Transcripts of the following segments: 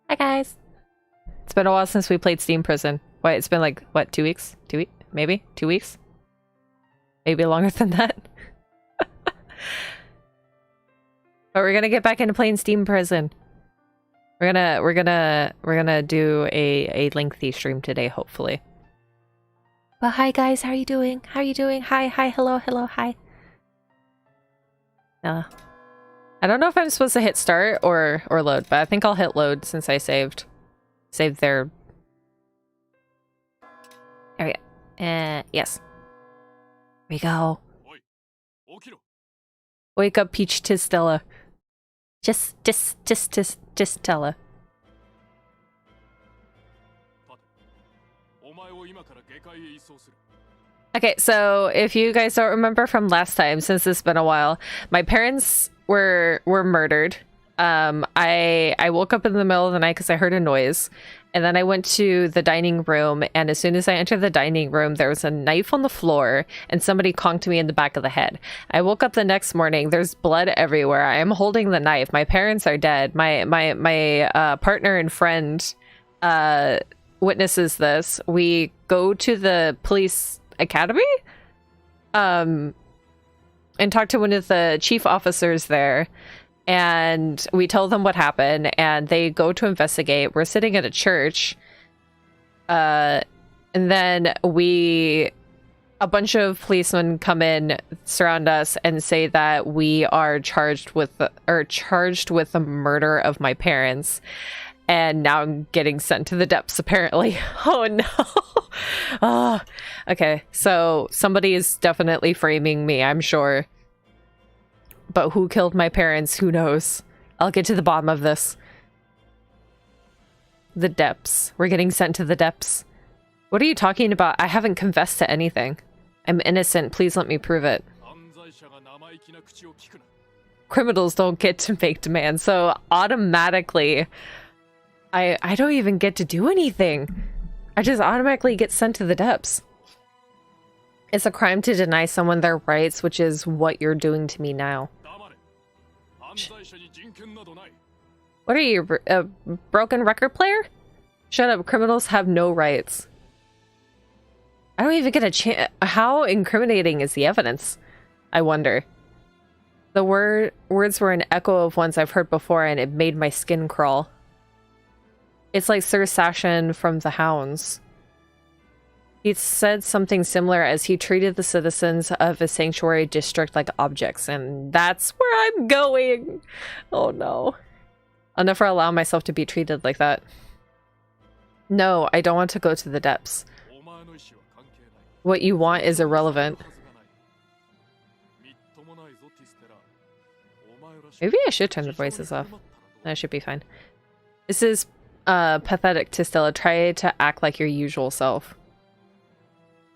Hi guys. It's been a while since we played Steam Prison. What, it's been like, what, 2 weeks? 2 weeks? Maybe? 2 weeks? Maybe longer than that? But we're gonna get back into playing Steam Prison. We're gonna do a lengthy stream today, hopefully. But hi guys, how are you doing? How are you doing? Hi, hello, hi. I don't know if I'm supposed to hit start or load, but I think I'll hit load since I saved their... There we go. Yes. Here we go. Wake up, Peach Tistella. Just Tistella. Okay, so if you guys don't remember from last time, since it's been a while, my parents were murdered. I woke up in the middle of the night because I heard a noise, and then I went to the dining room, and as soon as I entered the dining room, there was a knife on the floor, and somebody conked me in the back of the head. I woke up the next morning, there's blood everywhere. I am holding the knife. My parents are dead. My partner and friend witnesses this. We go to the police academy and talk to one of the chief officers there, and we tell them what happened, and they go to investigate. We're sitting at a church, and then a bunch of policemen come in, surround us, and say that we are charged with the murder of my parents. And now I'm getting sent to the depths, apparently. Oh no. Oh, okay, so somebody is definitely framing me, I'm sure. But who killed my parents? Who knows? I'll get to the bottom of this. The depths. We're getting sent to the depths. What are you talking about? I haven't confessed to anything. I'm innocent. Please let me prove it. Criminals don't get to make demands, so automatically... I don't even get to do anything. I just automatically get sent to the depths. It's a crime to deny someone their rights, which is what you're doing to me now. What are you, a broken record player? Shut up, criminals have no rights. I don't even get a chance. How incriminating is the evidence? I wonder. The words were an echo of ones I've heard before, and it made my skin crawl. It's like Sir Sashin from The Hounds. He said something similar as he treated the citizens of a sanctuary district like objects, and that's where I'm going! Oh no. I'll never allow myself to be treated like that. No, I don't want to go to the depths. What you want is irrelevant. Maybe I should turn the voices off. That should be fine. This is pathetic, Tistella. Try to act like your usual self.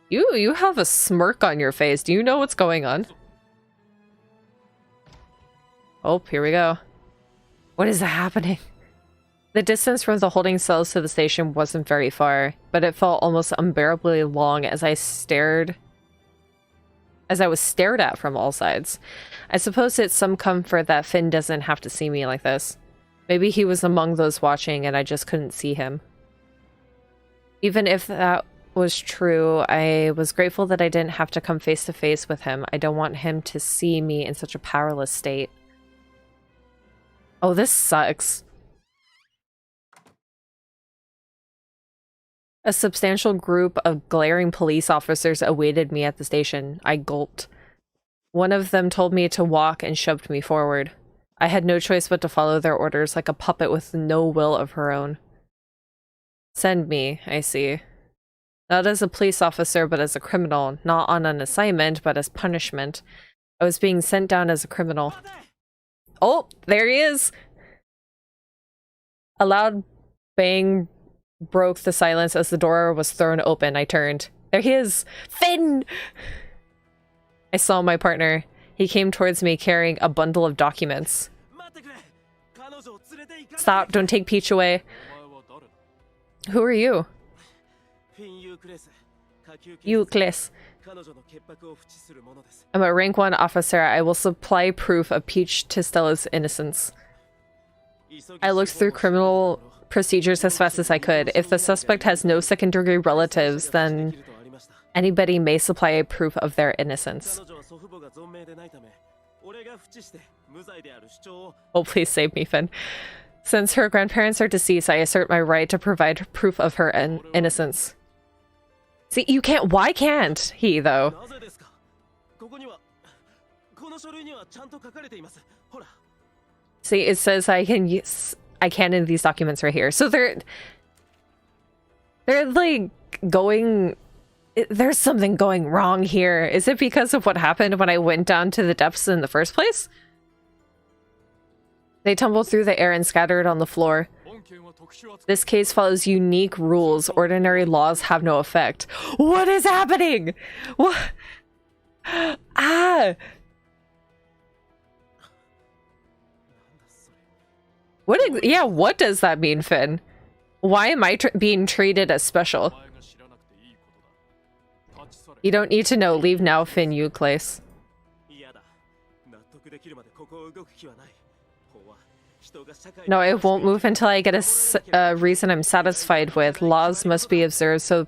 You have a smirk on your face. Do you know what's going on? Oh, here we go. What is happening? The distance from the holding cells to the station wasn't very far, but it felt almost unbearably long as I was stared at from all sides. I suppose it's some comfort that Finn doesn't have to see me like this. Maybe he was among those watching and I just couldn't see him. Even if that was true, I was grateful that I didn't have to come face to face with him. I don't want him to see me in such a powerless state. Oh, this sucks. A substantial group of glaring police officers awaited me at the station. I gulped. One of them told me to walk and shoved me forward. I had no choice but to follow their orders like a puppet with no will of her own. Send me, I see. Not as a police officer, but as a criminal. Not on an assignment, but as punishment. I was being sent down as a criminal. Oh, there he is! A loud bang broke the silence as the door was thrown open. I turned. There he is! Finn! I saw my partner. He came towards me carrying a bundle of documents. Stop, don't take Peach away. Who are you? Euclid. I'm a rank 1 officer. I will supply proof of Peach Tistella's innocence. I looked through criminal procedures as fast as I could. If the suspect has no second-degree relatives, then anybody may supply a proof of their innocence. Oh, please save me, Finn. Since her grandparents are deceased, I assert my right to provide proof of her innocence. See, you can't. Why can't he, though? See, it says I can in these documents right here. So they're like going. There's something going wrong here. Is it because of what happened when I went down to the depths in the first place? They tumbled through the air and scattered on the floor. This case follows unique rules. Ordinary laws have no effect. What is happening? What? Ah! Yeah, what does that mean, Finn? Why am I being treated as special? You don't need to know. Leave now, Finn Euclase. No, I won't move until I get a reason I'm satisfied with. Laws must be observed so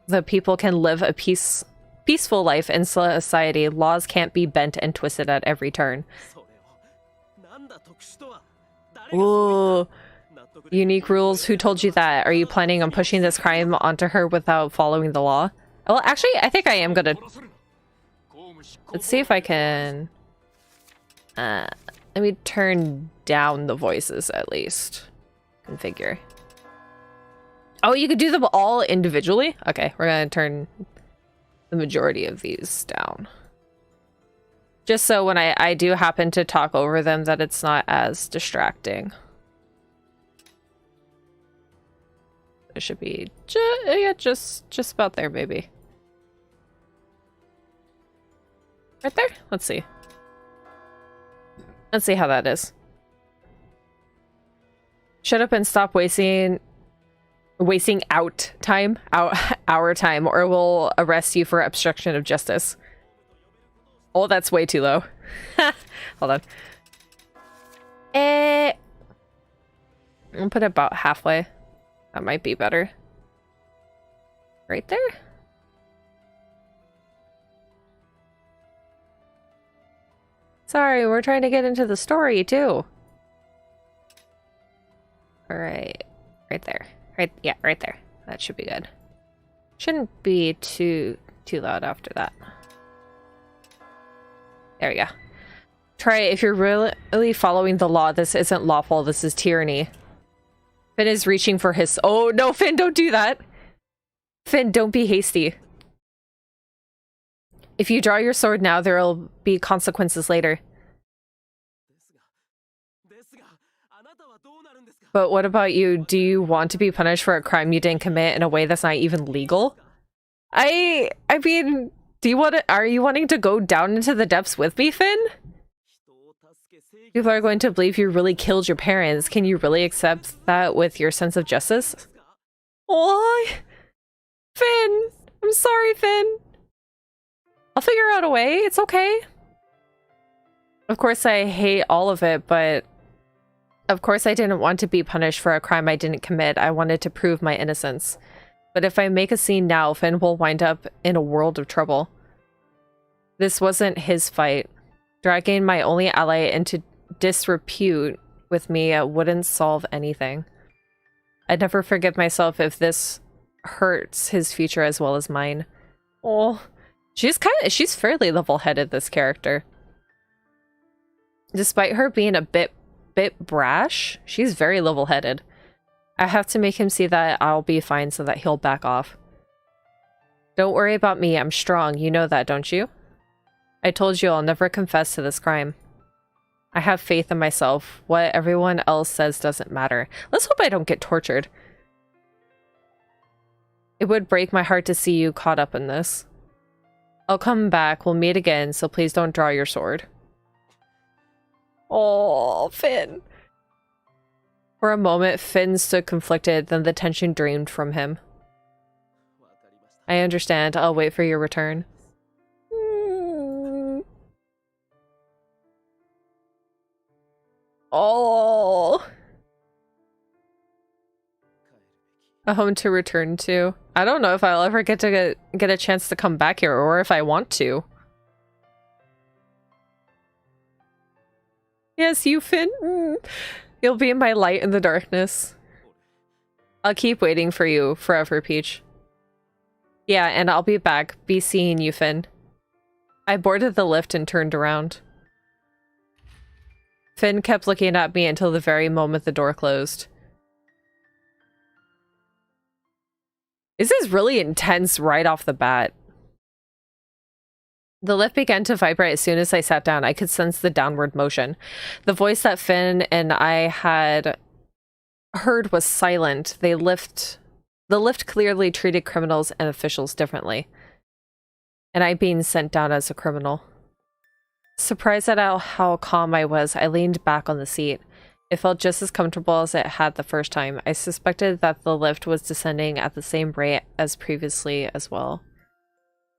the people can live a peaceful life in society. Laws can't be bent and twisted at every turn. Ooh. Unique rules. Who told you that? Are you planning on pushing this crime onto her without following the law? Well, actually, I think I am gonna... Let's see if I can... let me turn down the voices, at least. Configure. Oh, you could do them all individually? Okay, we're gonna turn the majority of these down. Just so when I do happen to talk over them, that it's not as distracting. It should be just about there, maybe. Right there? Let's see. Let's see how that is. Shut up and stop wasting our time, or we'll arrest you for obstruction of justice. Oh, that's way too low. Hold on. I'll put it about halfway. That might be better. Right there? Sorry, we're trying to get into the story too. Alright. Right there. Yeah, right there. That should be good. Shouldn't be too loud after that. There we go. Try it. If you're really following the law, this isn't lawful. This is tyranny. Finn is reaching for his... Oh, no, Finn, don't do that. Finn, don't be hasty. If you draw your sword now, there'll be consequences later. But what about you? Do you want to be punished for a crime you didn't commit in a way that's not even legal? I mean, are you wanting to go down into the depths with me, Finn? People are going to believe you really killed your parents. Can you really accept that with your sense of justice? Oh, Finn! I'm sorry, Finn. I'll figure out a way. It's okay. Of course, I hate all of it, but... Of course, I didn't want to be punished for a crime I didn't commit. I wanted to prove my innocence. But if I make a scene now, Finn will wind up in a world of trouble. This wasn't his fight. Dragging my only ally into disrepute with me wouldn't solve anything. I'd never forgive myself if this hurts his future as well as mine. Oh, she's fairly level-headed, this character. Despite her being a bit brash, she's very level-headed. I have to make him see that I'll be fine so that he'll back off. Don't worry about me, I'm strong. You know that, don't you? I told you I'll never confess to this crime. I have faith in myself. What everyone else says doesn't matter. Let's hope I don't get tortured. It would break my heart to see you caught up in this. I'll come back. We'll meet again, so please don't draw your sword. Oh, Finn. For a moment, Finn stood conflicted, then the tension drained from him. I understand. I'll wait for your return. Oh. A home to return to. I don't know if I'll ever get to get a chance to come back here, or if I want to. Yes, you, Finn. You'll be my light in the darkness. I'll keep waiting for you forever, Peach. Yeah, and I'll be back. Be seeing you, Finn. I boarded the lift and turned around. Finn kept looking at me until the very moment the door closed. This is really intense right off the bat. The lift began to vibrate as soon as I sat down. I could sense the downward motion. The voice that Finn and I had heard was silent. The lift clearly treated criminals and officials differently. And I being sent down as a criminal. Surprised at how calm I was, I leaned back on the seat. It felt just as comfortable as it had the first time. I suspected that the lift was descending at the same rate as previously as well.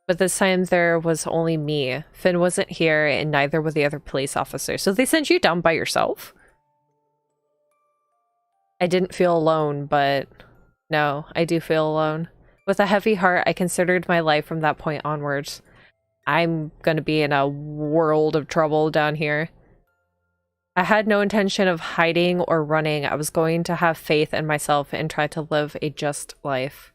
But this time there was only me. Finn wasn't here, and neither were the other police officers. So they sent you down by yourself? I didn't feel alone, but no, I do feel alone. With a heavy heart, I considered my life from that point onwards. I'm gonna be in a world of trouble down here. I had no intention of hiding or running. I was going to have faith in myself and try to live a just life.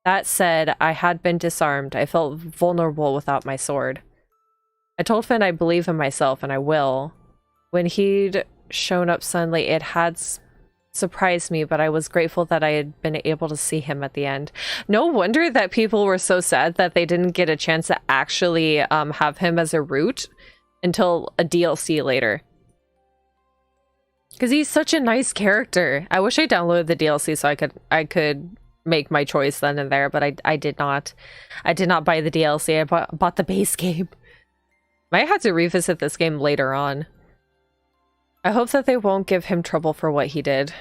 That said, I had been disarmed. I felt vulnerable without my sword. I told Finn I believe in myself, and I will. When he'd shown up suddenly, it had surprised me, but I was grateful that I had been able to see him at the end. No wonder that people were so sad that they didn't get a chance to actually have him as a root until a DLC later. Because he's such a nice character. I wish I downloaded the DLC so I could make my choice then and there, but I did not. I did not buy the DLC. I bought the base game. Might have to revisit this game later on. I hope that they won't give him trouble for what he did.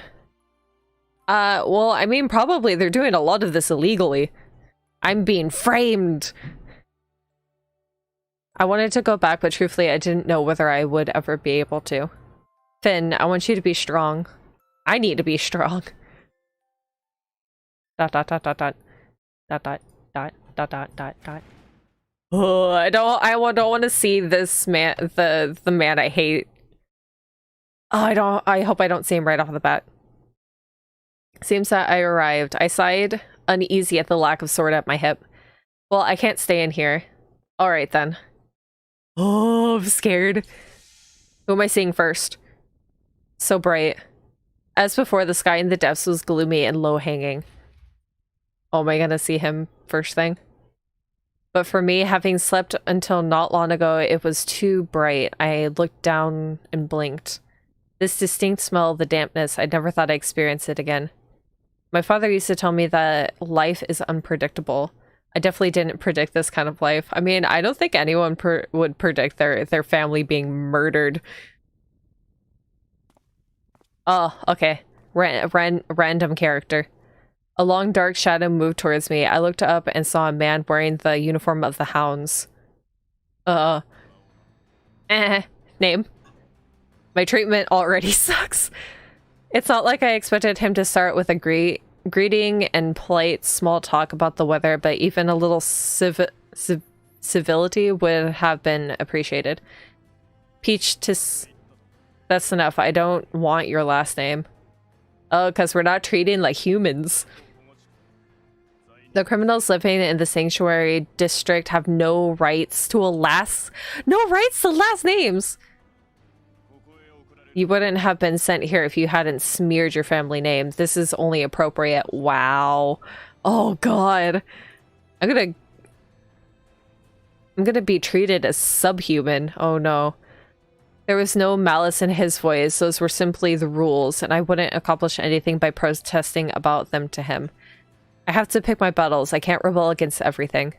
Well, I mean, probably they're doing a lot of this illegally. I'm being framed. I wanted to go back, but truthfully, I didn't know whether I would ever be able to. Finn, I want you to be strong. I need to be strong. Dot dot dot dot dot dot dot dot dot dot dot dot. Oh, I don't want to see this man, the man I hate. Oh, I hope I don't see him right off the bat. Seems that I arrived. I sighed, uneasy at the lack of sword at my hip. Well, I can't stay in here. Alright then. Oh, I'm scared. Who am I seeing first? So bright. As before, the sky in the depths was gloomy and low-hanging. Oh, am I gonna see him first thing? But for me, having slept until not long ago, it was too bright. I looked down and blinked. This distinct smell of the dampness, I never thought I'd experience it again. My father used to tell me that life is unpredictable. I definitely didn't predict this kind of life. I mean, I don't think anyone would predict their family being murdered. Oh, okay. Random character. A long dark shadow moved towards me. I looked up and saw a man wearing the uniform of the hounds. Name. My treatment already sucks. It's not like I expected him to start with a greeting and polite small talk about the weather, but even a little civility would have been appreciated. Peach, that's enough. I don't want your last name. Oh, because we're not treating like humans. The criminals living in the sanctuary district have no rights to last names. You wouldn't have been sent here if you hadn't smeared your family name. This is only appropriate. Wow. Oh god. I'm gonna be treated as subhuman. Oh no. There was no malice in his voice. Those were simply the rules, and I wouldn't accomplish anything by protesting about them to him. I have to pick my battles. I can't rebel against everything.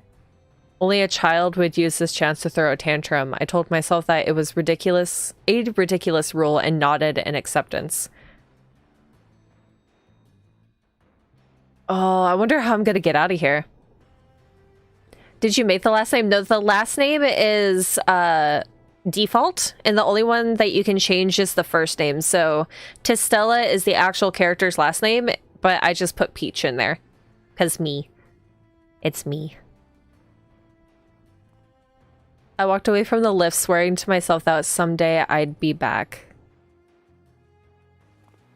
Only a child would use this chance to throw a tantrum. I told myself that it was a ridiculous rule, and nodded in acceptance. Oh, I wonder how I'm gonna get out of here. Did you make the last name? No, the last name is default, and the only one that you can change is the first name. So Tistella is the actual character's last name, but I just put Peach in there. 'Cause me. It's me. I walked away from the lift swearing to myself that someday I'd be back.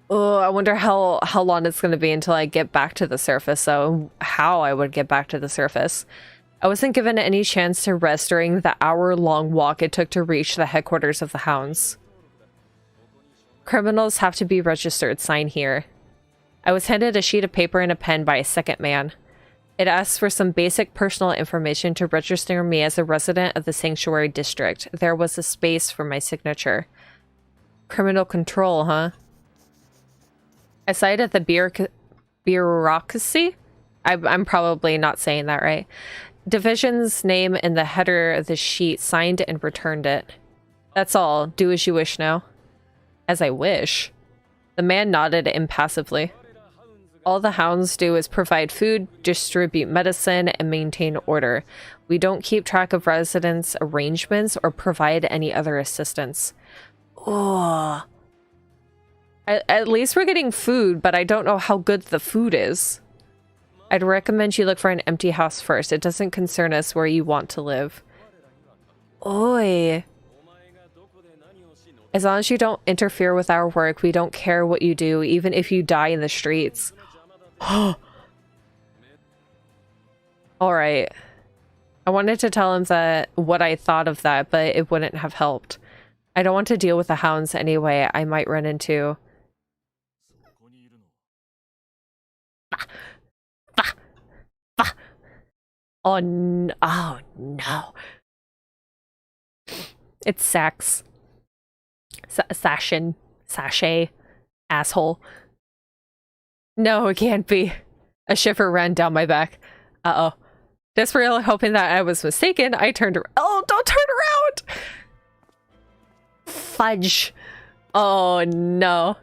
Oh, I wonder how long it's going to be until I get back to the surface, so how I would get back to the surface. I wasn't given any chance to rest during the hour-long walk it took to reach the headquarters of the Hounds. Criminals have to be registered. Sign here. I was handed a sheet of paper and a pen by a second man. It asked for some basic personal information to register me as a resident of the Sanctuary District. There was a space for my signature. Criminal control, huh? I sighed at the bureaucracy? I'm probably not saying that right. Division's name in the header of the sheet, signed and returned it. That's all. Do as you wish now. As I wish. The man nodded impassively. All the Hounds do is provide food, distribute medicine, and maintain order. We don't keep track of residents' arrangements or provide any other assistance. Oh. At least we're getting food, but I don't know how good the food is. I'd recommend you look for an empty house first. It doesn't concern us where you want to live. Oi. As long as you don't interfere with our work, we don't care what you do, even if you die in the streets. Alright. I wanted to tell him that what I thought of that, but it wouldn't have helped. I don't want to deal with the Hounds anyway. I might run into... Oh no. Oh no. It's Sax. Sachet. Asshole. No, it can't be. A shiver ran down my back. Uh-oh. Desperately hoping that I was mistaken, I turned around. Oh, don't turn around! Fudge. Oh no.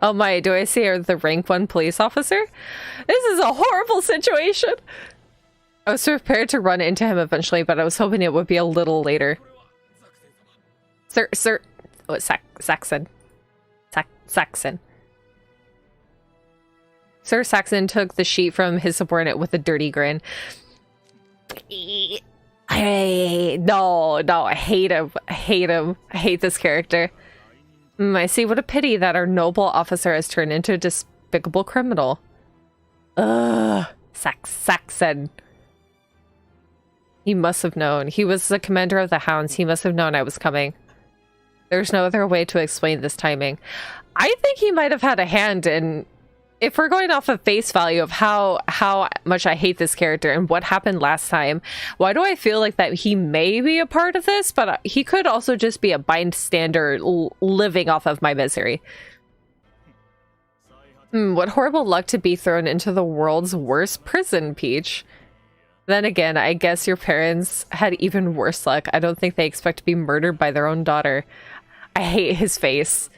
Oh my, do I see the rank 1 police officer? This is a horrible situation! I was prepared to run into him eventually, but I was hoping it would be a little later. Sir... Oh, Saxon. Saxon. Sir Saxon took the sheet from his subordinate with a dirty grin. No, I hate him. I hate this character. I see. What a pity that our noble officer has turned into a despicable criminal. Ugh. Saxon. He must have known. He was the commander of the Hounds. He must have known I was coming. There's no other way to explain this timing. I think he might have had a hand in... If we're going off of face value of how much I hate this character and what happened last time, why do I feel like that he may be a part of this? But he could also just be a bystander living off of my misery. What horrible luck to be thrown into the world's worst prison, Peach. Then again, I guess your parents had even worse luck. I don't think they expect to be murdered by their own daughter. I hate his face.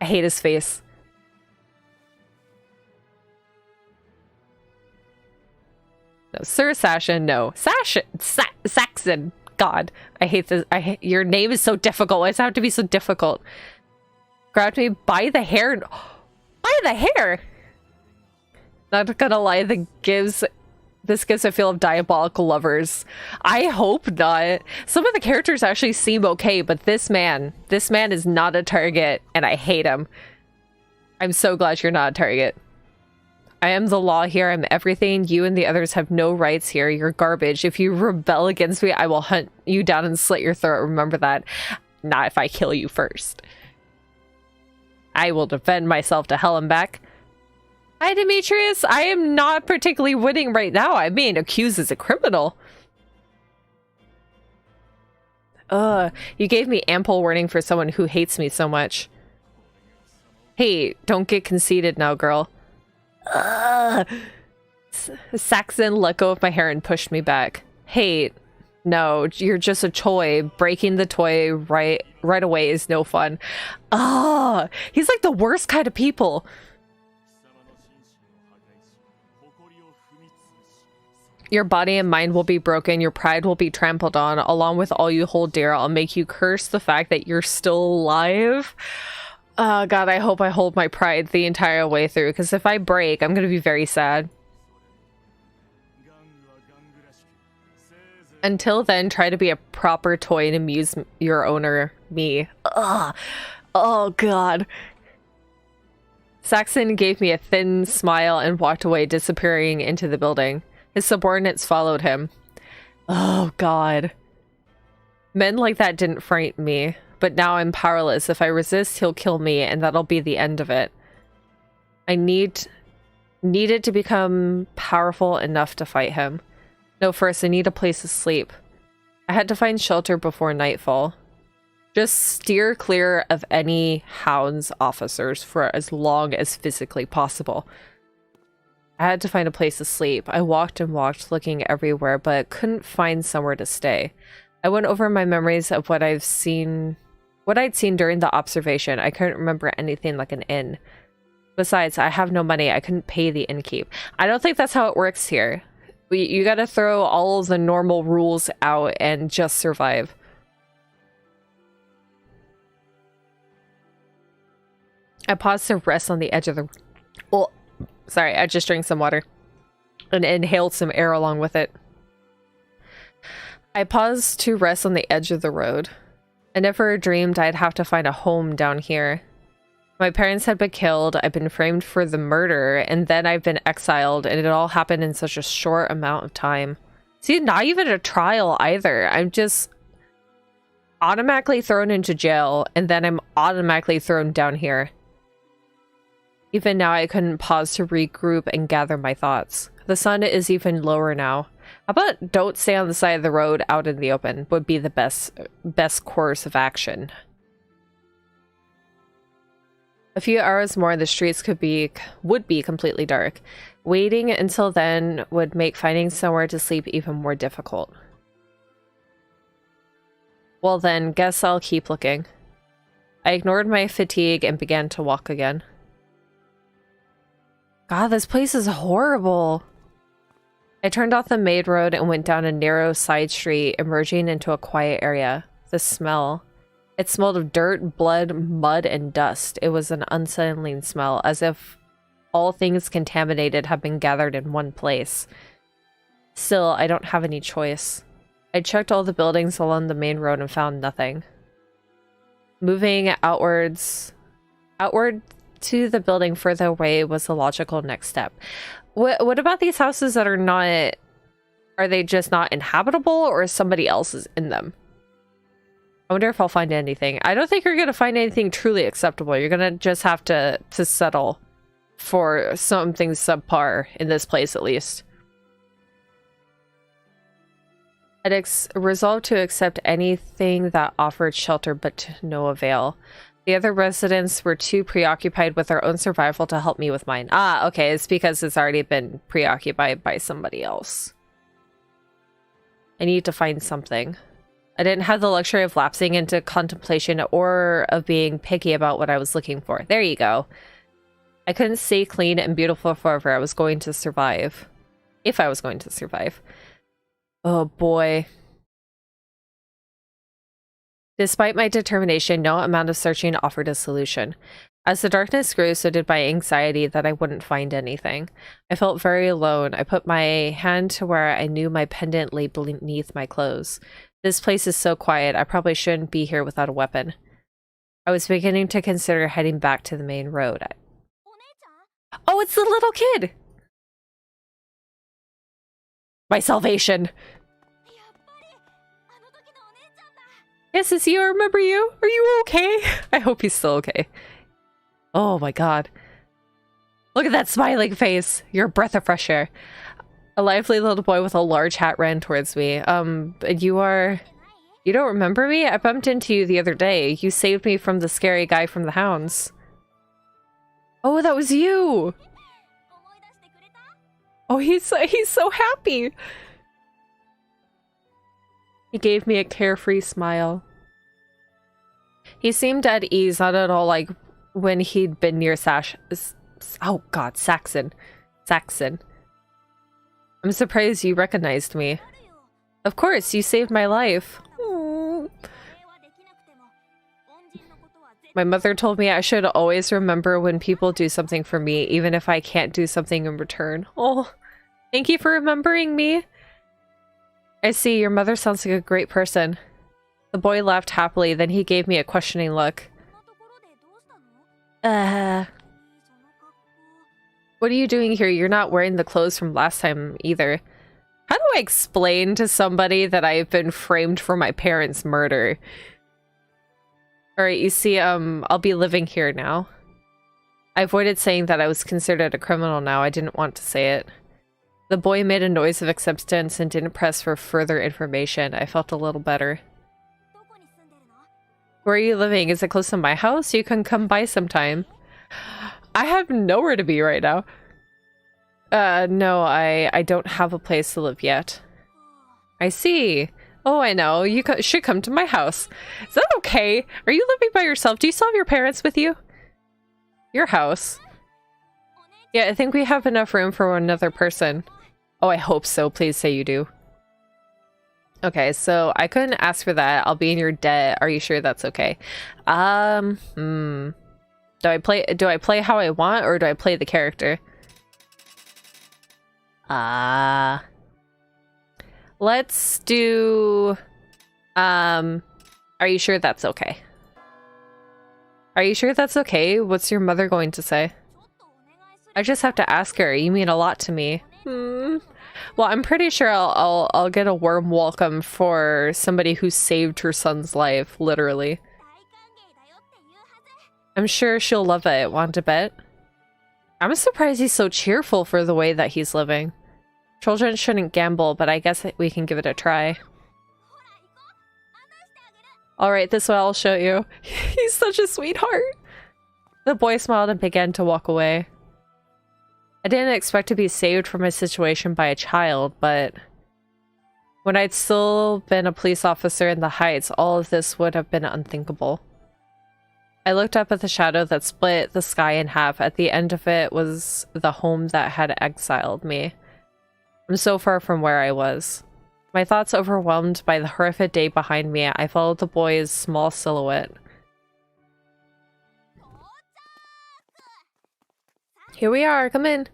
I hate his face. No, Sir Saxon, no. Saxon. God, I hate this. Your name is so difficult. Why does it have to be so difficult? Grabbed me by the hair. By the hair! Not gonna lie, this gives a feel of diabolical lovers. I hope not. Some of the characters actually seem okay, but this man is not a target, and I hate him. I'm so glad you're not a target. I am the law here. I'm everything. You and the others have no rights here. You're garbage. If you rebel against me, I will hunt you down and slit your throat. Remember that. Not if I kill you first. I will defend myself to hell and back. Hi, Demetrius. I am not particularly winning right now. I'm being accused as a criminal. You gave me ample warning for someone who hates me so much. Hey, don't get conceited now, girl. Saxon let go of my hair and pushed me back. Hey, no, you're just a toy. Breaking the toy right away is no fun. He's like the worst kind of people. Your body and mind will be broken, your pride will be trampled on, along with all you hold dear. I'll make you curse the fact that you're still alive. Oh god, I hope I hold my pride the entire way through, because if I break, I'm gonna be very sad. Until then, try to be a proper toy and amuse your owner, me. Ugh. Oh god. Saxon gave me a thin smile and walked away, disappearing into the building. His subordinates followed him. Oh god. Men like that didn't frighten me, but now I'm powerless. If I resist, he'll kill me, and that'll be the end of it. I needed to become powerful enough to fight him. No, first I need a place to sleep. I had to find shelter before nightfall. Just steer clear of any Hound's officers for as long as physically possible. I had to find a place to sleep. I walked and walked, looking everywhere, but couldn't find somewhere to stay. I went over my memories of what I'd seen during the observation. I couldn't remember anything like an inn. Besides, I have no money. I couldn't pay the innkeep. I don't think that's how it works here. You gotta throw all of the normal rules out and just survive. I paused to rest on the edge of the... Oh, sorry, I just drank some water and inhaled some air along with it. I paused to rest on the edge of the road. I never dreamed I'd have to find a home down here. My parents had been killed, I've been framed for the murder, and then I've been exiled, and it all happened in such a short amount of time. See, not even a trial either. I'm just automatically thrown into jail, and then I'm automatically thrown down here. Even now, I couldn't pause to regroup and gather my thoughts. The sun is even lower now. How about don't stay on the side of the road out in the open would be the best course of action. A few hours more, the streets would be completely dark. Waiting until then would make finding somewhere to sleep even more difficult. Well then, guess I'll keep looking. I ignored my fatigue and began to walk again. God, this place is horrible. I turned off the main road and went down a narrow side street, emerging into a quiet area. The smell. It smelled of dirt, blood, mud, and dust. It was an unsettling smell, as if all things contaminated had been gathered in one place. Still, I don't have any choice. I checked all the buildings along the main road and found nothing. Moving outward to the building further away was the logical next step. What about these houses that are not... Are they just not inhabitable, or somebody else is in them? I wonder if I'll find anything. I don't think you're going to find anything truly acceptable. You're going to just have to settle for something subpar in this place, at least. I'd resolved to accept anything that offered shelter, but to no avail. The other residents were too preoccupied with their own survival to help me with mine. Ah, okay, it's because it's already been preoccupied by somebody else. I need to find something. I didn't have the luxury of lapsing into contemplation or of being picky about what I was looking for. There you go. I couldn't stay clean and beautiful forever. I was going to survive. If I was going to survive. Oh boy. Despite my determination, no amount of searching offered a solution. As the darkness grew, so did my anxiety that I wouldn't find anything. I felt very alone. I put my hand to where I knew my pendant lay beneath my clothes. This place is so quiet, I probably shouldn't be here without a weapon. I was beginning to consider heading back to the main road. Oh, it's the little kid! My salvation! Yes, it's you. I remember you. Are you okay? I hope he's still okay. Oh my god. Look at that smiling face. You're a breath of fresh air. A lively little boy with a large hat ran towards me. You don't remember me? I bumped into you the other day. You saved me from the scary guy from the Hounds. Oh, that was you! Oh, he's so happy! He gave me a carefree smile. He seemed at ease, not at all like when he'd been near oh god, Saxon. I'm surprised you recognized me. Of course, you saved my life. My mother told me I should always remember when people do something for me, even if I can't do something in return. Oh, thank you for remembering me. I see, your mother sounds like a great person. The boy laughed happily, then he gave me a questioning look. What are you doing here? You're not wearing the clothes from last time either. How do I explain to somebody that I've been framed for my parents' murder? Alright, you see, I'll be living here now. I avoided saying that I was considered a criminal now. I didn't want to say it. The boy made a noise of acceptance and didn't press for further information. I felt a little better. Where are you living? Is it close to my house? You can come by sometime. I have nowhere to be right now. No, I don't have a place to live yet. I see. Oh, I know. You should come to my house. Is that okay? Are you living by yourself? Do you still have your parents with you? Your house. Yeah, I think we have enough room for another person. Oh, I hope so. Please say you do. Okay, so I couldn't ask for that. I'll be in your debt. Are you sure that's okay? Do I play how I want, or do I play the character? Let's do are you sure that's okay? Are you sure that's okay? What's your mother going to say? I just have to ask her. You mean a lot to me. Well, I'm pretty sure I'll get a warm welcome for somebody who saved her son's life, literally. I'm sure she'll love it. Want to bet? I'm surprised he's so cheerful for the way that he's living. Children shouldn't gamble, but I guess we can give it a try. Alright, this way I'll show you. He's such a sweetheart. The boy smiled and began to walk away. I didn't expect to be saved from a situation by a child, but when I'd still been a police officer in the Heights, all of this would have been unthinkable. I looked up at the shadow that split the sky in half. At the end of it was the home that had exiled me. I'm so far from where I was. My thoughts overwhelmed by the horrific day behind me, I followed the boy's small silhouette. Here we are, come in.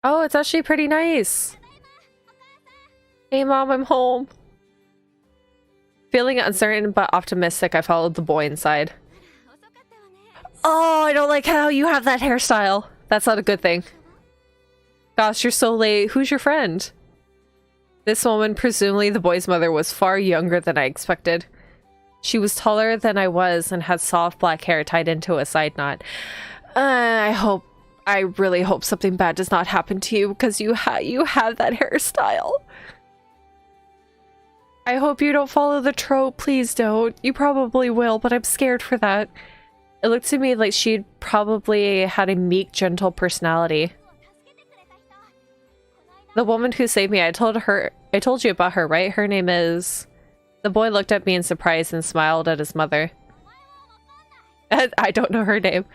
Oh, it's actually pretty nice. Hey mom, I'm home. Feeling uncertain but optimistic, I followed the boy inside. Oh, I don't like how you have that hairstyle. That's not a good thing. Gosh, you're so late. Who's your friend? This woman, presumably the boy's mother, was far younger than I expected. She was taller than I was and had soft black hair tied into a side knot. I really hope something bad does not happen to you because you have that hairstyle. I hope you don't follow the trope. Please don't. You probably will, but I'm scared for that. It looked to me like she'd probably had a meek, gentle personality. The woman who saved me, I told you about her, right? Her name is... The boy looked at me in surprise and smiled at his mother. I don't know her name.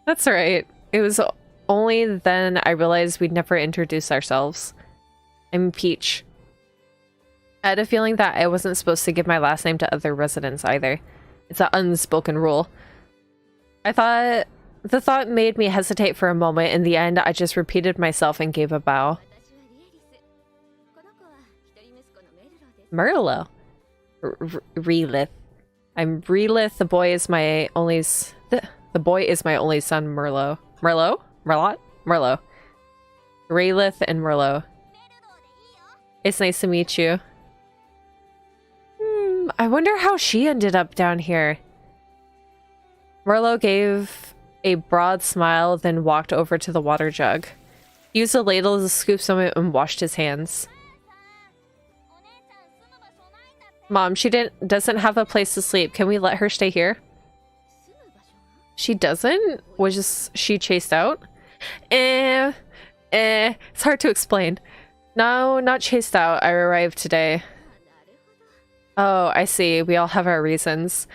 That's right. It was only then I realized we'd never introduced ourselves. I'm Peach. I had a feeling that I wasn't supposed to give my last name to other residents either. It's an unspoken rule. The thought made me hesitate for a moment. In the end, I just repeated myself and gave a bow. Merlo. Relith. I'm Relith. The boy is my only son, Merlo. Merlo? Merlot? Merlo. Relith and Merlo. It's nice to meet you. I wonder how she ended up down here. Merlo gave a broad smile, then walked over to the water jug. He used a ladle to scoop some of it and washed his hands. Mom, she doesn't have a place to sleep. Can we let her stay here? She doesn't? Was she chased out? It's hard to explain. No, not chased out. I arrived today. Oh, I see. We all have our reasons.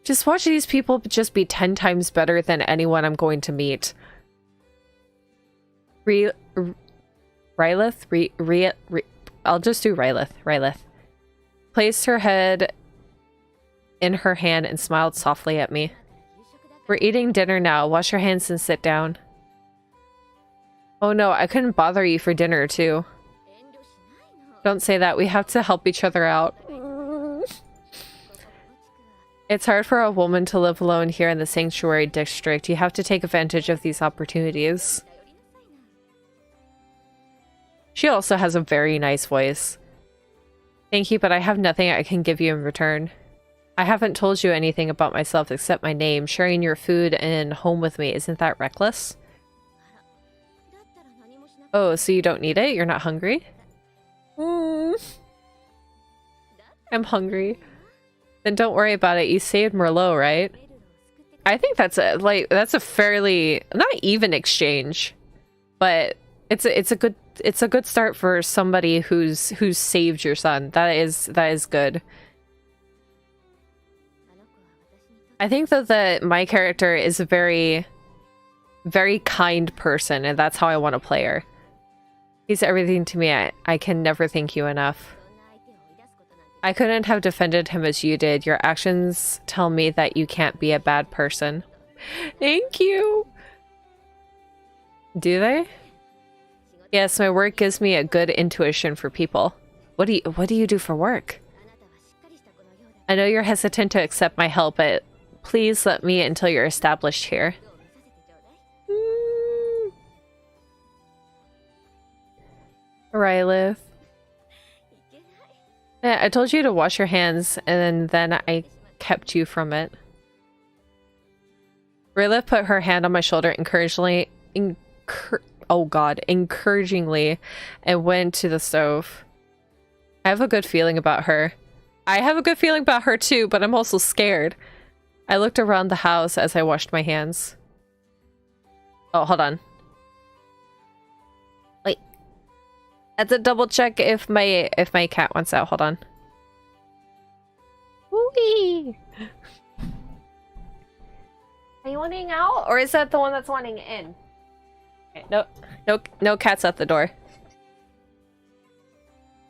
Just watch these people just be 10 times better than anyone I'm going to meet. Rylith? I'll just do Rylith. Placed her head in her hand and smiled softly at me. We're eating dinner now. Wash your hands and sit down. Oh no, I couldn't bother you for dinner too. Don't say that. We have to help each other out. It's hard for a woman to live alone here in the sanctuary district. You have to take advantage of these opportunities. She also has a very nice voice. Thank you, but I have nothing I can give you in return. I haven't told you anything about myself except my name. Sharing your food and home with me, isn't that reckless? Oh, so you don't need it? You're not hungry? I'm hungry. Then don't worry about it. You saved Merlot, right? I think that's a fairly not even exchange, but it's a good start for somebody who's saved your son. That is good. I think that my character is a very, very kind person, and that's how I want to play her. He's everything to me. I can never thank you enough. I couldn't have defended him as you did. Your actions tell me that you can't be a bad person. Thank you. Do they? Yes, my work gives me a good intuition for people. What do you do for work? I know you're hesitant to accept my help, but please let me until you're established here. Rylith. Yeah, I told you to wash your hands, and then I kept you from it. Rylith put her hand on my shoulder encouragingly, encouragingly, and went to the stove. I have a good feeling about her. I have a good feeling about her too, but I'm also scared. I looked around the house as I washed my hands. Oh, hold on. Wait. I have to double check if my cat wants out. Hold on. Woo-wee! Are you wanting out, or is that the one that's wanting in? Okay, no cats at the door.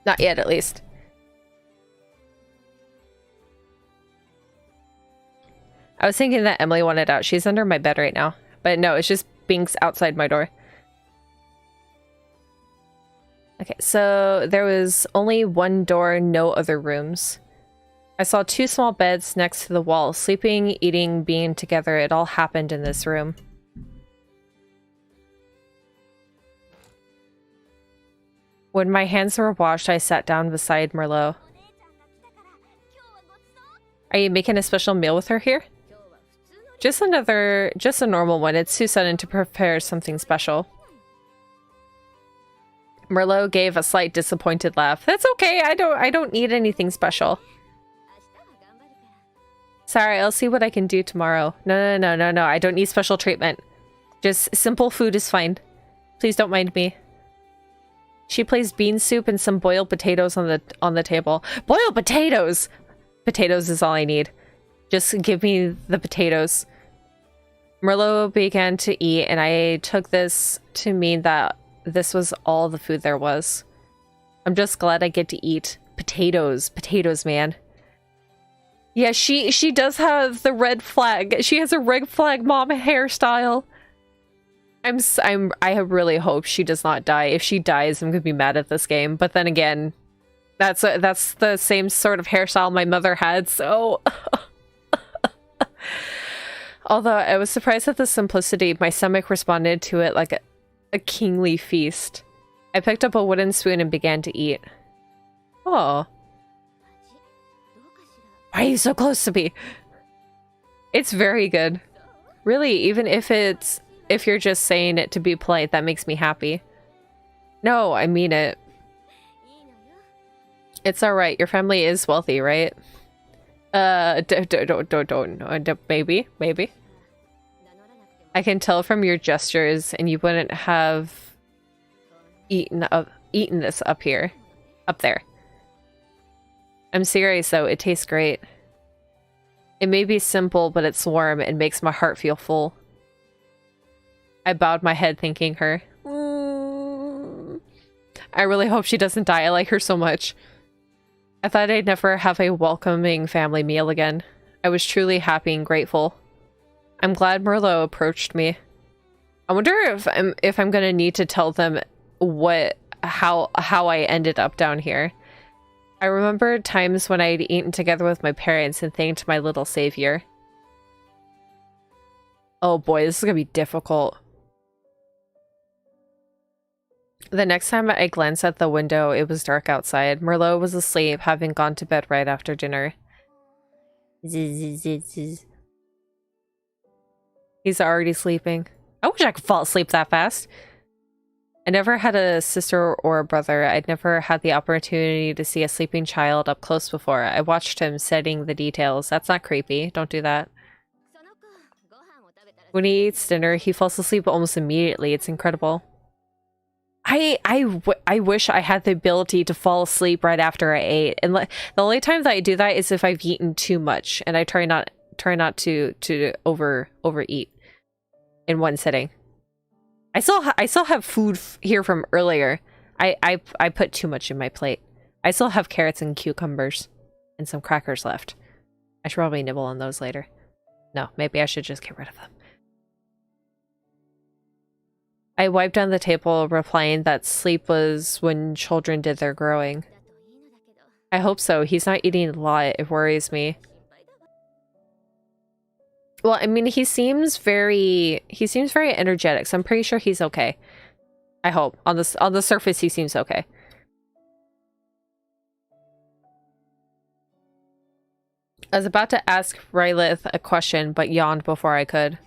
Not yet, at least. I was thinking that Emily wanted out. She's under my bed right now. But no, it's just Binks outside my door. Okay, so there was only one door, no other rooms. I saw two small beds next to the wall. Sleeping, eating, being together. It all happened in this room. When my hands were washed, I sat down beside Merlot. Are you making a special meal with her here? Just a normal one. It's too sudden to prepare something special. Merlot gave a slight disappointed laugh. That's okay. I don't need anything special. Sorry, I'll see what I can do tomorrow. No. I don't need special treatment. Just simple food is fine. Please don't mind me. She placed bean soup and some boiled potatoes on the table. Boiled potatoes! Potatoes is all I need. Just give me the potatoes. Merlot began to eat, and I took this to mean that this was all the food there was. I'm just glad I get to eat potatoes. Potatoes, man. Yeah, she does have the red flag. She has a red flag mom hairstyle. I really hope she does not die. If she dies, I'm gonna be mad at this game. But then again, that's the same sort of hairstyle my mother had, so... Although I was surprised at the simplicity, my stomach responded to it like a kingly feast. I picked up a wooden spoon and began to eat. Oh. Why are you so close to me? It's very good. Really, even if you're just saying it to be polite, that makes me happy. No, I mean it. It's alright. Your family is wealthy, right? Maybe. I can tell from your gestures, and you wouldn't have eaten this up there. I'm serious though, it tastes great. It may be simple, but it's warm and makes my heart feel full. I bowed my head thanking her. I really hope she doesn't die. I like her so much. I thought I'd never have a welcoming family meal again. I was truly happy and grateful. I'm glad Merlot approached me. I wonder if I'm gonna need to tell them how I ended up down here. I remember times when I'd eaten together with my parents and thanked my little savior. Oh boy, this is gonna be difficult. The next time I glanced at the window, it was dark outside. Merlot was asleep, having gone to bed right after dinner. He's already sleeping. I wish I could fall asleep that fast. I never had a sister or a brother. I'd never had the opportunity to see a sleeping child up close before. I watched him studying the details. That's not creepy. Don't do that. When he eats dinner, he falls asleep almost immediately. It's incredible. I wish I had the ability to fall asleep right after I ate. And the only time that I do that is if I've eaten too much, and I try not to overeat in one sitting. I still have food here from earlier. I put too much in my plate. I still have carrots and cucumbers and some crackers left. I should probably nibble on those later. No, maybe I should just get rid of them. I wiped down the table, replying that sleep was when children did their growing. I hope so. He's not eating a lot. It worries me. Well, I mean, he seems very energetic, so I'm pretty sure he's okay. I hope. On the surface, he seems okay. I was about to ask Rylith a question, but yawned before I could.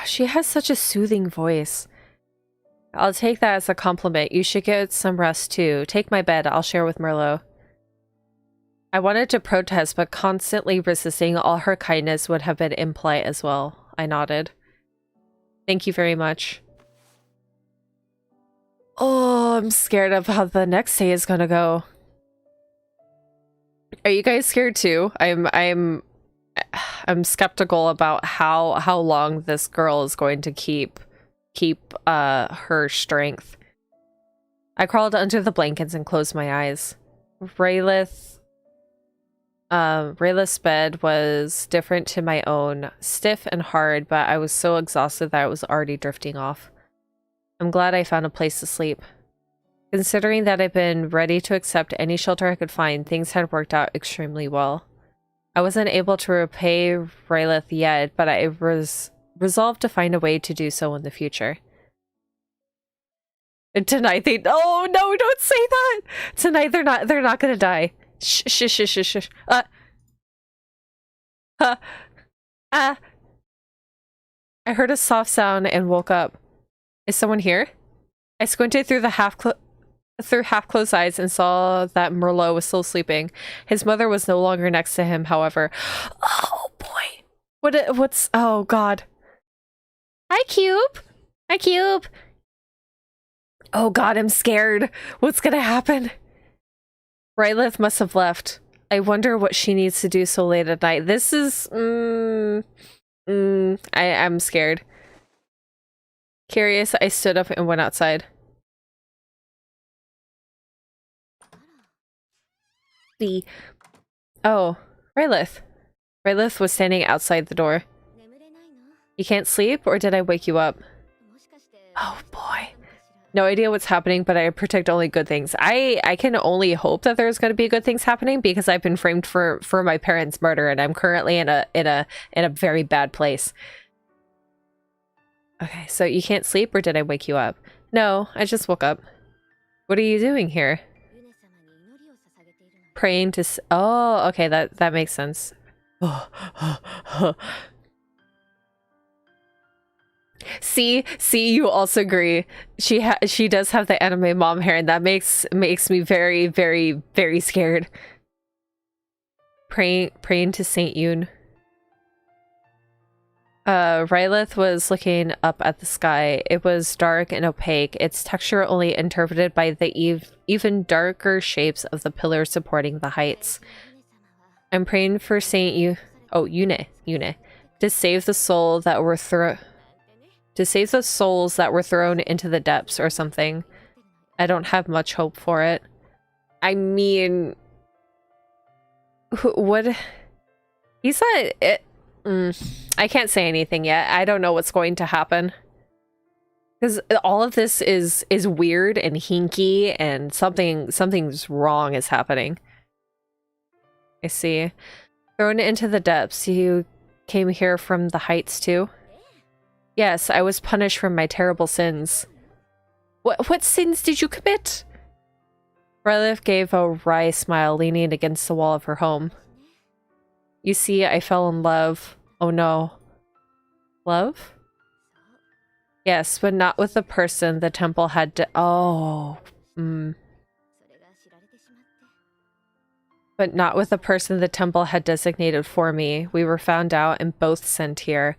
She has such a soothing voice. I'll take that as a compliment. You should get some rest too. Take my bed. I'll share with Merlot. I wanted to protest, but constantly resisting all her kindness would have been impolite as well. I nodded. Thank you very much. Oh, I'm scared of how the next day is gonna go. Are you guys scared too? I'm skeptical about how long this girl is going to keep her strength. I crawled under the blankets and closed my eyes. Rylith's bed was different to my own, stiff and hard, but I was so exhausted that I was already drifting off. I'm glad I found a place to sleep. Considering that I've been ready to accept any shelter I could find, things had worked out extremely well. I wasn't able to repay Rylith yet, but I was resolved to find a way to do so in the future. And tonight they— oh no, don't say that! Tonight they're not gonna die. Shh, shh, shh, shh, shh. I heard a soft sound and woke up. Is someone here? I squinted through the half-closed eyes and saw that Merlot was still sleeping. His mother was no longer next to him, however. Oh boy. What's— oh god. Hi, Cube. Hi, Cube. Oh god, I'm scared. What's gonna happen? Rylith must have left. I wonder what she needs to do so late at night. This is— I'm scared. Curious, I stood up and went outside. Oh, Rylith. Rylith was standing outside the door. You can't sleep, or did I wake you up? Oh boy. No idea what's happening, but I predict only good things. I can only hope that there's going to be good things happening because I've been framed for my parents' murder, and I'm currently in a very bad place. Okay, so you can't sleep, or did I wake you up? No, I just woke up. What are you doing here? Praying to— oh, okay, that makes sense. See, you also agree. She does have the anime mom hair, and that makes me very, very, very scared. Praying to Saint Yoon. Rylith was looking up at the sky. It was dark and opaque, its texture only interpreted by the even darker shapes of the pillars supporting the heights. I'm praying for Saint Yune, to save the souls that were thrown into the depths or something. I don't have much hope for it. I mean, what? He's not. I can't say anything yet. I don't know what's going to happen because all of this is weird and hinky, and something's wrong is happening. I see. Thrown into the depths. You came here from the heights too? Yes, I was punished for my terrible sins. What sins did you commit? Rylith gave a wry smile, leaning against the wall of her home. You see, I fell in love. Oh no. Love? Yes, but not with the person the temple had to— oh. But not with the person the temple had designated for me. We were found out and both sent here.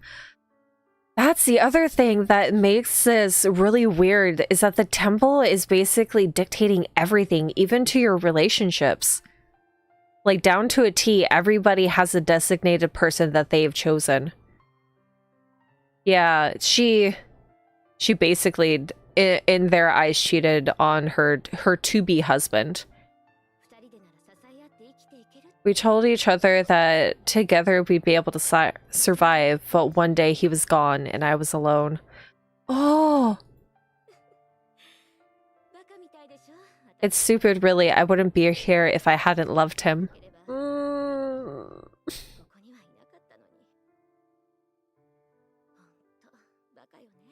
That's the other thing that makes this really weird, is that the temple is basically dictating everything, even to your relationships. Like, down to a T, everybody has a designated person that they've chosen. Yeah, she basically, in their eyes, cheated on her to-be husband. We told each other that together we'd be able to survive, but one day he was gone and I was alone. Oh! It's stupid, really. I wouldn't be here if I hadn't loved him.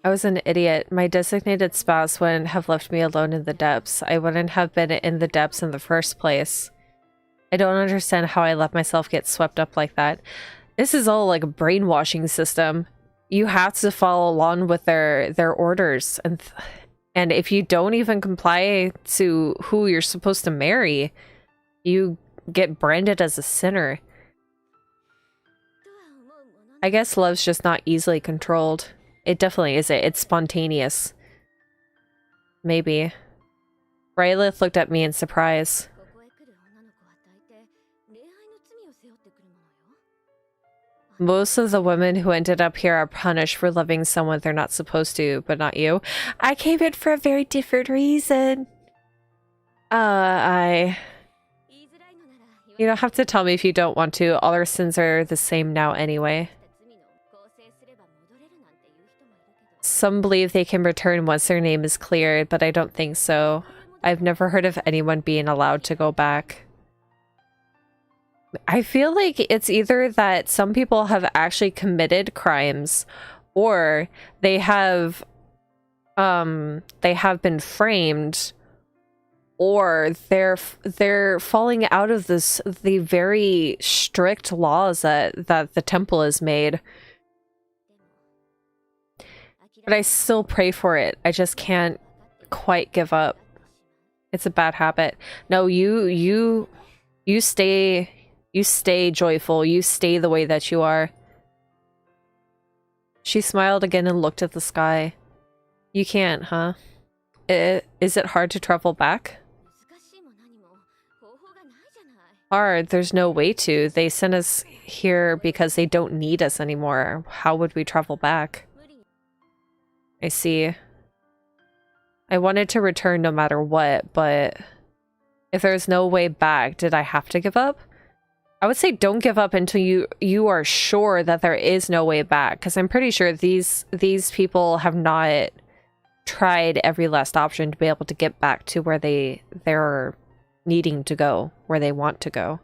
I was an idiot. My designated spouse wouldn't have left me alone in the depths. I wouldn't have been in the depths in the first place. I don't understand how I let myself get swept up like that. This is all like a brainwashing system. You have to follow along with their orders, and if you don't even comply to who you're supposed to marry, you get branded as a sinner. I guess love's just not easily controlled. It definitely isn't. It's spontaneous. Maybe. Rylith looked at me in surprise. Most of the women who ended up here are punished for loving someone they're not supposed to, but not you. I came in for a very different reason. You don't have to tell me if you don't want to. All our sins are the same now anyway. Some believe they can return once their name is cleared, but I don't think so. I've never heard of anyone being allowed to go back. I feel like it's either that some people have actually committed crimes, or they have been framed, or they're falling out of the very strict laws that the temple has made. But I still pray for it. I just can't quite give up. It's a bad habit. No, you stay joyful. You stay the way that you are. She smiled again and looked at the sky. You can't, huh? Is it hard to travel back? Hard. There's no way to. They sent us here because they don't need us anymore. How would we travel back? I see. I wanted to return no matter what, but if there's no way back, did I have to give up? I would say don't give up until you are sure that there is no way back, because I'm pretty sure these people have not tried every last option to be able to get back to where they're needing to go, where they want to go.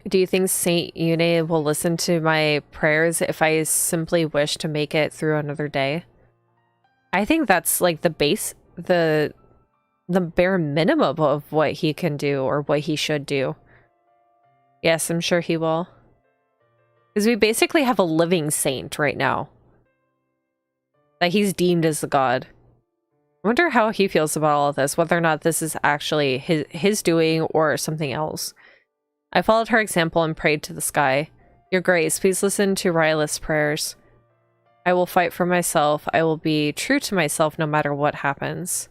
Do you think Saint Yune will listen to my prayers if I simply wish to make it through another day? I think that's like the bare minimum of what he can do, or what he should do. Yes, I'm sure he will. Because we basically have a living saint right now. That he's deemed as the god. I wonder how he feels about all of this, whether or not this is actually his doing or something else. I followed her example and prayed to the sky. Your Grace, please listen to Rylith's prayers. I will fight for myself. I will be true to myself no matter what happens.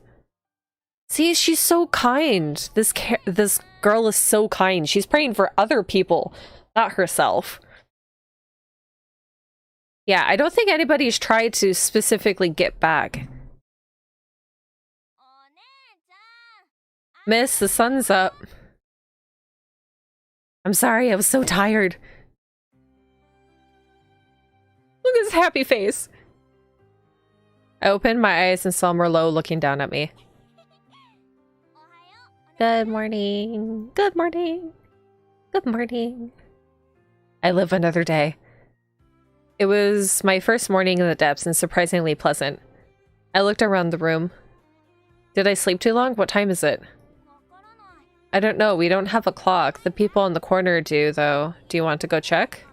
See, she's so kind. This girl is so kind. She's praying for other people, not herself. Yeah, I don't think anybody's tried to specifically get back. Miss, the sun's up. I'm sorry, I was so tired. Look at his happy face. I opened my eyes and saw Merlot looking down at me. Good morning. Good morning. Good morning. I live another day. It was my first morning in the depths and surprisingly pleasant. I looked around the room. Did I sleep too long? What time is it? I don't know. We don't have a clock. The people in the corner do, though. Do you want to go check?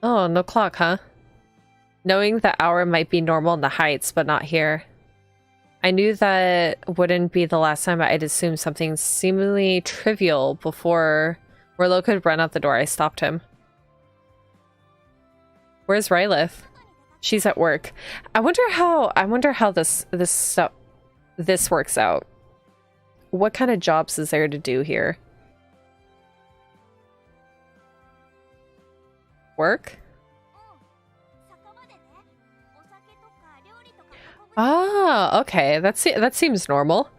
Oh, no clock, huh? Knowing the hour might be normal in the Heights, but not here. I knew that wouldn't be the last time I'd assumed something seemingly trivial before Merlot could run out the door. I stopped him. Where's Rylith? She's at work. I wonder how this works out. What kind of jobs is there to do here? Work? Ah, okay. That seems normal.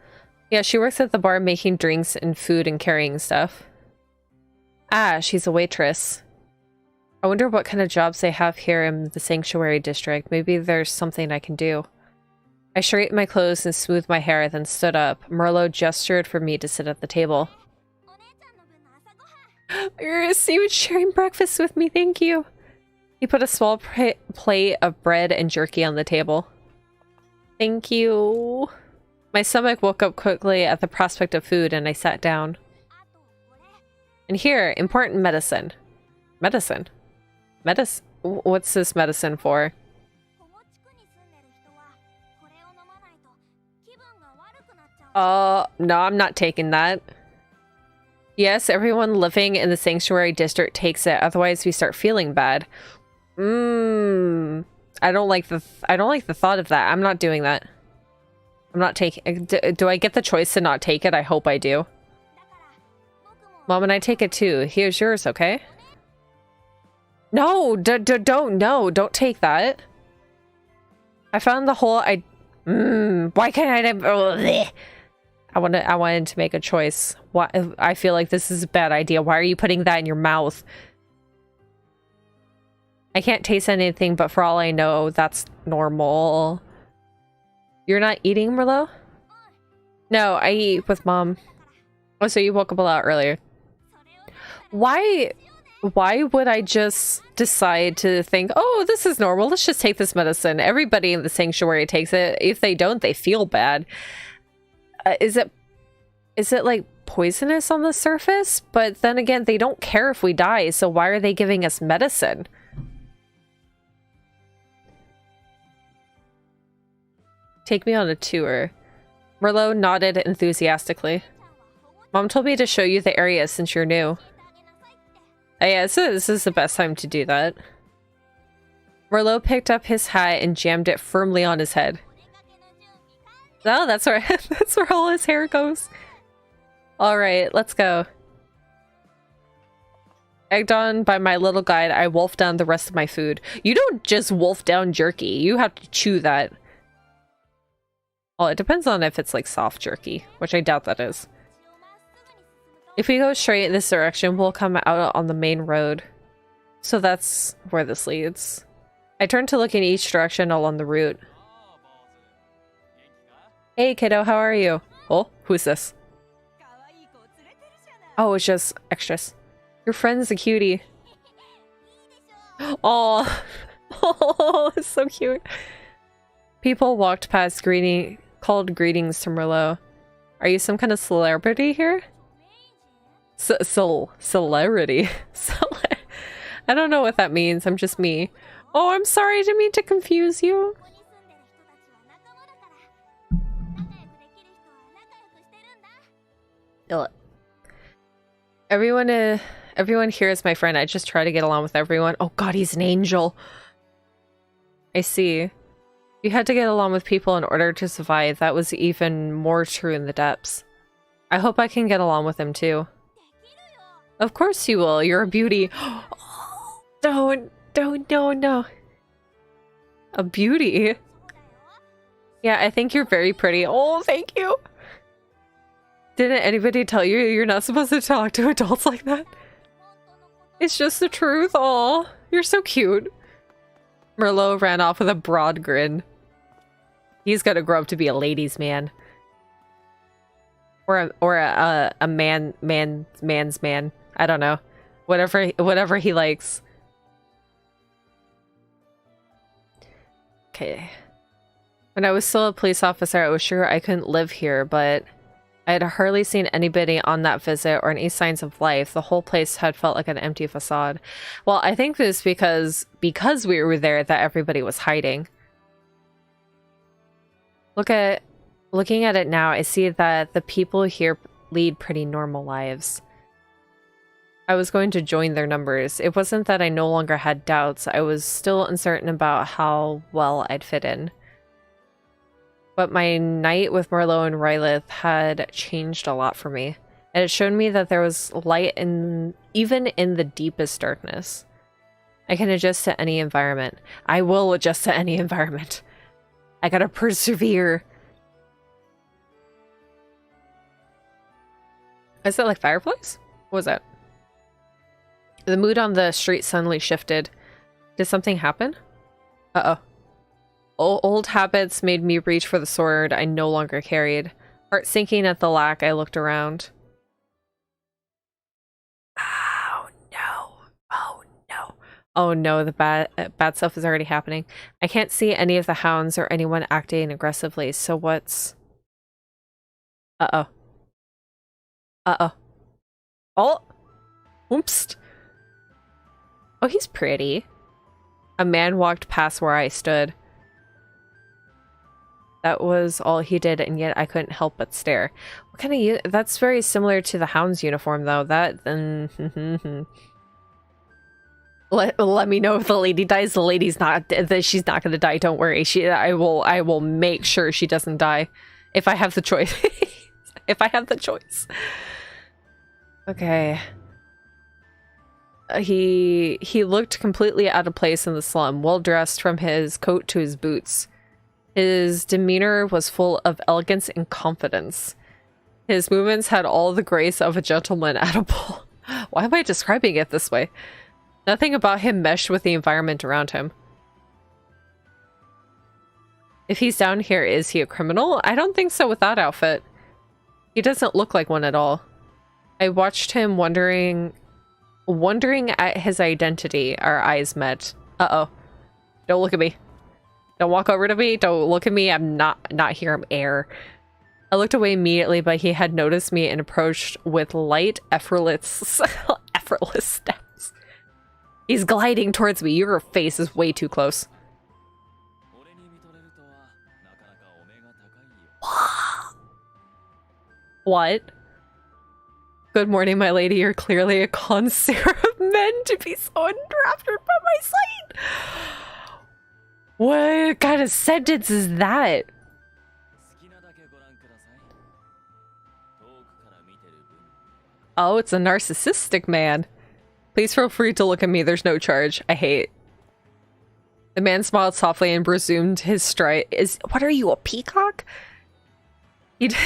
Yeah, she works at the bar making drinks and food and carrying stuff. Ah, she's a waitress. I wonder what kind of jobs they have here in the Sanctuary District. Maybe there's something I can do. I straightened my clothes and smoothed my hair, then stood up. Merlot gestured for me to sit at the table. You're sharing breakfast with me, thank you. He put a small plate of bread and jerky on the table. Thank you. My stomach woke up quickly at the prospect of food, and I sat down. And here, important medicine. Medicine? What's this medicine for? No, I'm not taking that. Yes, everyone living in the Sanctuary District takes it, otherwise we start feeling bad. I don't like the thought of that. I'm not doing that. I'm not taking. Do I get the choice to not take it? I hope I do. Mom and I take it too. Here's yours, okay? No, don't take that. I found the hole. Why can't I wanted to make a choice. Why? I feel like this is a bad idea. Why are you putting that in your mouth? I can't taste anything, but for all I know, that's normal. You're not eating, Merlot? No, I eat with Mom. Oh, so you woke up a lot earlier. Why would I just decide to think, oh, this is normal, let's just take this medicine? Everybody in the sanctuary takes it. If they don't, they feel bad. Is it like poisonous on the surface? But then again, they don't care if we die, so why are they giving us medicine? Take me on a tour. Merlot nodded enthusiastically. Mom told me to show you the area since you're new. Oh yeah, so this is the best time to do that. Merlot picked up his hat and jammed it firmly on his head. Oh, that's where that's where all his hair goes. Alright, let's go. Egged on by my little guide, I wolfed down the rest of my food. You don't just wolf down jerky, you have to chew that. Well, it depends on if it's like soft jerky, which I doubt that is. If we go straight in this direction, we'll come out on the main road. So that's where this leads. I turned to look in each direction along the route. Hey kiddo, how are you? Oh, who's this? Oh, it's just extras. Your friend's a cutie. Oh, oh, it's so cute. People walked past called greetings to Merlot. Are you some kind of celebrity here? Celerity. I don't know what that means. I'm just me. Oh, I'm sorry. I didn't mean to confuse you. Everyone here is my friend. I just try to get along with everyone. Oh god, he's an angel. I see. You had to get along with people in order to survive. That was even more true in the depths. I hope I can get along with him too. Of course you will. You're a beauty. Don't. No. A beauty. Yeah, I think you're very pretty. Oh, thank you. Didn't anybody tell you you're not supposed to talk to adults like that? It's just the truth. Aw, you're so cute. Merlot ran off with a broad grin. He's gonna grow up to be a ladies' man. Or a man's man. I don't know. Whatever he likes. Okay. When I was still a police officer, I was sure I couldn't live here, but I had hardly seen anybody on that visit or any signs of life. The whole place had felt like an empty facade. Well, I think this because we were there that everybody was hiding. Looking at it now, I see that the people here lead pretty normal lives. I was going to join their numbers. It wasn't that I no longer had doubts. I was still uncertain about how well I'd fit in. But my night with Merlot and Rylith had changed a lot for me. And it showed me that there was light even in the deepest darkness. I can adjust to any environment. I will adjust to any environment. I gotta persevere. Is that like fireplace? What was that? The mood on the street suddenly shifted. Did something happen? Uh-oh. Old habits made me reach for the sword I no longer carried. Heart sinking at the lack, I looked around. Oh no. Oh no. Oh no, the bad stuff is already happening. I can't see any of the hounds or anyone acting aggressively, so what's... Uh-oh. Uh-oh. Oh! Oops. Oh, he's pretty. A man walked past where I stood. That was all he did, and yet I couldn't help but stare. What kind of... That's very similar to the Hound's uniform, though. That... let me know if the lady dies. The lady's not... She's not gonna die, don't worry. I will make sure she doesn't die. If I have the choice. If I have the choice. Okay. He looked completely out of place in the slum, well dressed from his coat to his boots. His demeanor was full of elegance and confidence. His movements had all the grace of a gentleman at a ball. Why am I describing it this way? Nothing about him meshed with the environment around him. If he's down here, is he a criminal? I don't think so with that outfit. He doesn't look like one at all. I watched him wondering at his identity. Our eyes met. Uh-oh. Don't look at me. Don't walk over to me. Don't look at me. I'm not here. I'm air. I looked away immediately, but he had noticed me and approached with light, effortless steps. He's gliding towards me. Your face is way too close. What? Good morning, my lady. You're clearly a connoisseur of men to be so enraptured by my sight. What kind of sentence is that? Oh, it's a narcissistic man. Please feel free to look at me. There's no charge. I hate. The man smiled softly and resumed his stride. What are you, a peacock? The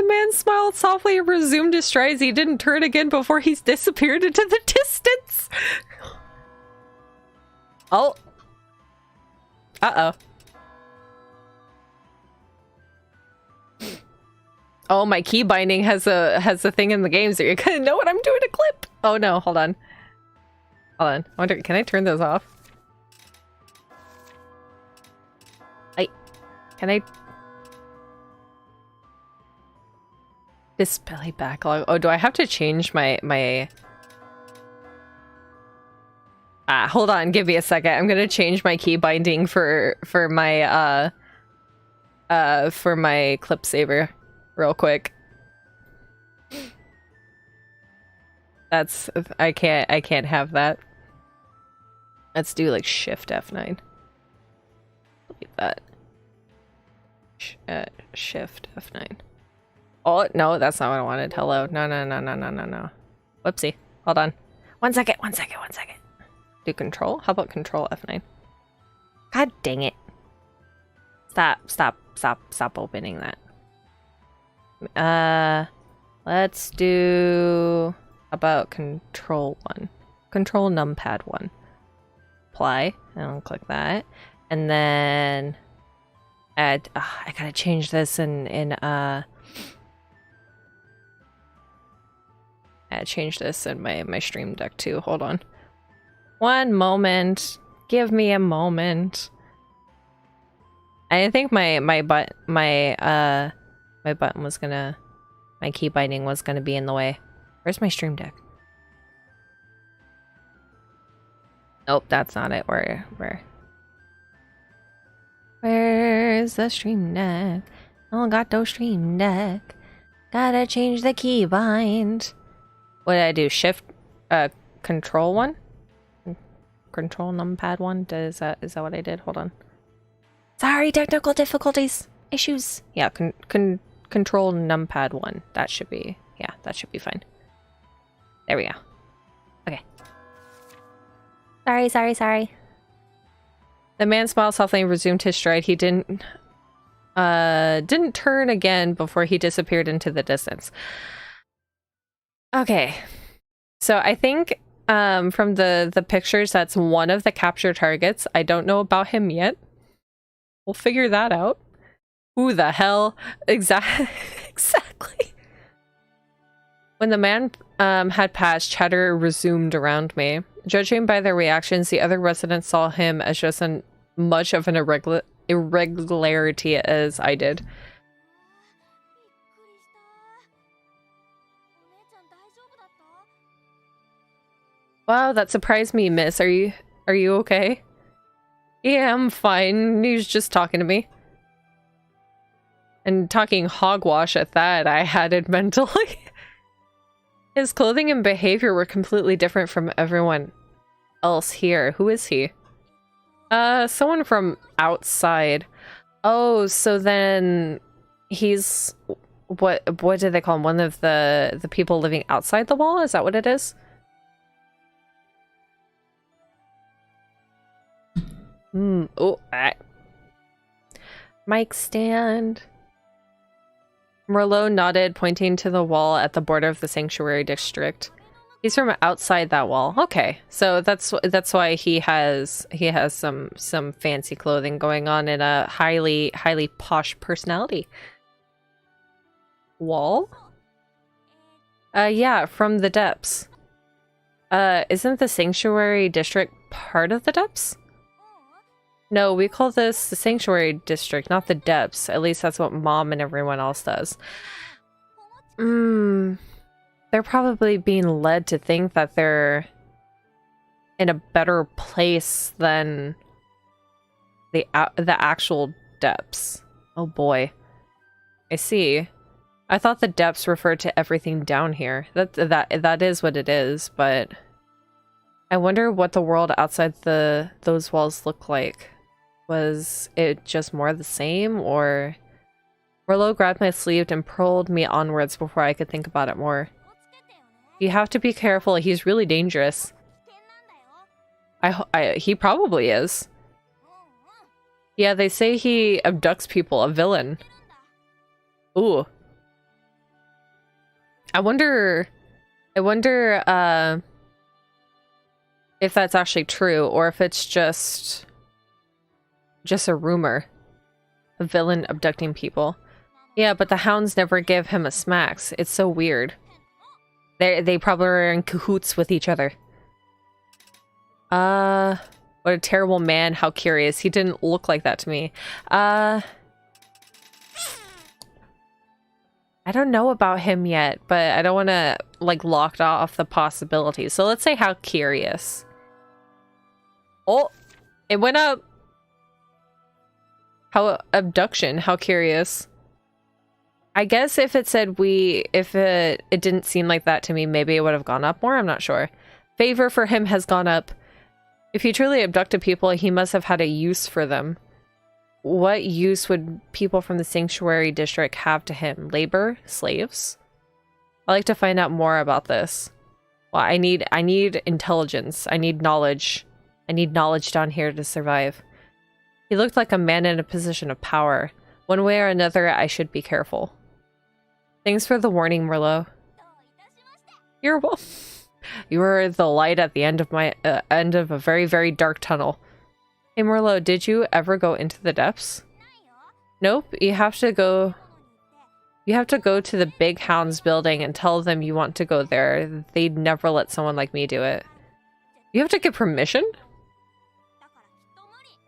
man smiled softly and resumed his strides. He didn't turn again before he's disappeared into the distance. Oh. Uh-oh. Oh, my key binding has a thing in the game, so you're gonna know what I'm doing to clip. Oh no, hold on. Hold on. I wonder, can I turn those off? Can I... Display backlog. Oh, do I have to change my... hold on, give me a second. I'm gonna change my key binding for my clip saver real quick. That's... I can't have that. Let's do like Shift F9. Delete that. Shift F9. Oh, no, that's not what I wanted. Hello. No. Whoopsie. Hold on. 1 second. Do control? How about control F9? God dang it. Stop opening that. Let's do about control 1. Control numpad 1. Apply. I'll click that. And then add I gotta change this in change this in my stream deck too. Hold on. One moment. Give me a moment. I think my button was gonna, my key binding was gonna be in the way. Where's my stream deck? Nope, that's not it. Where's the stream deck? Oh, got no stream deck. Gotta change the key bind. What did I do? Shift, control 1? Control numpad 1? Is that what I did? Hold on. Sorry, technical difficulties. Issues. Yeah, control numpad 1. That should be, yeah, that should be fine. There we go. Okay. Sorry. The man smiled softly and resumed his stride. He didn't turn again before he disappeared into the distance. Okay. So I think from the pictures, that's one of the capture targets. I don't know about him yet. We'll figure that out. Who the hell? Exactly. When the man had passed, chatter resumed around me. Judging by their reactions, the other residents saw him as just as much of an irregularity as I did. Wow, that surprised me, miss. Are you okay? Yeah, I'm fine. He was just talking to me. And talking hogwash at that, I had it mentally. His clothing and behavior were completely different from everyone else here. Who is he? Someone from outside. Oh, so then he's what did they call him? One of the people living outside the wall? Is that what it is? Oh, mic stand. Merlot nodded, pointing to the wall at the border of the sanctuary district. He's from outside that wall. Okay, so that's why he has some fancy clothing going on in a highly posh personality. Wall? Yeah, from the depths. Isn't the sanctuary district part of the depths? No, we call this the sanctuary district, not the depths. At least that's what Mom and everyone else does. They're probably being led to think that they're in a better place than the actual depths. Oh boy. I see. I thought the depths referred to everything down here. That is what it is, but I wonder what the world outside those walls look like. Was it just more the same, or... Merlot grabbed my sleeve and pulled me onwards before I could think about it more. You have to be careful, he's really dangerous. He probably is. Yeah, they say he abducts people, a villain. Ooh. I wonder if that's actually true, or if it's just a rumor. A villain abducting people. Yeah, but the hounds never give him a smacks. It's so weird. They probably are in cahoots with each other. What a terrible man. How curious. He didn't look like that to me. I don't know about him yet, but I don't want to, like, lock off the possibilities. So let's say how curious. Oh, it went up. How abduction, how curious. I guess if it said if it didn't seem like that to me, maybe it would have gone up more, I'm not sure. Favor for him has gone up. If he truly abducted people, he must have had a use for them. What use would people from the sanctuary district have to him? Labor? Slaves? I'd like to find out more about this. Well, I need intelligence. I need knowledge. I need knowledge down here to survive. He looked like a man in a position of power. One way or another, I should be careful. Thanks for the warning, Merlot. You're welcome. You were the light at the end of my end of a very, very dark tunnel. Hey, Merlot, did you ever go into the depths? Nope. You have to go to the Big Hounds building and tell them you want to go there. They'd never let someone like me do it. You have to get permission?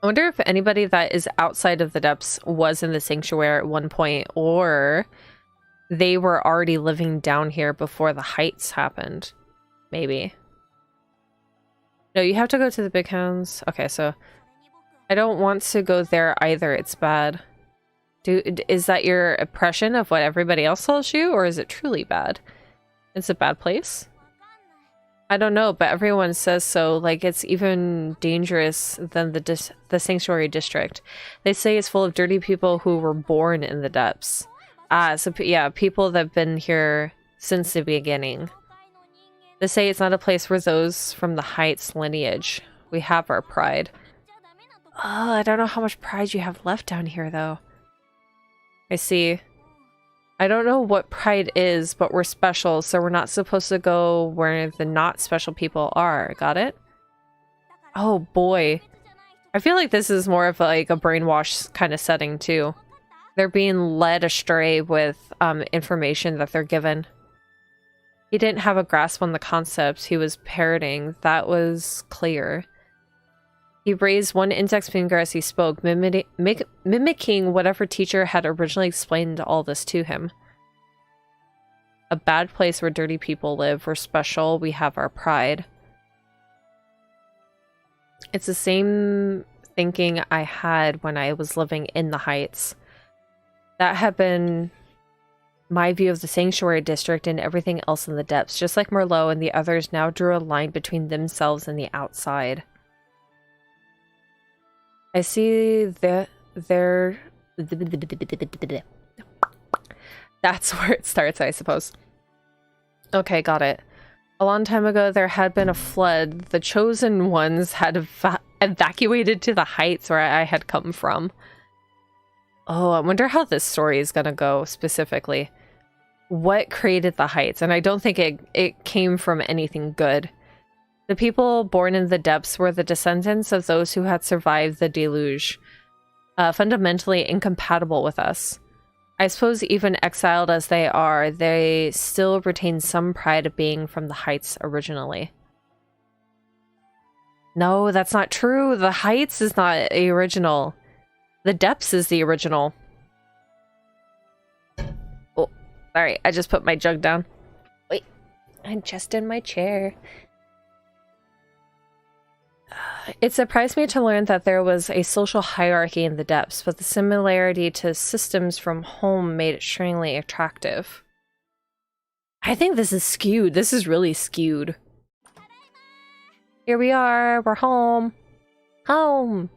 I wonder if anybody that is outside of the depths was in the sanctuary at one point, or they were already living down here before the heights happened. Maybe. No, you have to go to the Big Hounds. Okay, so I don't want to go there either. It's bad. Is that your impression of what everybody else tells you, or is it truly bad? It's a bad place? I don't know, but everyone says so. Like, it's even dangerous than the Sanctuary District. They say it's full of dirty people who were born in the depths. So yeah, people that have been here since the beginning. They say it's not a place for those from the Heights lineage. We have our pride. Oh, I don't know how much pride you have left down here, though. I see. I don't know what pride is, but we're special, so we're not supposed to go where the not special people are. Got it? Oh boy. I feel like this is more of like a brainwash kind of setting too. They're being led astray with information that they're given. He didn't have a grasp on the concepts he was parroting. That was clear. He raised one index finger as he spoke, mimicking whatever teacher had originally explained all this to him. A bad place where dirty people live. We're special. We have our pride. It's the same thinking I had when I was living in the Heights. That had been my view of the Sanctuary District and everything else in the depths. Just like Merlot and the others now drew a line between themselves and the outside. I see that they're... That's where it starts, I suppose. Okay, got it. A long time ago, there had been a flood. The chosen ones had evacuated to the Heights where I had come from. Oh, I wonder how this story is gonna go specifically. What created the Heights? And I don't think it came from anything good. The people born in the depths were the descendants of those who had survived the deluge, fundamentally incompatible with us. I suppose even exiled as they are, they still retain some pride of being from the Heights originally. No, that's not true. The Heights is not the original. The depths is the original. Oh, sorry, I just put my jug down. Wait, I'm just in my chair. It surprised me to learn that there was a social hierarchy in the depths, but the similarity to systems from home made it extremely attractive. I think this is skewed. This is really skewed. Here we are. We're home. Home.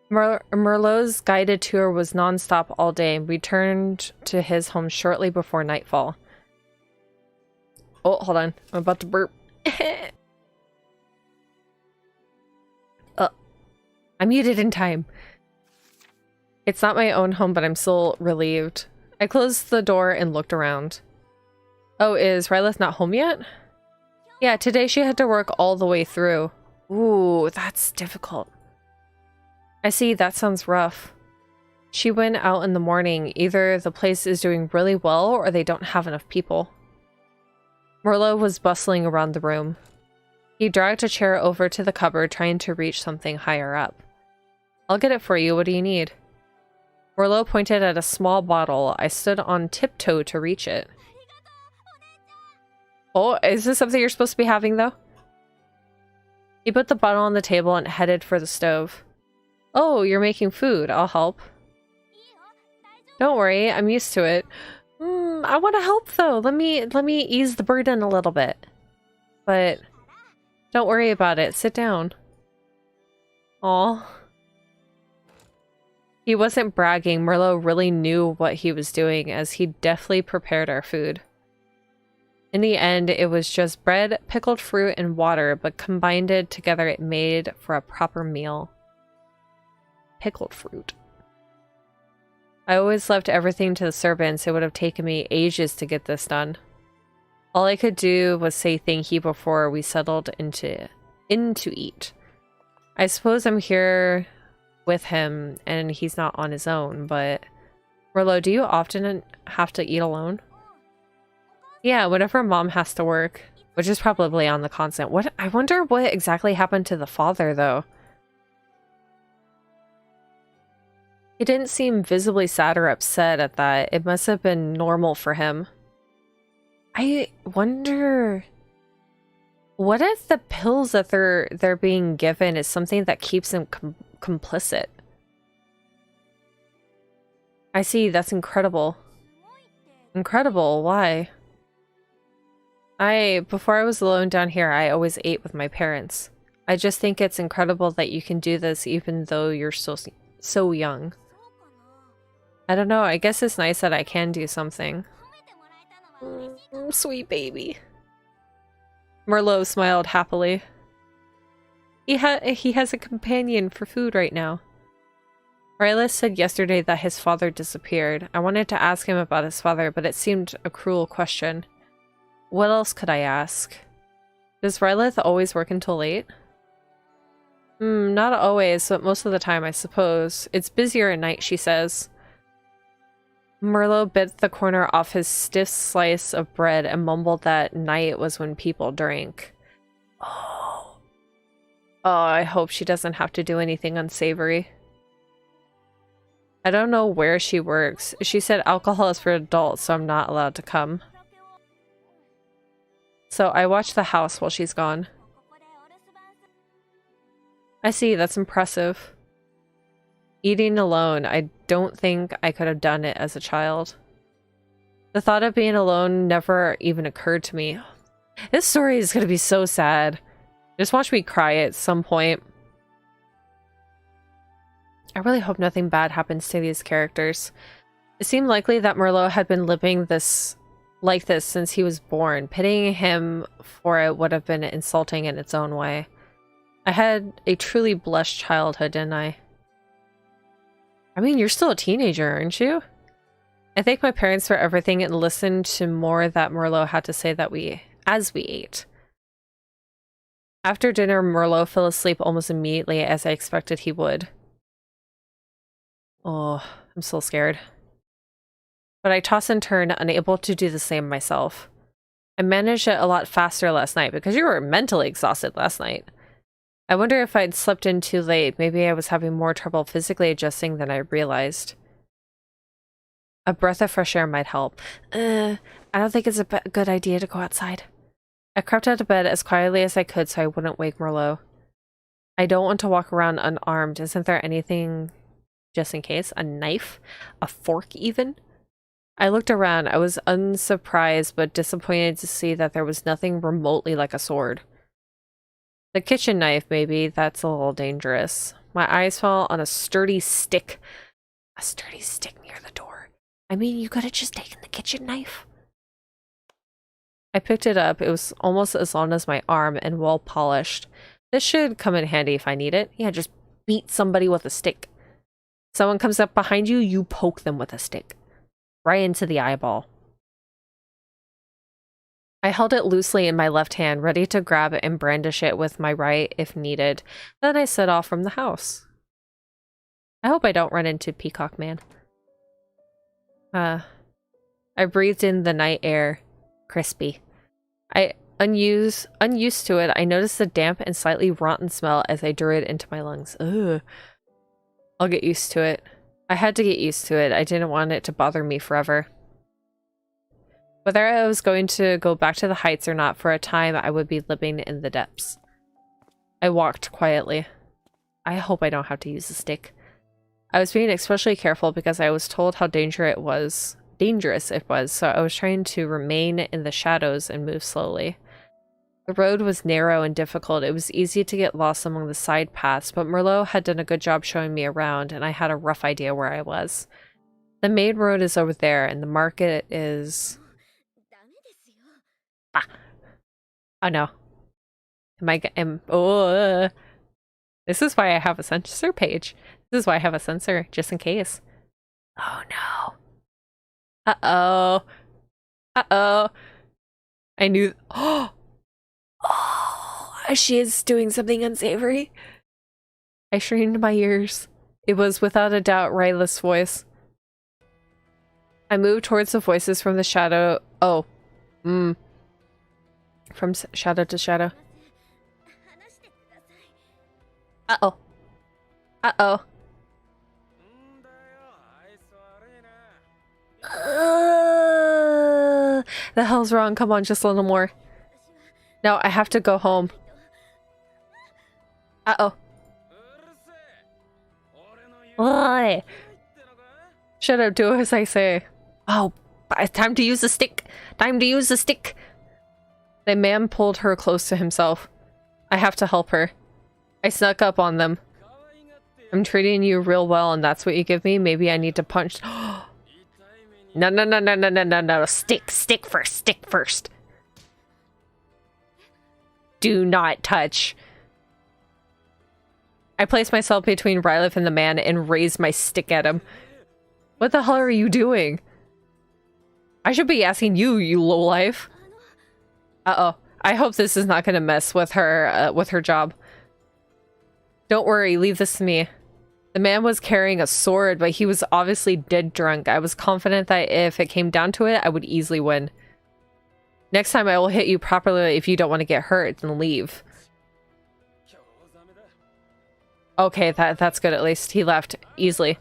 Merlot's guided tour was non-stop all day and returned to his home shortly before nightfall. Oh, hold on. I'm about to burp. I muted in time. It's not my own home, but I'm still relieved. I closed the door and looked around. Oh, is Rylith not home yet? Yeah, today she had to work all the way through. Ooh, that's difficult. I see, that sounds rough. She went out in the morning. Either the place is doing really well or they don't have enough people. Merlot was bustling around the room. He dragged a chair over to the cupboard, trying to reach something higher up. I'll get it for you. What do you need? Merlot pointed at a small bottle. I stood on tiptoe to reach it. Oh, is this something you're supposed to be having, though? He put the bottle on the table and headed for the stove. Oh, you're making food. I'll help. Don't worry, I'm used to it. I want to help, though. Let me ease the burden a little bit. But don't worry about it. Sit down. Aw. He wasn't bragging. Merlot really knew what he was doing, as he deftly prepared our food. In the end, it was just bread, pickled fruit, and water, but combined it together, it made for a proper meal. Pickled fruit. I always left everything to the servants. It would have taken me ages to get this done. All I could do was say thank you before we settled into eat. I suppose I'm here with him and he's not on his own, but... Merlot, do you often have to eat alone? Yeah, whenever mom has to work, which is probably on the constant. I wonder what exactly happened to the father, though. He didn't seem visibly sad or upset at that. It must have been normal for him. I wonder... What if the pills that they're being given is something that keeps him complicit? I see, that's incredible. Incredible, why? Before I was alone down here, I always ate with my parents. I just think it's incredible that you can do this even though you're so young. I don't know, I guess it's nice that I can do something. Sweet baby. Merlot smiled happily. He has a companion for food right now. Rylas said yesterday that his father disappeared. I wanted to ask him about his father, but it seemed a cruel question. What else could I ask? Does Rylith always work until late? Not always, but most of the time, I suppose. It's busier at night, she says. Merlot bit the corner off his stiff slice of bread and mumbled that night was when people drank. Oh, I hope she doesn't have to do anything unsavory. I don't know where she works. She said alcohol is for adults, so I'm not allowed to come. So I watch the house while she's gone. I see, that's impressive. Eating alone, I don't think I could have done it as a child. The thought of being alone never even occurred to me. This story is going to be so sad. Just watch me cry at some point. I really hope nothing bad happens to these characters. It seemed likely that Merlot had been living like this since he was born. Pitying him for it would have been insulting in its own way. I had a truly blessed childhood, didn't I? I mean, you're still a teenager, aren't you? I thanked my parents for everything and listened to more that Merlot had to say as we ate. After dinner, Merlot fell asleep almost immediately, as I expected he would. Oh, I'm so scared. But I toss and turn, unable to do the same myself. I managed it a lot faster last night because you were mentally exhausted last night. I wonder if I'd slept in too late. Maybe I was having more trouble physically adjusting than I realized. A breath of fresh air might help. I don't think it's a good idea to go outside. I crept out of bed as quietly as I could so I wouldn't wake Merlot. I don't want to walk around unarmed. Isn't there anything just in case? A knife? A fork even? I looked around. I was unsurprised but disappointed to see that there was nothing remotely like a sword. The kitchen knife, maybe. That's a little dangerous. My eyes fell on a sturdy stick. A sturdy stick near the door. I mean, you could have just taken the kitchen knife. I picked it up. It was almost as long as my arm and well polished. This should come in handy if I need it. Yeah, just beat somebody with a stick. Someone comes up behind you, you poke them with a stick. Right into the eyeball. I held it loosely in my left hand, ready to grab it and brandish it with my right if needed. Then I set off from the house. I hope I don't run into Peacock Man. I breathed in the night air. Crispy. Unused to it, I noticed the damp and slightly rotten smell as I drew it into my lungs. Ugh. I'll get used to it. I had to get used to it. I didn't want it to bother me forever. Whether I was going to go back to the heights or not, for a time I would be living in the depths. I walked quietly. I hope I don't have to use a stick. I was being especially careful because I was told how dangerous it was, so I was trying to remain in the shadows and move slowly. The road was narrow and difficult. It was easy to get lost among the side paths, but Merlot had done a good job showing me around, and I had a rough idea where I was. The main road is over there, and the market is... Oh no. Oh, this is why I have a censor page. This is why I have a censor, just in case. Oh no. Uh-oh. Uh-oh. I knew. Oh, she is doing something unsavory. I strained my ears. It was without a doubt Ryla's voice. I moved towards the voices from the shadow. Oh. From shadow to shadow. Uh-oh. Uh-oh. The hell's wrong? Come on, just a little more. No, I have to go home. Uh-oh. Why? Shut up, do as I say. Oh, it's time to use the stick. Time to use the stick. The man pulled her close to himself. I have to help her. I snuck up on them. I'm treating you real well and that's what you give me? Maybe I need to punch. No, no, no, no, no, no, no, no. Stick first, stick first. Do not touch. I placed myself between Rylith and the man and raised my stick at him. What the hell are you doing? I should be asking you, you lowlife. Uh-oh. I hope this is not gonna mess with her job. Don't worry, leave this to me. The man was carrying a sword, but he was obviously dead drunk. I was confident that if it came down to it, I would easily win. Next time I will hit you properly if you don't want to get hurt and leave. Okay, that's good at least. He left easily.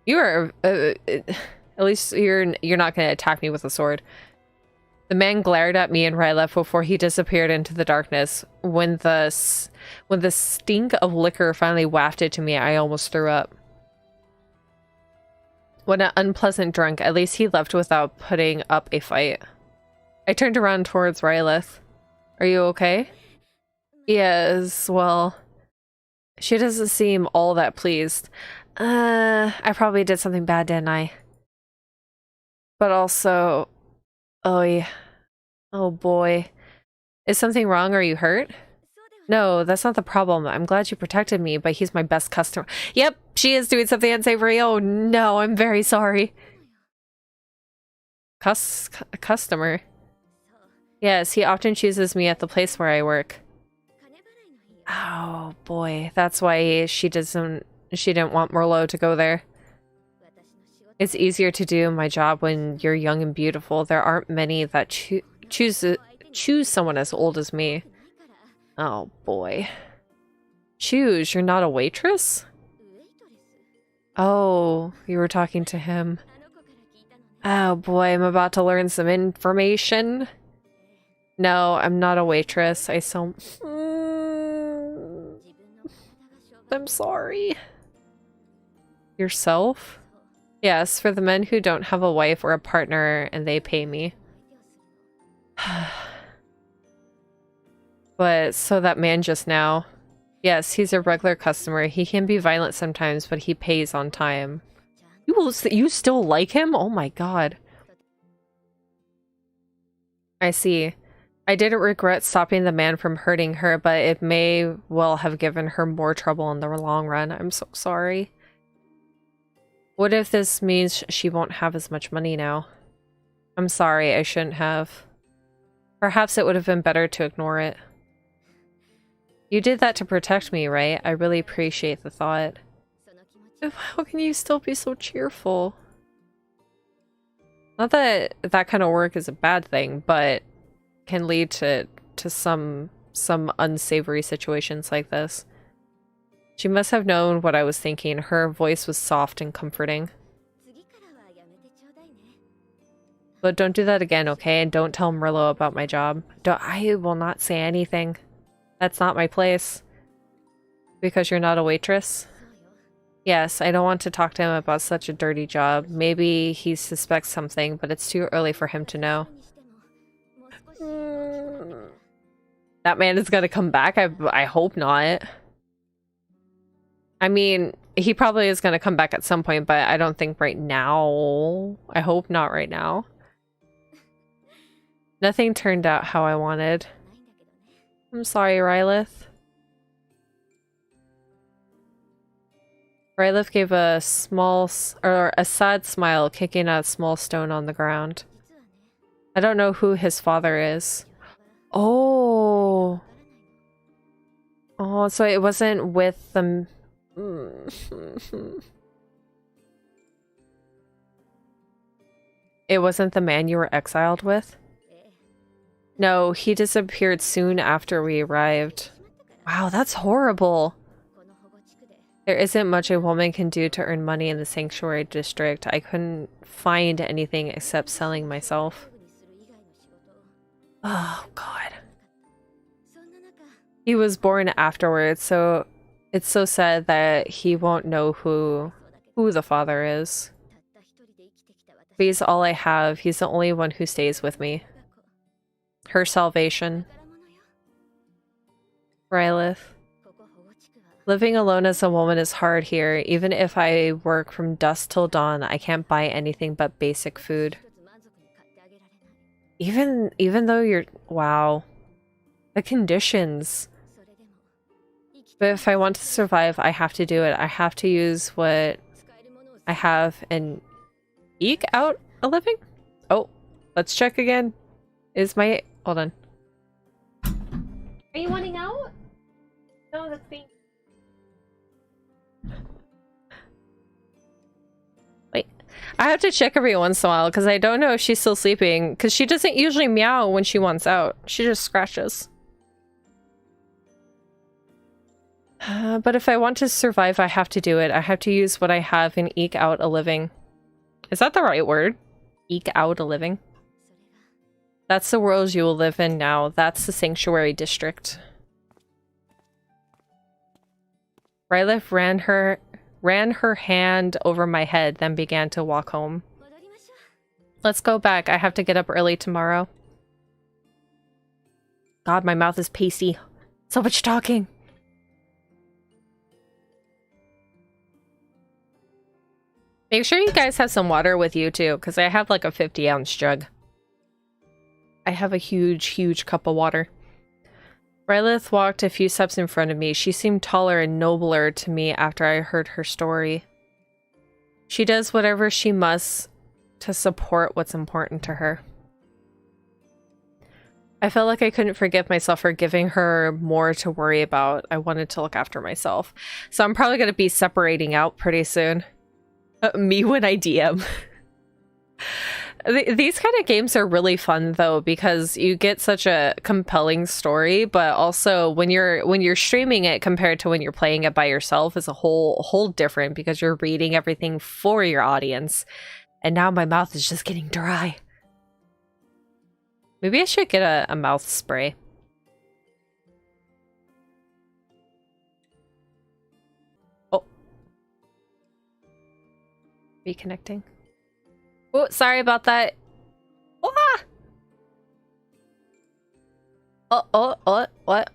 You are at least you're not going to attack me with a sword. The man glared at me and Ryleth before he disappeared into the darkness. When the stink of liquor finally wafted to me, I almost threw up. What an unpleasant drunk. At least he left without putting up a fight. I turned around towards Ryleth. Are you okay? Yes, well, she doesn't seem all that pleased. I probably did something bad, didn't I? But also, oh yeah. Oh boy. Is something wrong? Are you hurt? No, that's not the problem. I'm glad you protected me, but he's my best customer. Yep, she is doing something unsavory. Oh no, I'm very sorry. Customer? Yes, he often chooses me at the place where I work. Oh boy, that's why she didn't want Merlot to go there. It's easier to do my job when you're young and beautiful. There aren't many that choose someone as old as me. Oh boy. Choose? You're not a waitress? Oh, you were talking to him. Oh boy, I'm about to learn some information. No, I'm not a waitress. I sell... I'm sorry. Yourself? Yes, for the men who don't have a wife or a partner and they pay me. But so that man just now. Yes, he's a regular customer. He can be violent sometimes, but he pays on time. You still like him? Oh my god. I see. I didn't regret stopping the man from hurting her, but it may well have given her more trouble in the long run. I'm so sorry. What if this means she won't have as much money now? I'm sorry, I shouldn't have. Perhaps it would have been better to ignore it. You did that to protect me, right? I really appreciate the thought. How can you still be so cheerful? Not that that kind of work is a bad thing, but can lead to some unsavory situations like this. She must have known what I was thinking. Her voice was soft and comforting. But don't do that again, okay? And don't tell Merlot about my job. I will not say anything. That's not my place. Because you're not a waitress? Yes, I don't want to talk to him about such a dirty job. Maybe he suspects something, but it's too early for him to know. That man is gonna come back? I hope not. I mean, he probably is gonna come back at some point, but I don't think right now. I hope not right now. Nothing turned out how I wanted. I'm sorry, Rylith. Rylith gave a a sad smile, kicking a small stone on the ground. I don't know who his father is. Oh. Oh, so it wasn't with them. It wasn't the man you were exiled with? No, he disappeared soon after we arrived. Wow, that's horrible. There isn't much a woman can do to earn money in the sanctuary district. I couldn't find anything except selling myself. Oh, God. He was born afterwards, so it's so sad that he won't know who the father is. But he's all I have. He's the only one who stays with me. Her salvation. Rylith. Living alone as a woman is hard here. Even if I work from dusk till dawn, I can't buy anything but basic food. Even though you're... Wow. The conditions. But if I want to survive, I have to do it. I have to use what I have and eke out a living? Oh, let's check again. Is my... Hold on. Are you wanting out? No, that's me. Wait. I have to check every once in a while because I don't know if she's still sleeping. Because she doesn't usually meow when she wants out. She just scratches. But if I want to survive, I have to do it. I have to use what I have and eke out a living. Is that the right word? Eke out a living? That's the world you will live in now. That's the sanctuary district. Rylith ran her hand over my head, then began to walk home. Let's go back. I have to get up early tomorrow. God, my mouth is pasty. So much talking. Make sure you guys have some water with you too, because I have like a 50-ounce jug. I have a huge, huge cup of water. Rylith walked a few steps in front of me. She seemed taller and nobler to me after I heard her story. She does whatever she must to support what's important to her. I felt like I couldn't forgive myself for giving her more to worry about. I wanted to look after myself. So I'm probably going to be separating out pretty soon. Me when I DM. These kind of games are really fun though, because you get such a compelling story, but also when you're streaming it compared to when you're playing it by yourself is a whole different, because you're reading everything for your audience. And now my mouth is just getting dry. Maybe I should get a mouth spray. Oh. Reconnecting. Oh, sorry about that. Ah! What?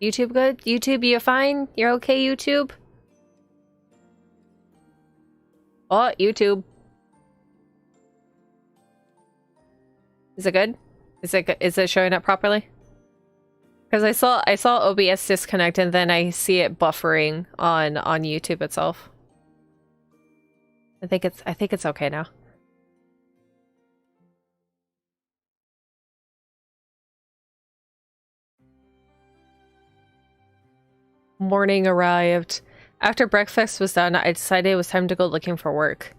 YouTube good? YouTube, you fine? You're okay, YouTube? Oh, YouTube. Is it good? Is it showing up properly? Because I saw OBS disconnect and then I see it buffering on YouTube itself. I think it's okay now. Morning arrived. After breakfast was done, I decided it was time to go looking for work.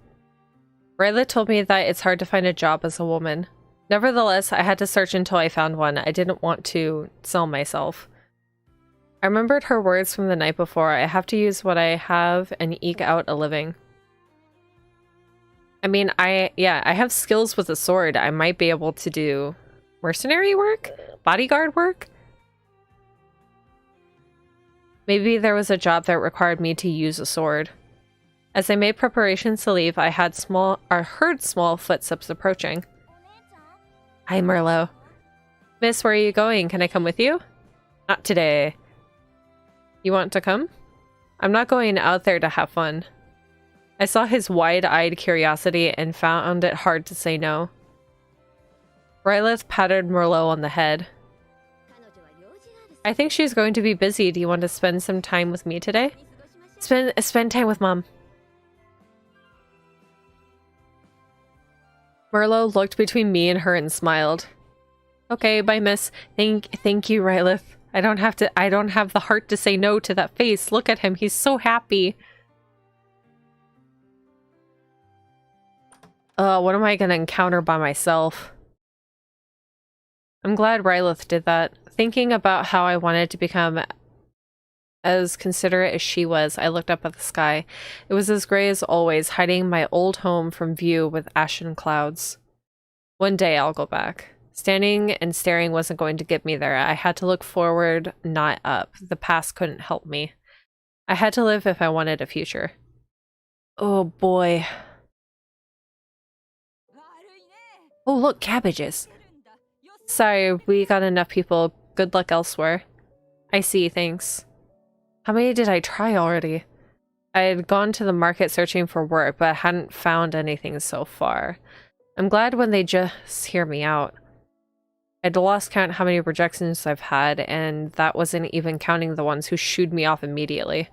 Rylith told me that it's hard to find a job as a woman. Nevertheless, I had to search until I found one. I didn't want to sell myself. I remembered her words from the night before. I have to use what I have and eke out a living. I mean, I have skills with a sword. I might be able to do mercenary work? Bodyguard work? Maybe there was a job that required me to use a sword. As I made preparations to leave, I heard small footsteps approaching. Hi, Merlot. Miss, where are you going? Can I come with you? Not today. You want to come? I'm not going out there to have fun. I saw his wide-eyed curiosity and found it hard to say no. Rylith patted Merlot on the head. I think she's going to be busy. Do you want to spend some time with me today? Spend time with Mom. Merlot looked between me and her and smiled. Okay, bye, miss. Thank you, Rylith. I don't have the heart to say no to that face. Look at him. He's so happy. What am I gonna encounter by myself? I'm glad Rylith did that. Thinking about how I wanted to become as considerate as she was, I looked up at the sky. It was as gray as always, hiding my old home from view with ashen clouds. One day I'll go back. Standing and staring wasn't going to get me there. I had to look forward, not up. The past couldn't help me. I had to live if I wanted a future. Oh boy. Oh look, cabbages. Sorry, we got enough people. Good luck elsewhere. I see, thanks. How many did I try already? I had gone to the market searching for work, but hadn't found anything so far. I'm glad when they just hear me out. I'd lost count how many rejections I've had, and that wasn't even counting the ones who shooed me off immediately.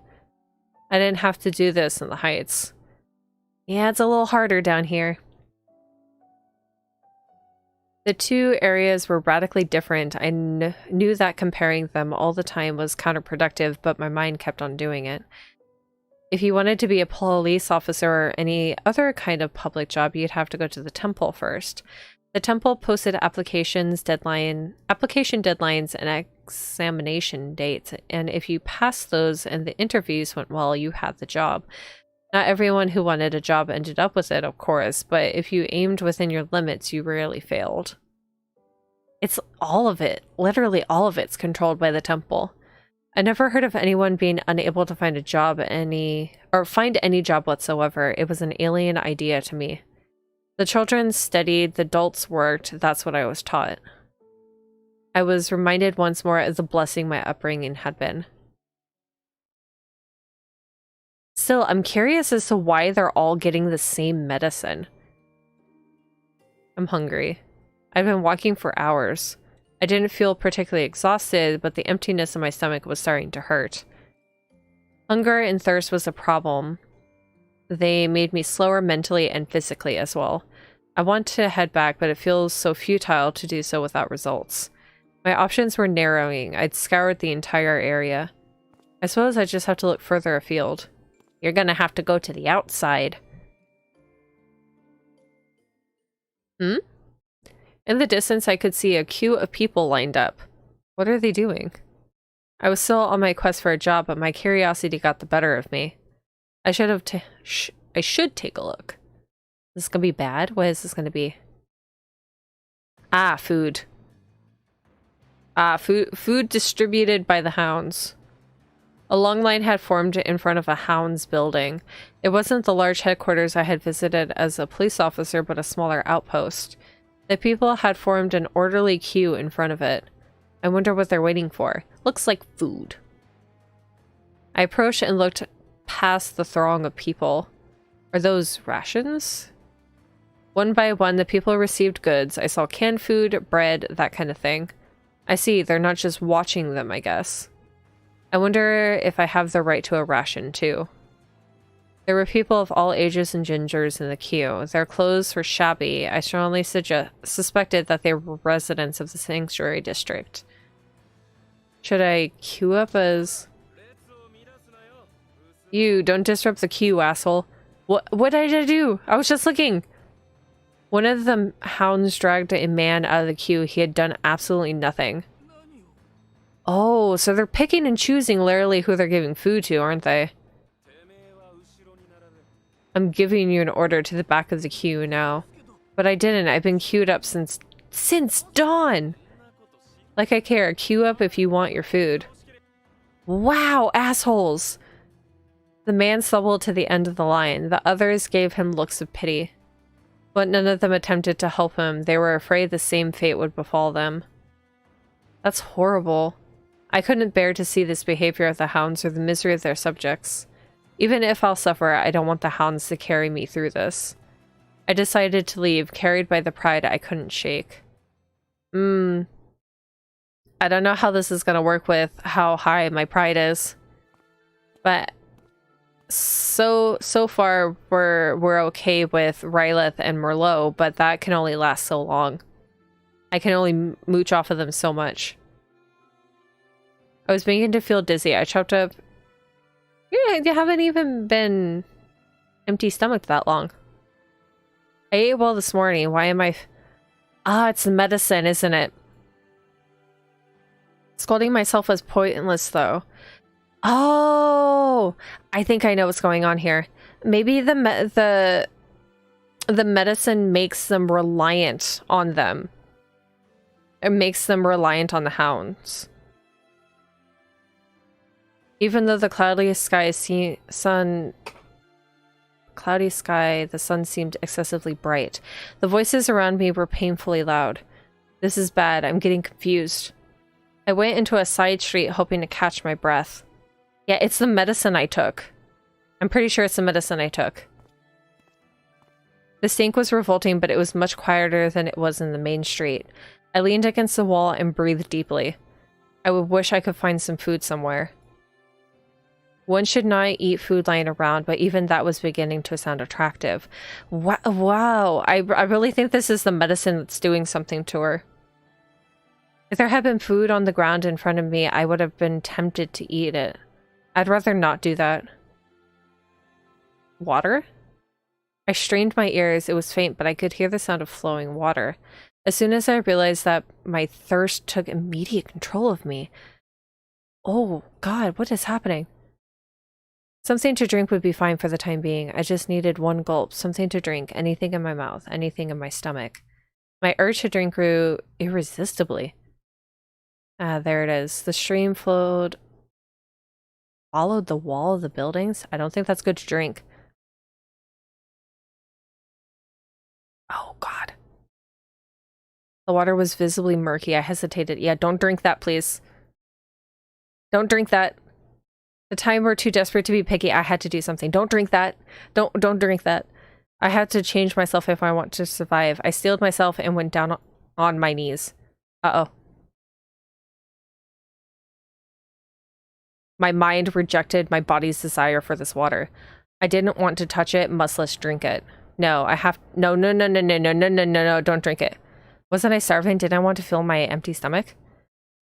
I didn't have to do this in the Heights. Yeah, it's a little harder down here. The two areas were radically different. I knew that comparing them all the time was counterproductive, but my mind kept on doing it. If you wanted to be a police officer or any other kind of public job, you'd have to go to the temple first. The temple posted application deadlines and examination dates, and if you passed those and the interviews went well, you had the job. Not everyone who wanted a job ended up with it, of course, but if you aimed within your limits, you rarely failed. It's all of it. Literally all of it's controlled by the temple. I never heard of anyone being unable to find a job find any job whatsoever. It was an alien idea to me. The children studied, the adults worked, that's what I was taught. I was reminded once more of the blessing my upbringing had been. Still, I'm curious as to why they're all getting the same medicine. I'm hungry. I've been walking for hours. I didn't feel particularly exhausted, but the emptiness in my stomach was starting to hurt. Hunger and thirst was a problem. They made me slower mentally and physically as well. I want to head back, but it feels so futile to do so without results. My options were narrowing. I'd scoured the entire area. I suppose I just have to look further afield. You're gonna have to go to the outside. In the distance, I could see a queue of people lined up. What are they doing? I was still on my quest for a job, but my curiosity got the better of me. I should take a look. Is this gonna be bad? What is this gonna be? Ah, food. Ah, food distributed by the hounds. A long line had formed in front of a hounds building. It wasn't the large headquarters I had visited as a police officer, but a smaller outpost. The people had formed an orderly queue in front of it. I wonder what they're waiting for. Looks like food. I approached and looked past the throng of people. Are those rations? One by one, the people received goods. I saw canned food, bread, that kind of thing. I see, they're not just watching them, I guess. I wonder if I have the right to a ration, too. There were people of all ages and genders in the queue. Their clothes were shabby. I strongly suspected that they were residents of the Sanctuary District. Should I queue up as... You, don't disrupt the queue, asshole. What did I do? I was just looking. One of the hounds dragged a man out of the queue. He had done absolutely nothing. Oh, so they're picking and choosing literally who they're giving food to, aren't they? I'm giving you an order to the back of the queue now. But I didn't. I've been queued up since dawn. Like I care. Queue up if you want your food. Wow, assholes. The man stumbled to the end of the line. The others gave him looks of pity. But none of them attempted to help him. They were afraid the same fate would befall them. That's horrible. I couldn't bear to see this behavior of the hounds or the misery of their subjects. Even if I'll suffer, I don't want the hounds to carry me through this. I decided to leave, carried by the pride I couldn't shake. I don't know how this is gonna work with how high my pride is, but so far we're okay with Rylith and Merlot, but that can only last so long. I can only mooch off of them so much. I was beginning to feel dizzy. I chopped up. Yeah, you haven't even been empty stomached that long. I ate well this morning. Why am I? Ah, it's the medicine, isn't it? Scolding myself was pointless, though. Oh, I think I know what's going on here. Maybe the medicine makes them reliant on them. It makes them reliant on the hounds. Even though the cloudy sky the sun seemed excessively bright. The voices around me were painfully loud. This is bad. I'm getting confused. I went into a side street hoping to catch my breath. Yeah, it's the medicine I took. I'm pretty sure it's the medicine I took. The stink was revolting, but it was much quieter than it was in the main street. I leaned against the wall and breathed deeply. I would wish I could find some food somewhere. One should not eat food lying around, but even that was beginning to sound attractive. Wow, I really think this is the medicine that's doing something to her. If there had been food on the ground in front of me, I would have been tempted to eat it. I'd rather not do that. Water? I strained my ears. It was faint, but I could hear the sound of flowing water. As soon as I realized that, my thirst took immediate control of me. Oh, God, what is happening? Something to drink would be fine for the time being. I just needed one gulp, something to drink, anything in my mouth, anything in my stomach. My urge to drink grew irresistibly. Ah, there it is. The stream followed the wall of the buildings. I don't think that's good to drink. Oh, God. The water was visibly murky. I hesitated. Yeah, don't drink that, please. Don't drink that. The time we're too desperate to be picky, I had to do something. Don't drink that. Don't drink that. I had to change myself if I want to survive. I steeled myself and went down on my knees. Uh-oh. My mind rejected my body's desire for this water. I didn't want to touch it, much less drink it. No, no, don't drink it. Wasn't I starving? Didn't I want to fill my empty stomach?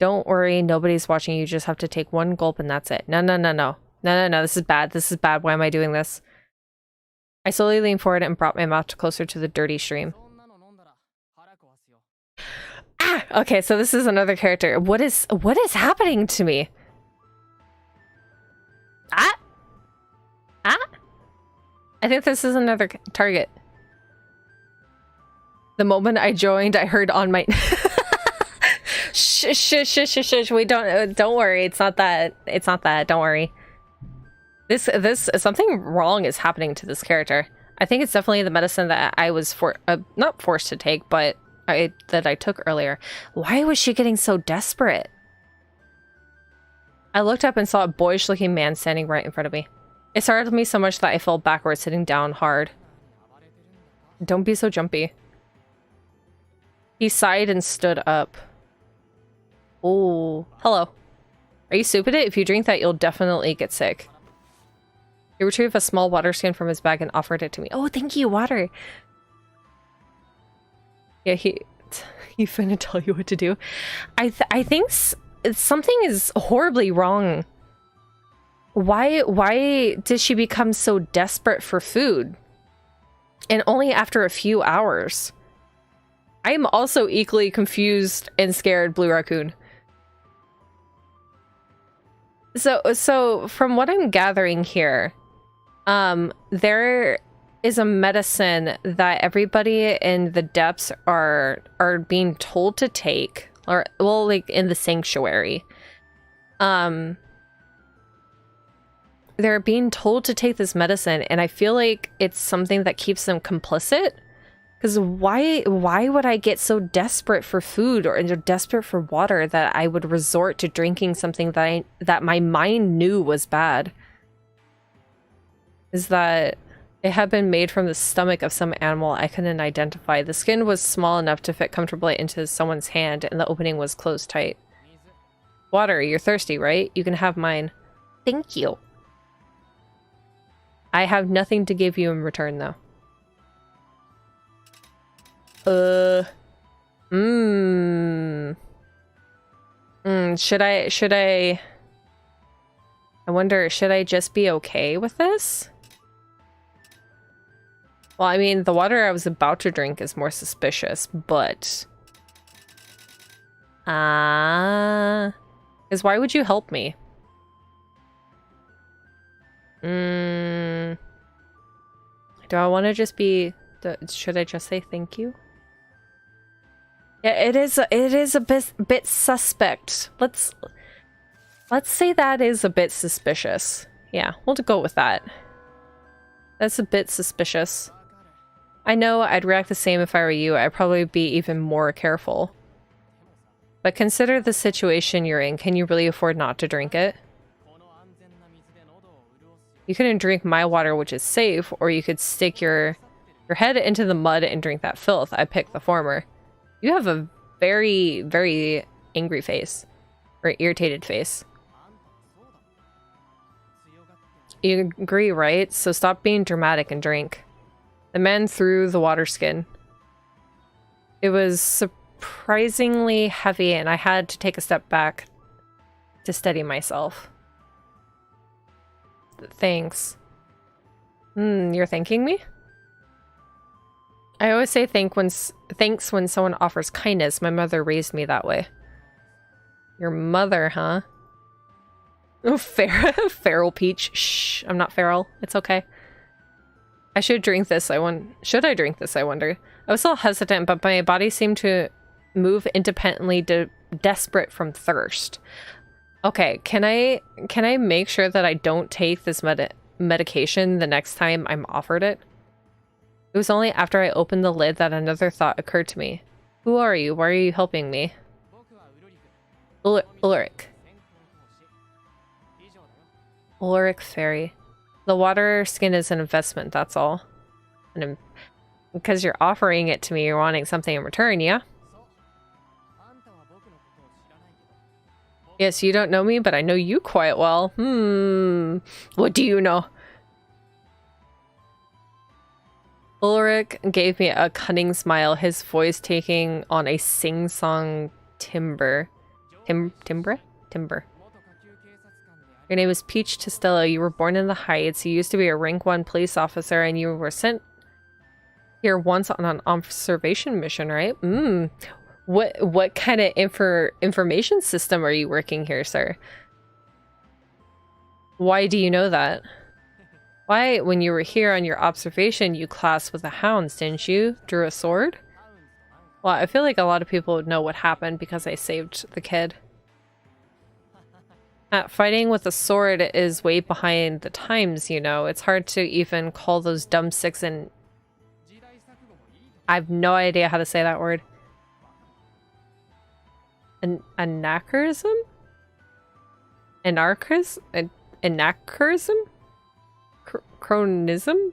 Don't worry, nobody's watching. You just have to take one gulp and that's it. No, this is bad. This is bad. Why am I doing this? I slowly leaned forward and brought my mouth closer to the dirty stream. Ah! Okay, so this is another character. What is happening to me? Ah! Ah! I think this is another target. The moment I joined, I heard on my... Shh. Wait, don't worry. It's not that. It's not that. Don't worry. This something wrong is happening to this character. I think it's definitely the medicine that I was not forced to take, but that I took earlier. Why was she getting so desperate? I looked up and saw a boyish-looking man standing right in front of me. It startled me so much that I fell backwards, sitting down hard. Don't be so jumpy. He sighed and stood up. Oh, hello. Are you stupid? If you drink that, you'll definitely get sick. He retrieved a small water skin from his bag and offered it to me. Oh, thank you, water. Yeah, he's finna tell you what to do. I think something is horribly wrong. Why did she become so desperate for food? And only after a few hours. I am also equally confused and scared, Blue Raccoon. So from what I'm gathering here, there is a medicine that everybody in the depths are being told to take, or well, like in the sanctuary. They're being told to take this medicine, and I feel like it's something that keeps them complicit. Because why would I get so desperate for food or desperate for water that I would resort to drinking something that my mind knew was bad? Is that It had been made from the stomach of some animal I couldn't identify. The skin was small enough to fit comfortably into someone's hand, and the opening was closed tight. Water, you're thirsty, right? You can have mine. Thank you. I have nothing to give you in return, though. Should I wonder, should I just be okay with this? Well, I mean, the water I was about to drink is more suspicious, but... because why would you help me? Do I want to just be... should I just say thank you? Yeah, it is a bit suspect. Let's say that is a bit suspicious. Yeah, we'll go with that. That's a bit suspicious. I know I'd react the same if I were you. I'd probably be even more careful. But consider the situation you're in. Can you really afford not to drink it? You couldn't drink my water, which is safe, or you could stick your head into the mud and drink that filth. I picked the former. You have a very, very angry face. Or irritated face. You agree, right? So stop being dramatic and drink. The man threw the water skin. It was surprisingly heavy, and I had to take a step back to steady myself. Thanks. You're thanking me? I always say thanks when someone offers kindness. My mother raised me that way. Your mother, huh? Oh, feral Peach. Shh, I'm not feral. It's okay. I should drink this, should I drink this, I wonder? I was still hesitant, but my body seemed to move independently, desperate from thirst. Okay, can I make sure that I don't take this medication the next time I'm offered it? It was only after I opened the lid that another thought occurred to me. Who are you? Why are you helping me? Ulrich. Ulrich Fairy. The water skin is an investment, that's all. And because you're offering it to me, you're wanting something in return, yeah? Yes, you don't know me, but I know you quite well. What do you know? Ulrich gave me a cunning smile, his voice taking on a sing-song timbre. Timbre? Your name is Peach Costello. You were born in the Heights. You used to be a rank 1 police officer, and you were sent here once on an observation mission, right? What kind of information system are you working here, sir? Why do you know that? Why, when you were here on your observation, you classed with the hounds, didn't you? Drew a sword? Well, I feel like a lot of people would know what happened because I saved the kid. Fighting with a sword is way behind the times, you know. It's hard to even call those dumb sticks and... I have no idea how to say that word. Anachronism? Anarchism? Anachronism? Chronism?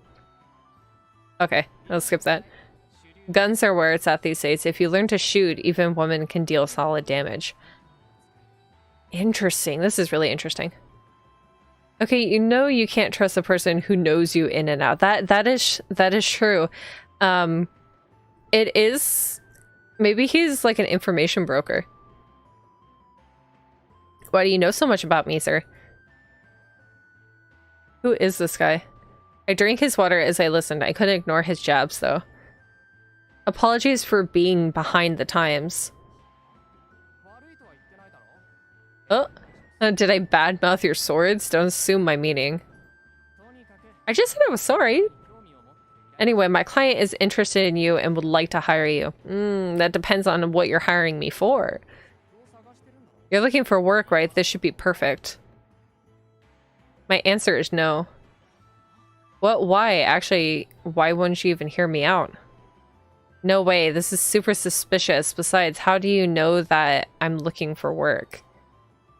Okay, I'll skip that. Guns are where it's at these days. If you learn to shoot, even women can deal solid damage. Interesting. This is really interesting. Okay, you know you can't trust a person who knows you in and out. That is true. It is... Maybe he's like an information broker. Why do you know so much about me, sir? Who is this guy? I drank his water as I listened. I couldn't ignore his jabs, though. Apologies for being behind the times. Oh, did I badmouth your swords? Don't assume my meaning. I just said I was sorry. Anyway, my client is interested in you and would like to hire you. That depends on what you're hiring me for. You're looking for work, right? This should be perfect. My answer is no. What? Why? Actually, why wouldn't you even hear me out? No way, this is super suspicious. Besides, how do you know that I'm looking for work?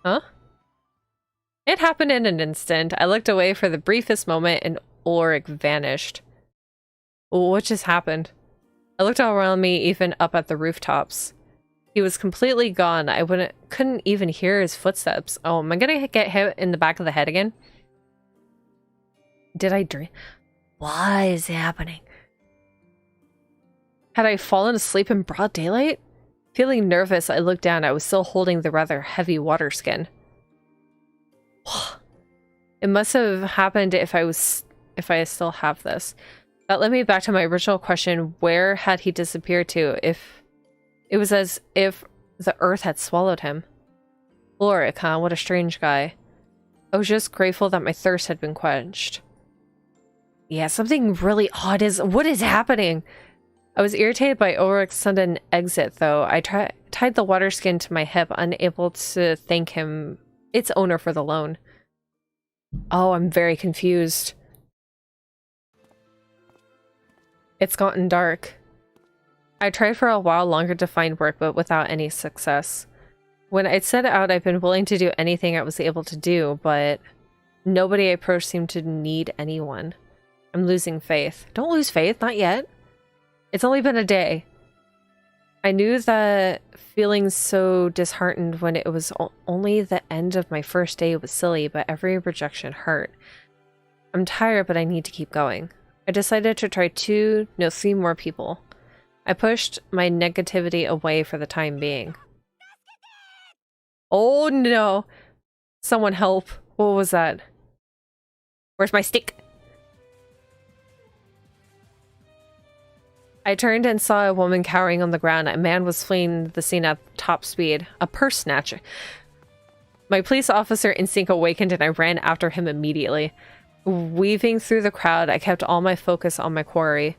Huh? It happened in an instant. I looked away for the briefest moment and Ulrich vanished. What just happened? I looked all around me, even up at the rooftops. He was completely gone. I couldn't even hear his footsteps. Oh, am I gonna get hit in the back of the head again? Did I dream? What is happening? Had I fallen asleep in broad daylight? Feeling nervous, I looked down. I was still holding the rather heavy water skin. It must have happened if I still have this. That led me back to my original question, where had he disappeared to? If it was as if the earth had swallowed him. Ulrich, huh? What a strange guy. I was just grateful that my thirst had been quenched. Yeah, something really odd what is happening? I was irritated by Ulrich's sudden exit, though. I tied the water skin to my hip, unable to thank him, its owner, for the loan. Oh, I'm very confused. It's gotten dark. I tried for a while longer to find work, but without any success. When I'd set out, I've been willing to do anything I was able to do, but nobody I approached seemed to need anyone. I'm losing faith. Don't lose faith, not yet. It's only been a day. I knew that feeling so disheartened when it was only the end of my first day was silly, but every rejection hurt. I'm tired, but I need to keep going. I decided to try 3 more people. I pushed my negativity away for the time being. Oh no! Someone help. What was that? Where's my stick? I turned and saw a woman cowering on the ground. A man was fleeing the scene at top speed. A purse snatcher. My police officer instinct awakened and I ran after him immediately. Weaving through the crowd, I kept all my focus on my quarry.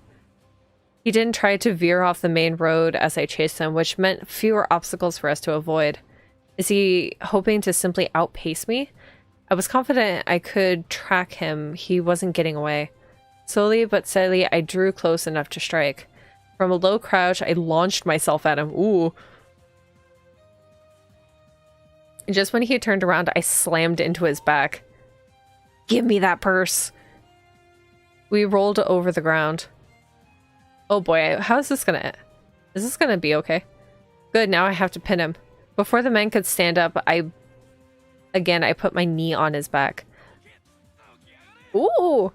He didn't try to veer off the main road as I chased him, which meant fewer obstacles for us to avoid. Is he hoping to simply outpace me? I was confident I could track him. He wasn't getting away. Slowly but steadily, I drew close enough to strike. From a low crouch, I launched myself at him. Ooh. And just when he turned around, I slammed into his back. Give me that purse. We rolled over the ground. Oh boy, how is this gonna... Is this gonna be okay? Good, now I have to pin him. Before the man could stand up, I put my knee on his back. Ooh!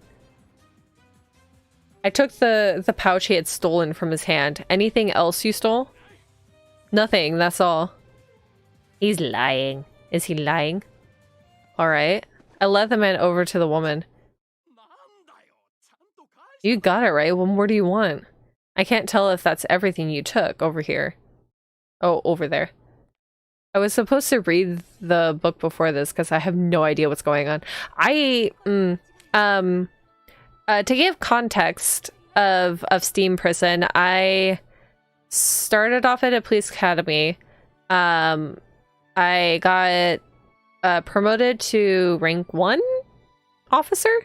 I took the pouch he had stolen from his hand. Anything else you stole? Nothing, that's all. He's lying. Is he lying? Alright. I led the man over to the woman. You got it, right? What more do you want? I can't tell if that's everything you took over here. Oh, over there. I was supposed to read the book before this because I have no idea what's going on. To give context of Steam Prison, I started off at a police academy. I got promoted to rank 1 officer.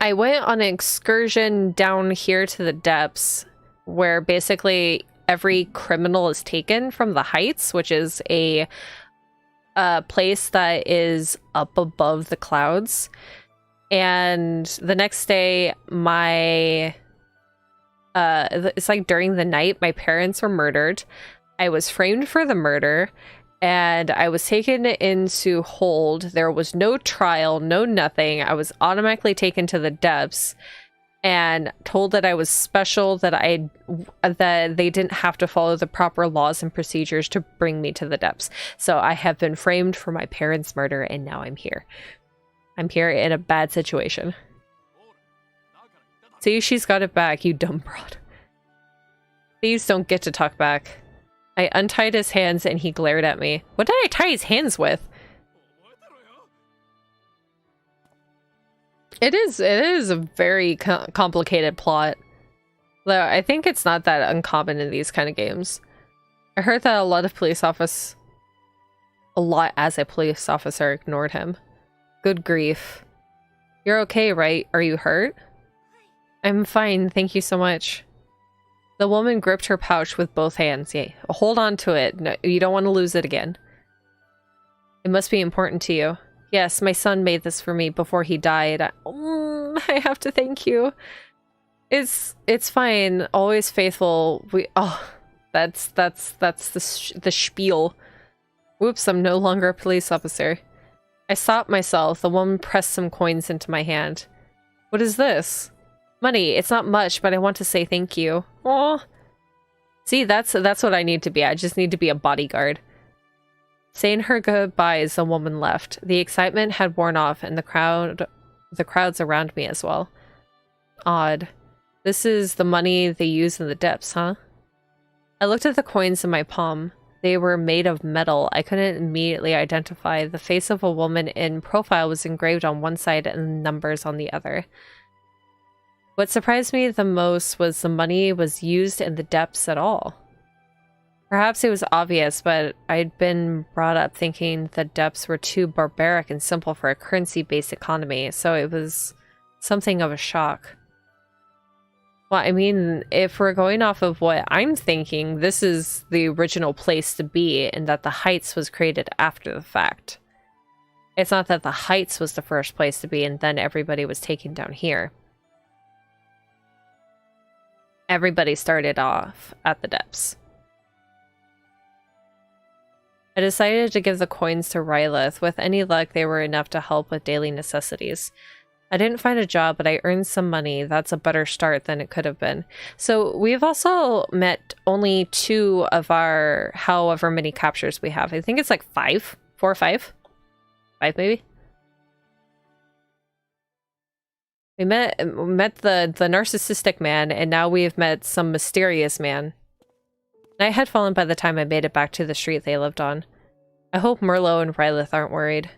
I went on an excursion down here to the depths, where basically every criminal is taken from the heights, which is a place that is up above the clouds. And the next day, it's like during the night, my parents were murdered. I was framed for the murder, and I was taken into hold. There was no trial, no nothing. I was automatically taken to the depths and told that I was special, that they didn't have to follow the proper laws and procedures to bring me to the depths. So I have been framed for my parents' murder, and now I'm here. I'm here in a bad situation. See, she's got it back, you dumb broad. Thieves don't get to talk back. I untied his hands and he glared at me. What did I tie his hands with? It is a very complicated plot. Though I think it's not that uncommon in these kind of games. I heard that a lot as a police officer ignored him. Good grief. You're okay, right? Are you hurt? I'm fine, thank you so much. The woman gripped her pouch with both hands. Yay. Hold on to it. No, you don't want to lose it again. It must be important to you. Yes, my son made this for me before he died. I have to thank you. It's fine. Always faithful. That's the spiel. Whoops, I'm no longer a police officer. I stopped myself. The woman pressed some coins into my hand. What is this? Money. It's not much, but I want to say thank you. Aw. See, that's what I need to be. I just need to be a bodyguard. Saying her goodbyes, the woman left. The excitement had worn off, and the crowds around me as well. Odd. This is the money they use in the depths, huh? I looked at the coins in my palm. They were made of metal. I couldn't immediately identify. The face of a woman in profile was engraved on one side and numbers on the other. What surprised me the most was the money was used in the depths at all. Perhaps it was obvious, but I'd been brought up thinking the depths were too barbaric and simple for a currency-based economy, so it was something of a shock. Well, I mean, if we're going off of what I'm thinking, this is the original place to be, and that the Heights was created after the fact. It's not that the Heights was the first place to be, and then everybody was taken down here. Everybody started off at the depths. I decided to give the coins to Rylith. With any luck, they were enough to help with daily necessities. I didn't find a job, but I earned some money. That's a better start than it could have been. So we've also met only 2 of our however many captures we have. I think it's like 5? 4 or 5? 5 maybe? We met the narcissistic man, and now we've met some mysterious man. Night had fallen by the time I made it back to the street they lived on. I hope Merlot and Rylith aren't worried.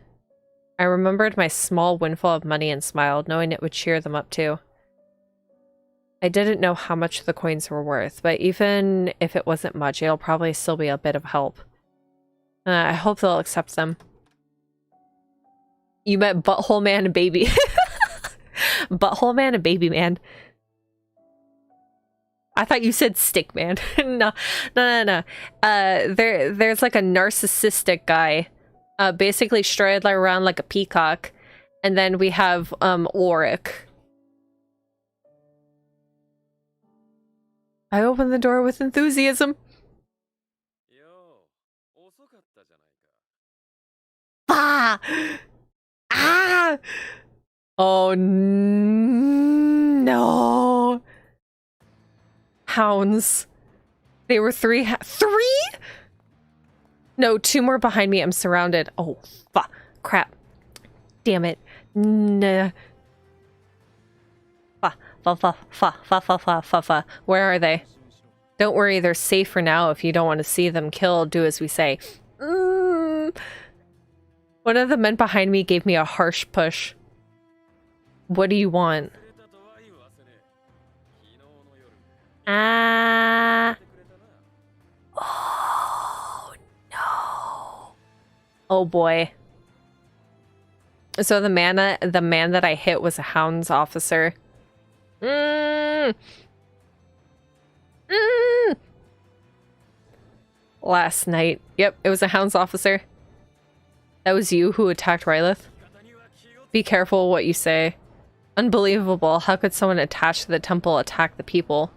I remembered my small windfall of money and smiled, knowing it would cheer them up too. I didn't know how much the coins were worth, but even if it wasn't much, it'll probably still be a bit of help. I hope they'll accept them. You met Butthole Man and Baby. Butthole Man and Baby Man. I thought you said Stick Man. No. There's like a narcissistic guy, basically straddling around like a peacock, and then we have Auric. I opened the door with enthusiasm. Ah! Ah! Oh no! Hounds. They were 3 3? No, 2 more behind me. I'm surrounded. Oh, crap. Damn it. Nah. Where are they? Don't worry, they're safe for now. If you don't want to see them killed, do as we say. One of the men behind me gave me a harsh push. What do you want? Ah. Oh, no. Oh, boy. So the man that I hit was a Hounds officer. Last night. Yep, it was a Hounds officer. That was you who attacked Rylith? Be careful what you say. Unbelievable. How could someone attached to the temple attack the people?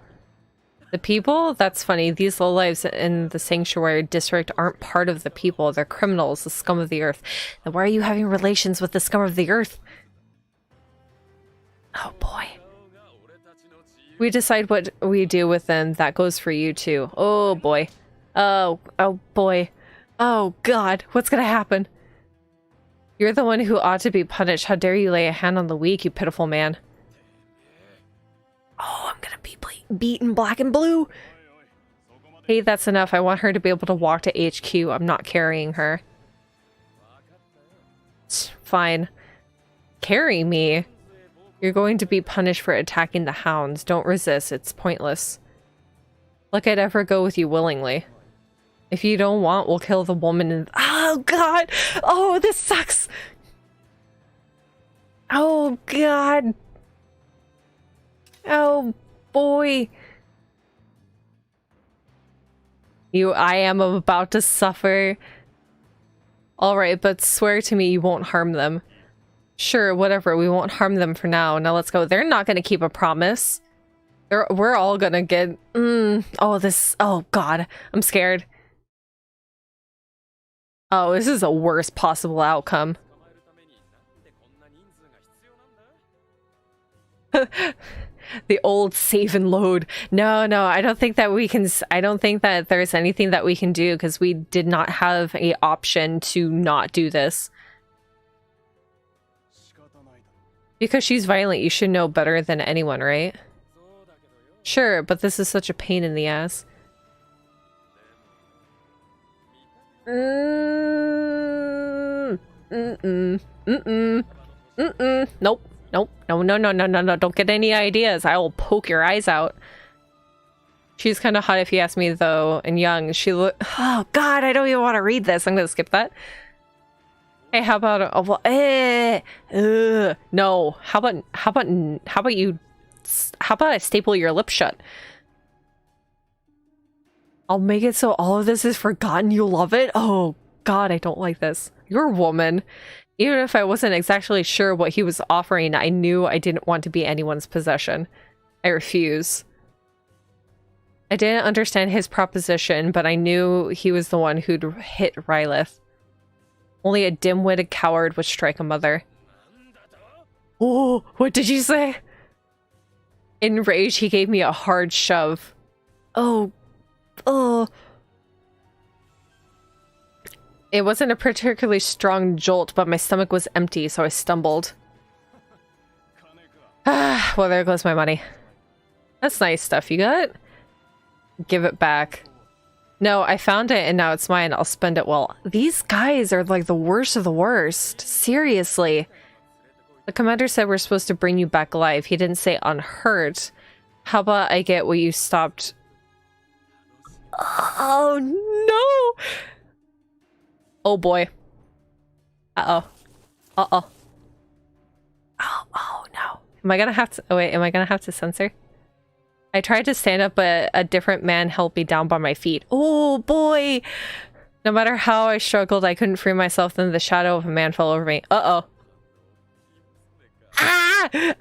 The people? That's funny. These lowlives in the sanctuary district aren't part of the people. They're criminals, the scum of the earth. Then why are you having relations with the scum of the earth? Oh boy. We decide what we do with them. That goes for you too. Oh boy. Oh boy. Oh god. What's gonna happen? You're the one who ought to be punished. How dare you lay a hand on the weak, you pitiful man. Oh, I'm gonna be beaten black and blue. Hey, that's enough. I want her to be able to walk to HQ. I'm not carrying her. Fine. Carry me? You're going to be punished for attacking the Hounds. Don't resist. It's pointless. Like I'd ever go with you willingly. If you don't want, we'll kill the woman and— oh god! Oh, this sucks! Oh god! Oh boy! I am about to suffer. All right, but swear to me you won't harm them. Sure, whatever. We won't harm them for now. Now let's go. They're not going to keep a promise. We're all going to get... Oh, this... Oh, God. I'm scared. Oh, this is the worst possible outcome. The old save and load. No, I don't think that we can... I don't think that there's anything that we can do because we did not have an option to not do this. Because she's violent, you should know better than anyone, right? Sure, but this is such a pain in the ass. Nope. Nope. No. Don't get any ideas. I will poke your eyes out. She's kind of hot if you ask me, though, and young. She look... Oh, God, I don't even want to read this. I'm going to skip that. Hey, how about... Oh, well, no. How about I staple your lips shut? I'll make it so all of this is forgotten. You'll love it. Oh, God, I don't like this. You're a woman. Even if I wasn't exactly sure what he was offering, I knew I didn't want to be anyone's possession. I refuse. I didn't understand his proposition, but I knew he was the one who'd hit Rylith. Only a dim-witted coward would strike a mother. Oh, what did you say? In rage, he gave me a hard shove. Oh. It wasn't a particularly strong jolt, but my stomach was empty, so I stumbled. Well, there goes my money. That's nice stuff you got. Give it back. No, I found it and now it's mine. I'll spend it well. These guys are like the worst of the worst. Seriously. The commander said we're supposed to bring you back alive. He didn't say unhurt. How about I get what you stopped? Oh, no! Oh, boy. Uh-oh. Oh, no. Am I gonna have to... Oh, wait. Am I gonna have to censor? I tried to stand up, but a different man held me down by my feet. Oh, boy! No matter how I struggled, I couldn't free myself. Then the shadow of a man fell over me. Uh-oh. Ah! No.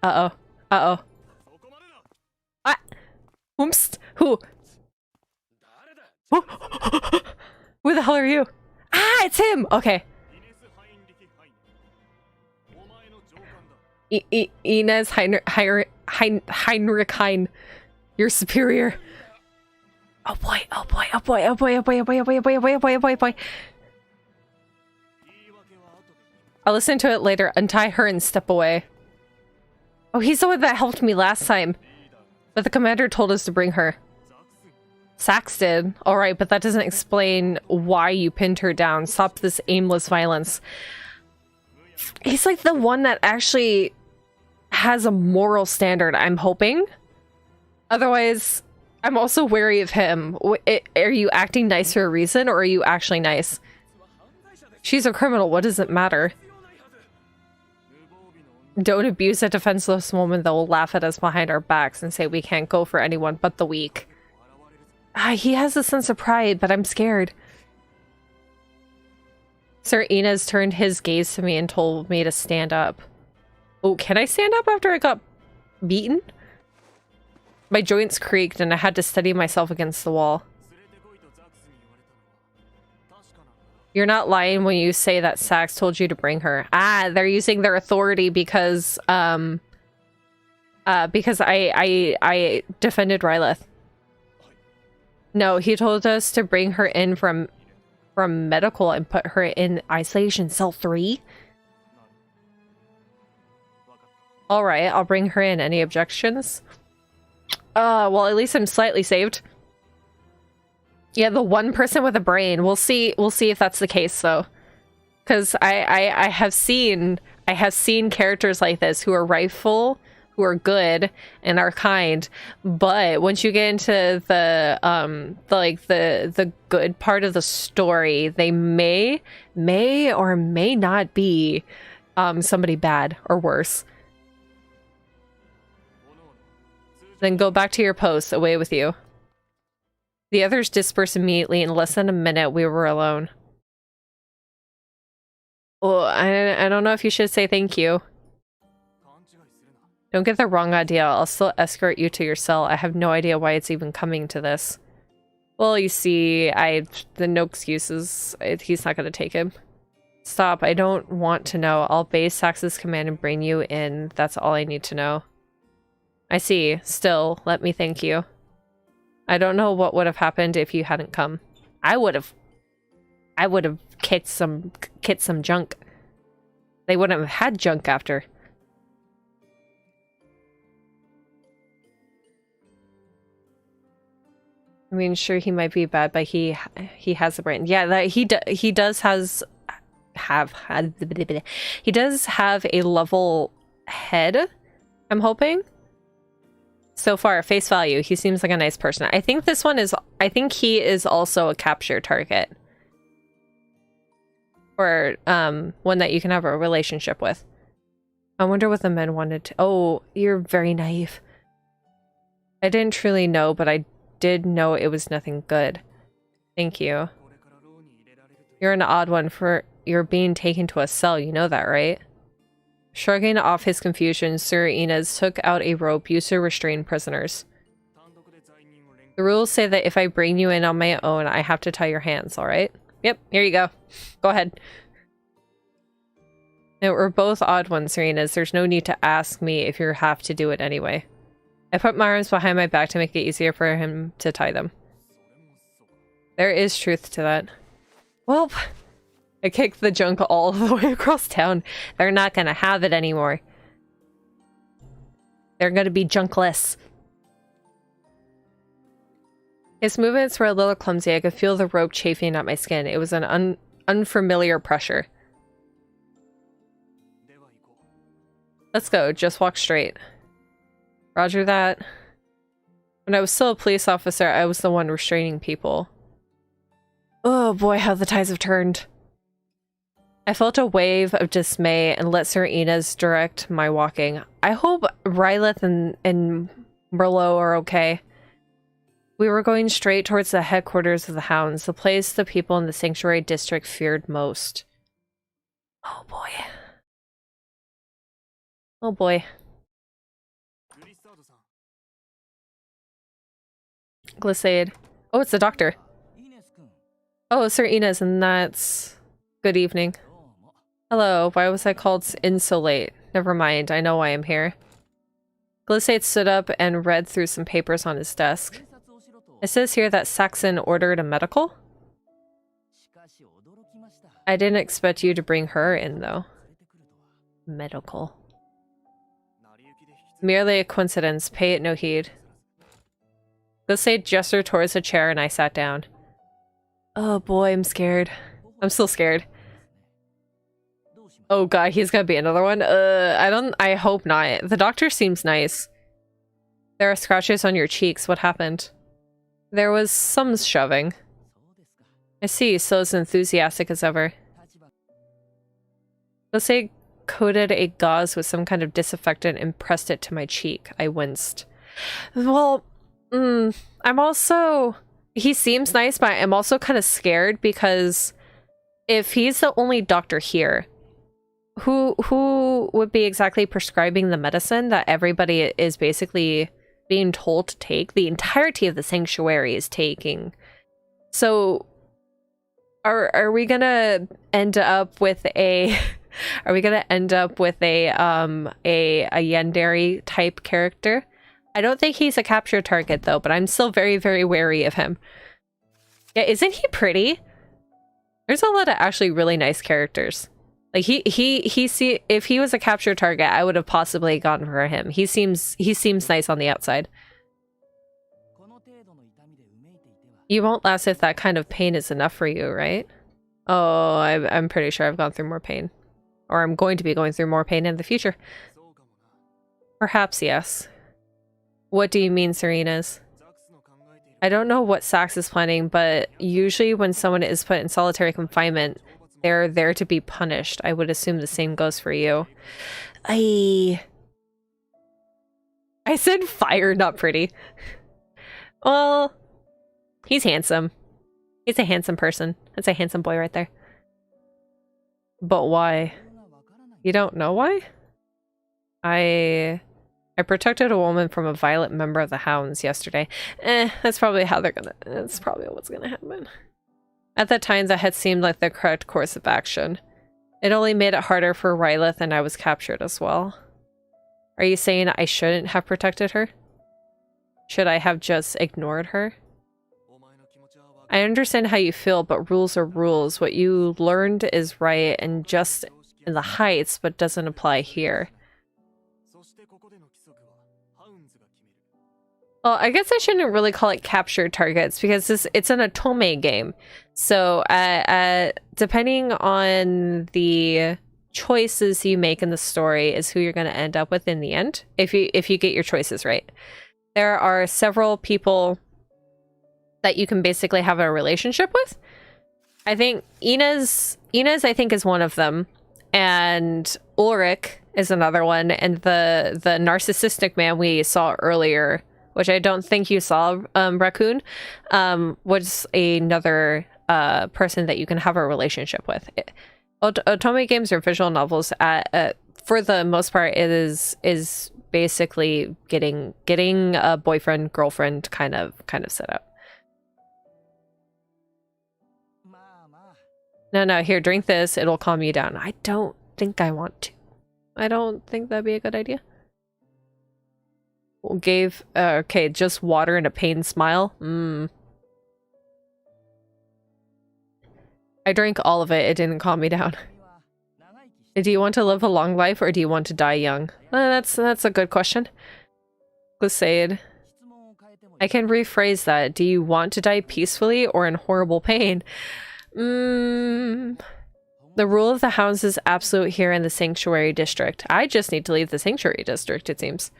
Uh-oh. Ah! Oops. Who? Who the hell are you? Ah, it's him! Okay. Inez Heinrich Hein. Your superior. Oh boy. I'll listen to it later. Untie her and step away. Oh, he's the one that helped me last time. But the commander told us to bring her. Sax did. Alright, but that doesn't explain why you pinned her down. Stop this aimless violence. He's like the one that actually has a moral standard, I'm hoping. Otherwise, I'm also wary of him. Are you acting nice for a reason, or are you actually nice? She's a criminal, what does it matter? Don't abuse a defenseless woman that will laugh at us behind our backs and say we can't go for anyone but the weak. He has a sense of pride, but I'm scared. Sir Inez turned his gaze to me and told me to stand up. Oh, can I stand up after I got beaten? My joints creaked and I had to steady myself against the wall. You're not lying when you say that Sax told you to bring her. Ah, they're using their authority because I defended Rylith. No, he told us to bring her in from medical and put her in isolation cell 3. All right, I'll bring her in. Any objections? Well, at least I'm slightly saved. Yeah, the one person with a brain. We'll see if that's the case though. Cuz I have seen characters like this who are rightful, who are good and are kind, but once you get into the good part of the story, they may or may not be Then go back to your posts. Away with you. The others dispersed immediately. In less than a minute, we were alone. Well, I don't know if you should say thank you. Don't get the wrong idea. I'll still escort you to your cell. I have no idea why it's even coming to this. Well, you see, no excuses. He's not going to take him. Stop. I don't want to know. I'll obey Sax's command and bring you in. That's all I need to know. I see. Still, let me thank you. I don't know what would have happened if you hadn't come. I would have kicked some junk. They wouldn't have had junk after. I mean, sure, he might be bad, but he has a brain. Yeah, that he does have a level head, I'm hoping. So far, face value, he seems like a nice person. I think he is also a capture target. Or one that you can have a relationship with. I wonder what the men wanted to— oh, you're very naive. I didn't truly know, but I did know it was nothing good. Thank you. You're an odd one for you're being taken to a cell, you know that, right? Shrugging off his confusion, Sir Inez took out a rope used to restrain prisoners. The rules say that if I bring you in on my own, I have to tie your hands, alright? Yep, here you go. Go ahead. Now, we're both odd ones, Sir Inez. There's no need to ask me if you have to do it anyway. I put my arms behind my back to make it easier for him to tie them. There is truth to that. Well, I kicked the junk all the way across town. They're not gonna have it anymore. They're gonna be junkless. His movements were a little clumsy. I could feel the rope chafing at my skin. It was an unfamiliar pressure. Let's go. Just walk straight. Roger that. When I was still a police officer, I was the one restraining people. Oh boy, how the tides have turned. I felt a wave of dismay and let Sir Inez direct my walking. I hope Rylith and Merlot are okay. We were going straight towards the headquarters of the Hounds, the place the people in the Sanctuary District feared most. Oh boy. Oh boy. Glissade. Oh, it's the doctor. Oh, Sir Inez, and that's— good evening. Hello, why was I called in so late? Never mind, I know why I'm here. Glissade stood up and read through some papers on his desk. It says here that Saxon ordered a medical? I didn't expect you to bring her in, though. Medical. Merely a coincidence, pay it no heed. Glissade gestured towards a chair and I sat down. Oh boy, I'm scared. I'm still scared. Oh god, he's gonna be another one? I hope not. The doctor seems nice. There are scratches on your cheeks. What happened? There was some shoving. I see, so as enthusiastic as ever. Glissade coated a gauze with some kind of disinfectant and pressed it to my cheek. I winced. Well, I'm also— he seems nice, but I'm also kind of scared because if he's the only doctor here, who would be exactly prescribing the medicine that everybody is basically being told to take? The entirety of the sanctuary is taking. So are we gonna end up with a are we gonna end up with a Yandere type character? I don't think he's a capture target though, but I'm still very, very wary of him. Yeah, isn't he pretty? There's a lot of actually really nice characters. Like if he was a capture target, I would have possibly gone for him. He seems nice on the outside. You won't last if that kind of pain is enough for you, right? Oh, I'm pretty sure I've gone through more pain. Or I'm going to be going through more pain in the future. Perhaps, yes. What do you mean, Serenas? I don't know what Sax is planning, but usually when someone is put in solitary confinement, they're there to be punished. I would assume the same goes for you. I I said fire, not pretty. Well, he's handsome. He's a handsome person. That's a handsome boy right there. But why? You don't know why? I protected a woman from a violent member of the Hounds yesterday. That's probably that's probably what's gonna happen. At that time, that had seemed like the correct course of action. It only made it harder for Rylith, and I was captured as well. Are you saying I shouldn't have protected her? Should I have just ignored her? I understand how you feel, but rules are rules. What you learned is right and just in the Heights, but doesn't apply here. Well, I guess I shouldn't really call it captured targets because it's an Otome game. So depending on the choices you make in the story is who you're going to end up with in the end, if you get your choices right. There are several people that you can basically have a relationship with. I think Ina's I think is one of them, and Ulrich is another one, and the narcissistic man we saw earlier, which I don't think you saw, Raccoon, was another person that you can have a relationship with. Otome games are visual novels. For the most part, it is basically getting a boyfriend girlfriend kind of set up. No, here, drink this. It'll calm you down. I don't think I want to. I don't think that'd be a good idea. Gave okay, just water and a pained smile. I drank all of it. It didn't calm me down. Do you want to live a long life or do you want to die young? That's a good question. Glissade. I can rephrase that. Do you want to die peacefully or in horrible pain? The rule of the Hounds is absolute here in the Sanctuary District. I just need to leave the Sanctuary District, it seems.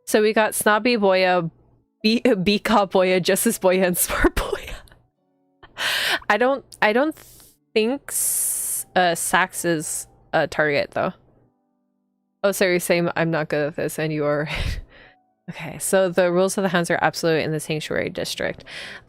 So we got Snobby Boya, B-Cop Boya, Justice Boya, and Smart Boya. I don't think Sax is a target, though. Oh, sorry, you're saying I'm not good at this, and you are. Okay, so the rules of the Hounds are absolute in the Sanctuary District.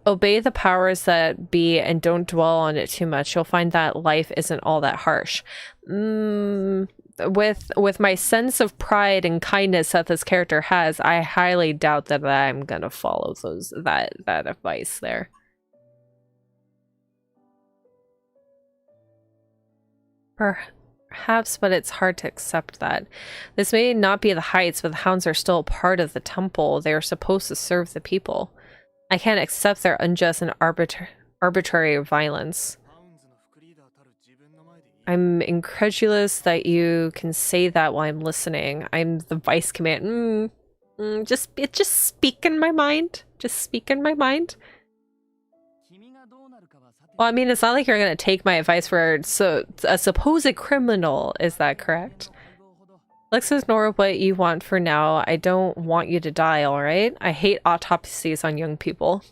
Obey the powers that be and don't dwell on it too much. You'll find that life isn't all that harsh. With my sense of pride and kindness that this character has, I highly doubt that I'm gonna follow that advice there. Perhaps, but it's hard to accept that. This may not be the Heights, but the Hounds are still part of the temple. They are supposed to serve the people. I can't accept their unjust and arbitrary violence. I'm incredulous that you can say that while I'm listening. I'm the vice command. Just speak in my mind. Just speak in my mind. Well, I mean, it's not like you're gonna take my advice for a supposed criminal. Is that correct? Let's ignore what you want for now. I don't want you to die, alright? I hate autopsies on young people.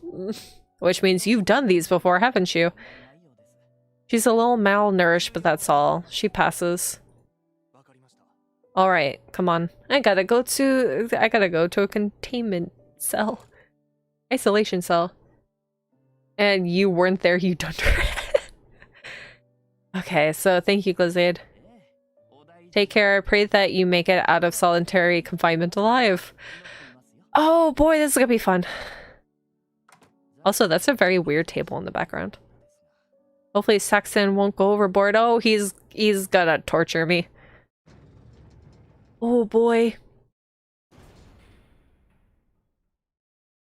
Which means you've done these before, haven't you? She's a little malnourished, but that's all. She passes. Alright, come on. I gotta go to a containment cell. Isolation cell. And you weren't there, you dunderhead. Okay, so thank you, Glazade. Take care. I pray that you make it out of solitary confinement alive. Oh boy, this is gonna be fun. Also, that's a very weird table in the background. Hopefully Saxon won't go overboard. Oh, he's gonna torture me. Oh boy.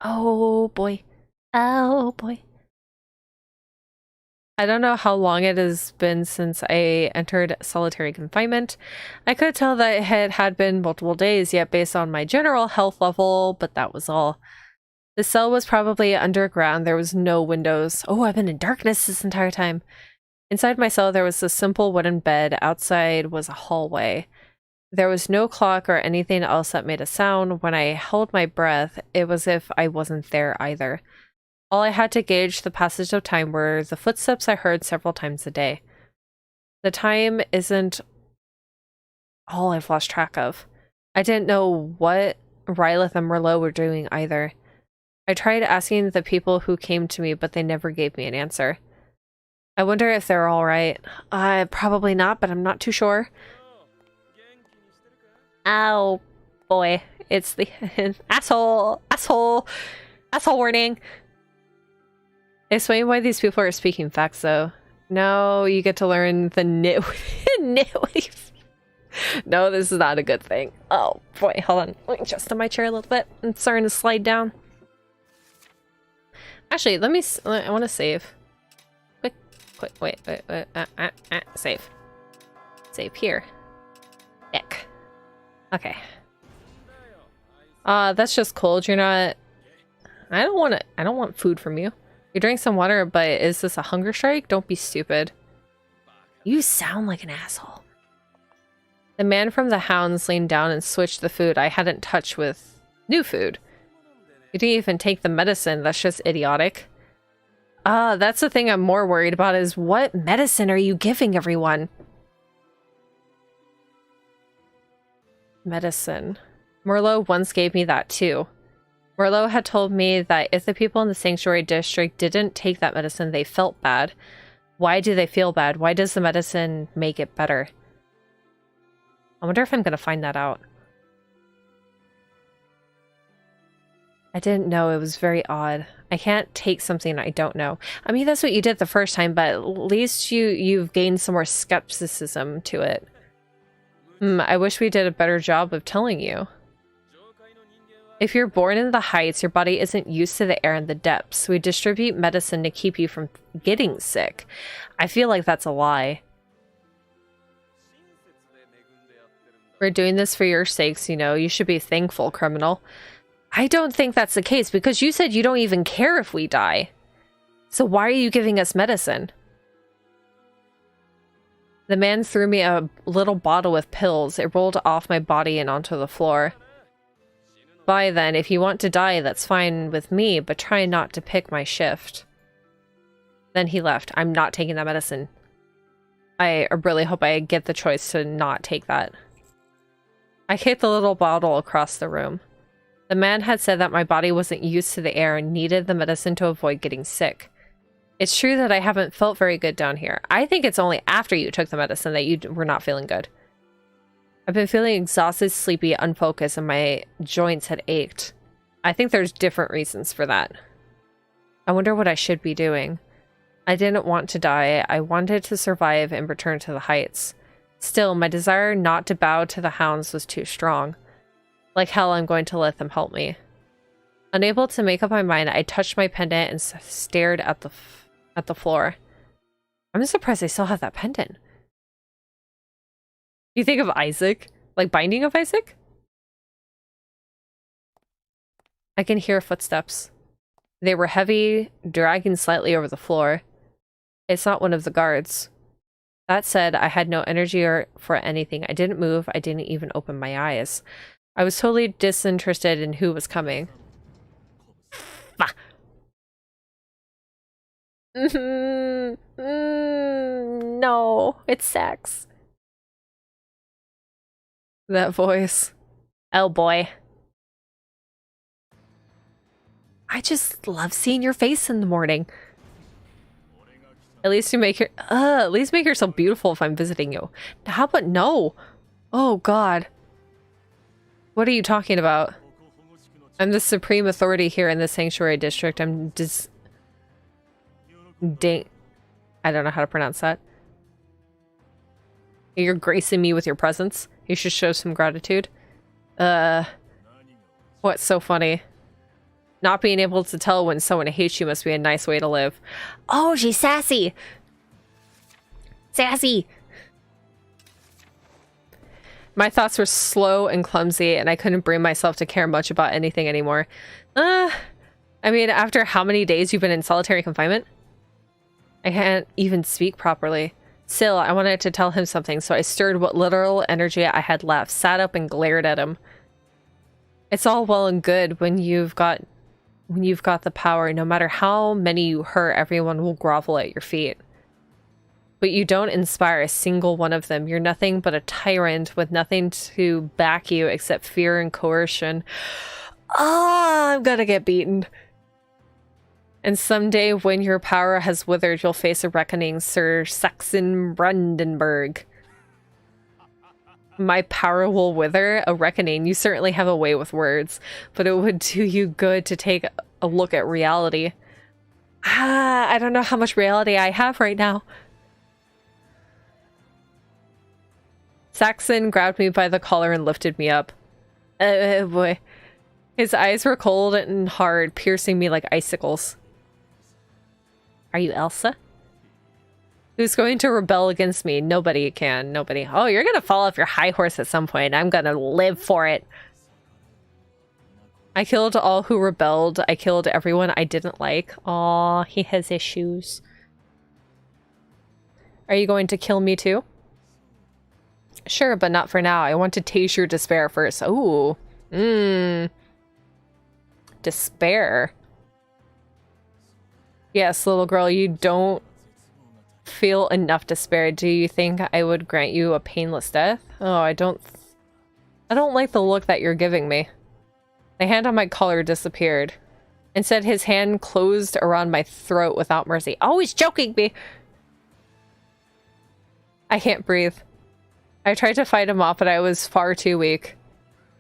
Oh boy. Oh boy. I don't know how long it has been since I entered solitary confinement. I could tell that it had been multiple days, yet based on my general health level, but that was all. The cell was probably underground. There was no windows. Oh, I've been in darkness this entire time. Inside my cell, there was a simple wooden bed. Outside was a hallway. There was no clock or anything else that made a sound. When I held my breath, it was as if I wasn't there either. All I had to gauge the passage of time were the footsteps I heard several times a day. The time isn't all I've lost track of. I didn't know what Rylith and Merlot were doing either. I tried asking the people who came to me, but they never gave me an answer. I wonder if they're alright. Probably not, but I'm not too sure. Ow, boy. It's the asshole warning. Explain why these people are speaking facts, though. No, you get to learn the nitwitty. No, this is not a good thing. Oh boy, hold on. Let me adjust to my chair a little bit. I'm starting to slide down. Actually, I want to save. Quick, wait, save. Save here. Ick. Okay. That's just cold. You're not... I don't want food from you. You drank some water, but is this a hunger strike? Don't be stupid. You sound like an asshole. The man from the hounds leaned down and switched the food I hadn't touched with new food. You didn't even take the medicine. That's just idiotic. That's the thing I'm more worried about is what medicine are you giving everyone? Medicine. Merlot once gave me that too. Merlot had told me that if the people in the sanctuary district didn't take that medicine, they felt bad. Why do they feel bad? Why does the medicine make it better? I wonder if I'm going to find that out. I didn't know. It was very odd. I can't take something I don't know. I mean, that's what you did the first time, but at least you've gained some more skepticism to it. I wish we did a better job of telling you. If you're born in the heights, your body isn't used to the air in the depths. We distribute medicine to keep you from getting sick. I feel like that's a lie. We're doing this for your sakes, you know. You should be thankful, criminal. I don't think that's the case, because you said you don't even care if we die. So why are you giving us medicine? The man threw me a little bottle with pills. It rolled off my body and onto the floor. Bye then. If you want to die, that's fine with me, but try not to pick my shift. Then he left. I'm not taking that medicine. I really hope I get the choice to not take that. I kicked the little bottle across the room. The man had said that my body wasn't used to the air and needed the medicine to avoid getting sick. It's true that I haven't felt very good down here. I think it's only after you took the medicine that you were not feeling good. I've been feeling exhausted, sleepy, unfocused, and my joints had ached. I think there's different reasons for that. I wonder what I should be doing. I didn't want to die. I wanted to survive and return to the heights. Still, my desire not to bow to the hounds was too strong. Like hell, I'm going to let them help me. Unable to make up my mind, I touched my pendant and stared at the floor. I'm surprised I still have that pendant. You think of Isaac? Like Binding of Isaac? I can hear footsteps. They were heavy, dragging slightly over the floor. It's not one of the guards. That said, I had no energy for anything. I didn't move. I didn't even open my eyes. I was totally disinterested in who was coming. No, it's sex. That voice. Oh boy. I just love seeing your face in the morning. At least make yourself beautiful if I'm visiting you. How about no? Oh god. What are you talking about? I'm the supreme authority here in the sanctuary district. I don't know how to pronounce that. You're gracing me with your presence. You should show some gratitude. What's so funny? Not being able to tell when someone hates you must be a nice way to live. Oh, she's sassy! Sassy! My thoughts were slow and clumsy, and I couldn't bring myself to care much about anything anymore. I mean, after how many days you've been in solitary confinement? I can't even speak properly. Still, I wanted to tell him something, so I stirred what literal energy I had left, sat up and glared at him. It's all well and good when you've got the power. No matter how many you hurt, everyone will grovel at your feet. but you don't inspire a single one of them. You're nothing but a tyrant with nothing to back you except fear and coercion. Ah, I'm gonna get beaten. And someday when your power has withered, you'll face a reckoning, Sir Saxon Brandenburg. My power will wither? A reckoning? You certainly have a way with words, but it would do you good to take a look at reality. Ah, I don't know how much reality I have right now. Saxon grabbed me by the collar and lifted me up. Boy. His eyes were cold and hard, piercing me like icicles. Are you Elsa? Who's going to rebel against me? Nobody can. Nobody. Oh, you're gonna fall off your high horse at some point. I'm gonna live for it. I killed all who rebelled. I killed everyone I didn't like. Aw, he has issues. Are you going to kill me too? Sure, but not for now. I want to taste your despair first. Ooh. Despair. Yes, little girl, you don't feel enough despair. Do you think I would grant you a painless death? Oh, I don't like the look that you're giving me. The hand on my collar disappeared. Instead, his hand closed around my throat without mercy. Oh, he's choking me! I can't breathe. I tried to fight him off, but I was far too weak.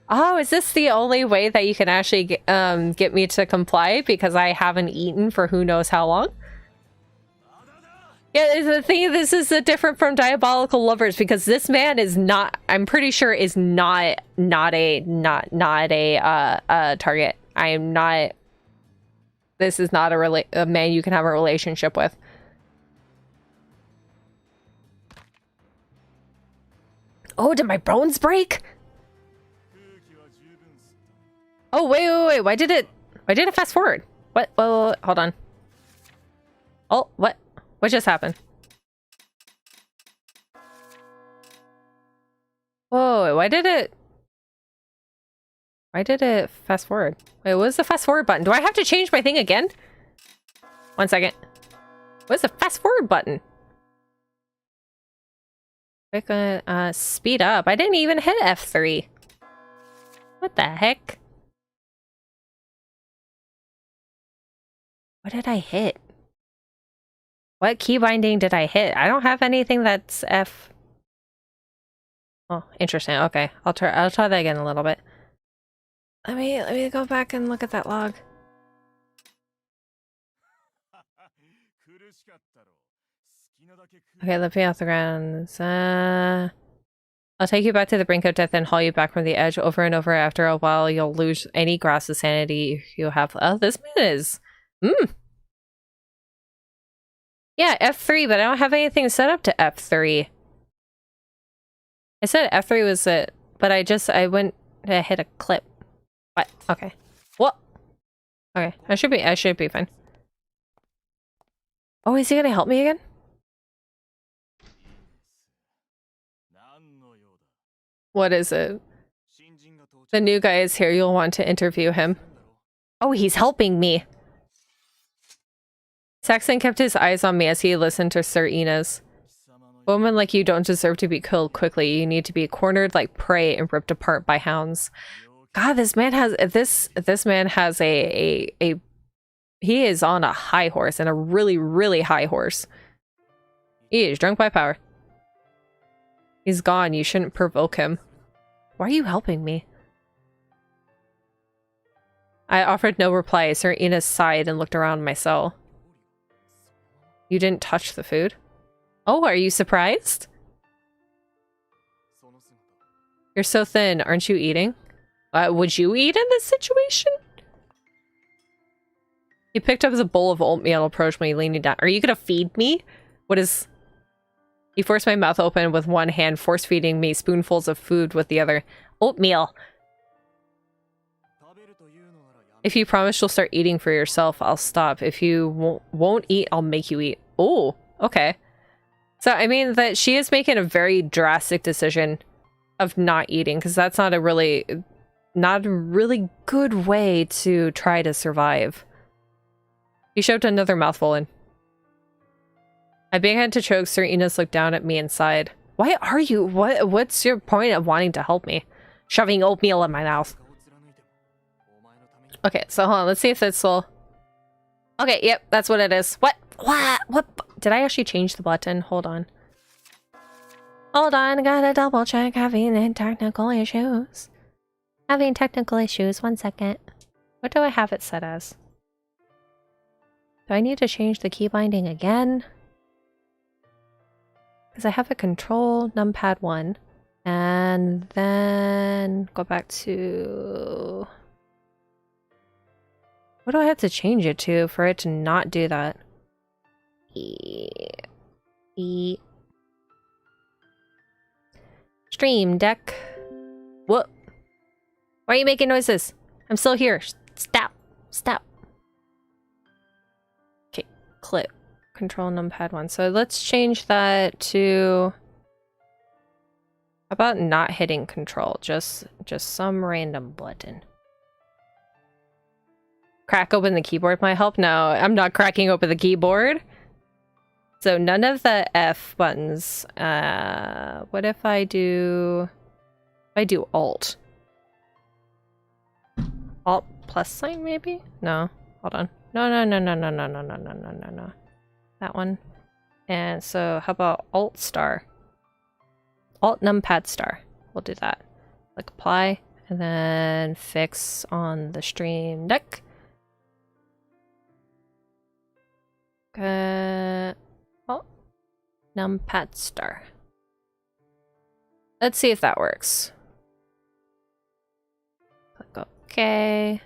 Oh, is this the only way that you can actually get me to comply? Because I haven't eaten for who knows how long? Yeah, the thing, this is different from Diabolical Lovers because this man is not, I'm pretty sure is not a target. I am not, this is not a man you can have a relationship with. Oh, did my bones break? Oh, wait. Why did it fast forward? What? Well, hold on. Oh, what? What just happened? Whoa, why did it fast forward? Wait, what was the fast forward button? Do I have to change my thing again? 1 second. What's the fast forward button? Click on, speed up. I didn't even hit F3. What the heck? What did I hit? What key binding did I hit? I don't have anything that's F. Oh, interesting. Okay, I'll try that again a little bit. Let me go back and look at that log. Okay, lift me off the ground. I'll take you back to the brink of death and haul you back from the edge over and over. After a while, you'll lose any grasp of sanity you have. Oh, this man is... Yeah, F3, but I don't have anything set up to F3. I said F3 was it, but I went to hit a clip. What? Okay. What? Okay, I should be fine. Oh, is he gonna help me again? What is it? The new guy is here. You'll want to interview him. Oh, he's helping me. Saxon kept his eyes on me as he listened to Sir Inez. Women like you don't deserve to be killed quickly. You need to be cornered like prey and ripped apart by hounds. God, this man has he is on a high horse, and a really, really high horse. He is drunk by power. He's gone. You shouldn't provoke him. Why are you helping me? I offered no reply. Sir Inez sighed and looked around my cell. You didn't touch the food? Oh, are you surprised? You're so thin. Aren't you eating? Would you eat in this situation? He picked up a bowl of oatmeal and approached me, leaning down. Are you gonna feed me? What is... He forced my mouth open with one hand, force-feeding me spoonfuls of food with the other. Oatmeal! If you promise you'll start eating for yourself, I'll stop. If you won't eat, I'll make you eat. Oh, okay. So, I mean, that she is making a very drastic decision of not eating, because that's not a really good way to try to survive. He shoved another mouthful in. I began to choke. Sir Enos looked down at me and sighed. Why are you? What's your point of wanting to help me? Shoving oatmeal in my mouth. Okay, so hold on. Let's see if this will... Okay, yep, that's what it is. What? What? Did I actually change the button? Hold on. Hold on, I gotta double check having technical issues. Having technical issues, 1 second. What do I have it set as? Do I need to change the key binding again? Because I have a control numpad 1. And then go back to... What do I have to change it to for it to not do that? Stream deck. What? Why are you making noises? I'm still here. Stop. Stop. Okay, clip. Control numpad 1. So let's change that to... How about not hitting control? Just some random button. Crack open the keyboard might help. No, I'm not cracking open the keyboard. So none of the F buttons. What if I do... Alt? Alt plus sign maybe? No, hold on. No. That one. And so how about Alt star? Alt numpad star. We'll do that. Click apply and then fix on the stream deck. Oh, numpad star. Let's see if that works. Click OK.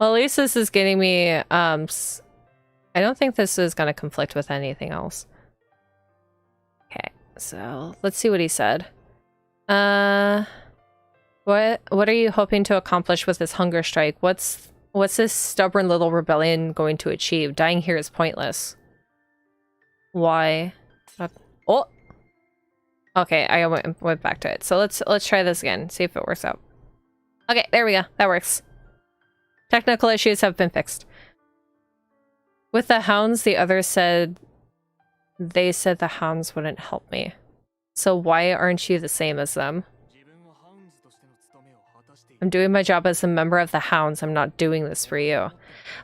Well, at least this is getting me, I don't think this is going to conflict with anything else. Okay, so let's see what he said. What are you hoping to accomplish with this hunger strike? What's this stubborn little rebellion going to achieve? Dying here is pointless. Why? Oh! Okay, I went back to it. So let's try this again. See if it works out. Okay, there we go. That works. Technical issues have been fixed. With the hounds, the others said... They said the hounds wouldn't help me. So why aren't you the same as them? I'm doing my job as a member of the hounds. I'm not doing this for you.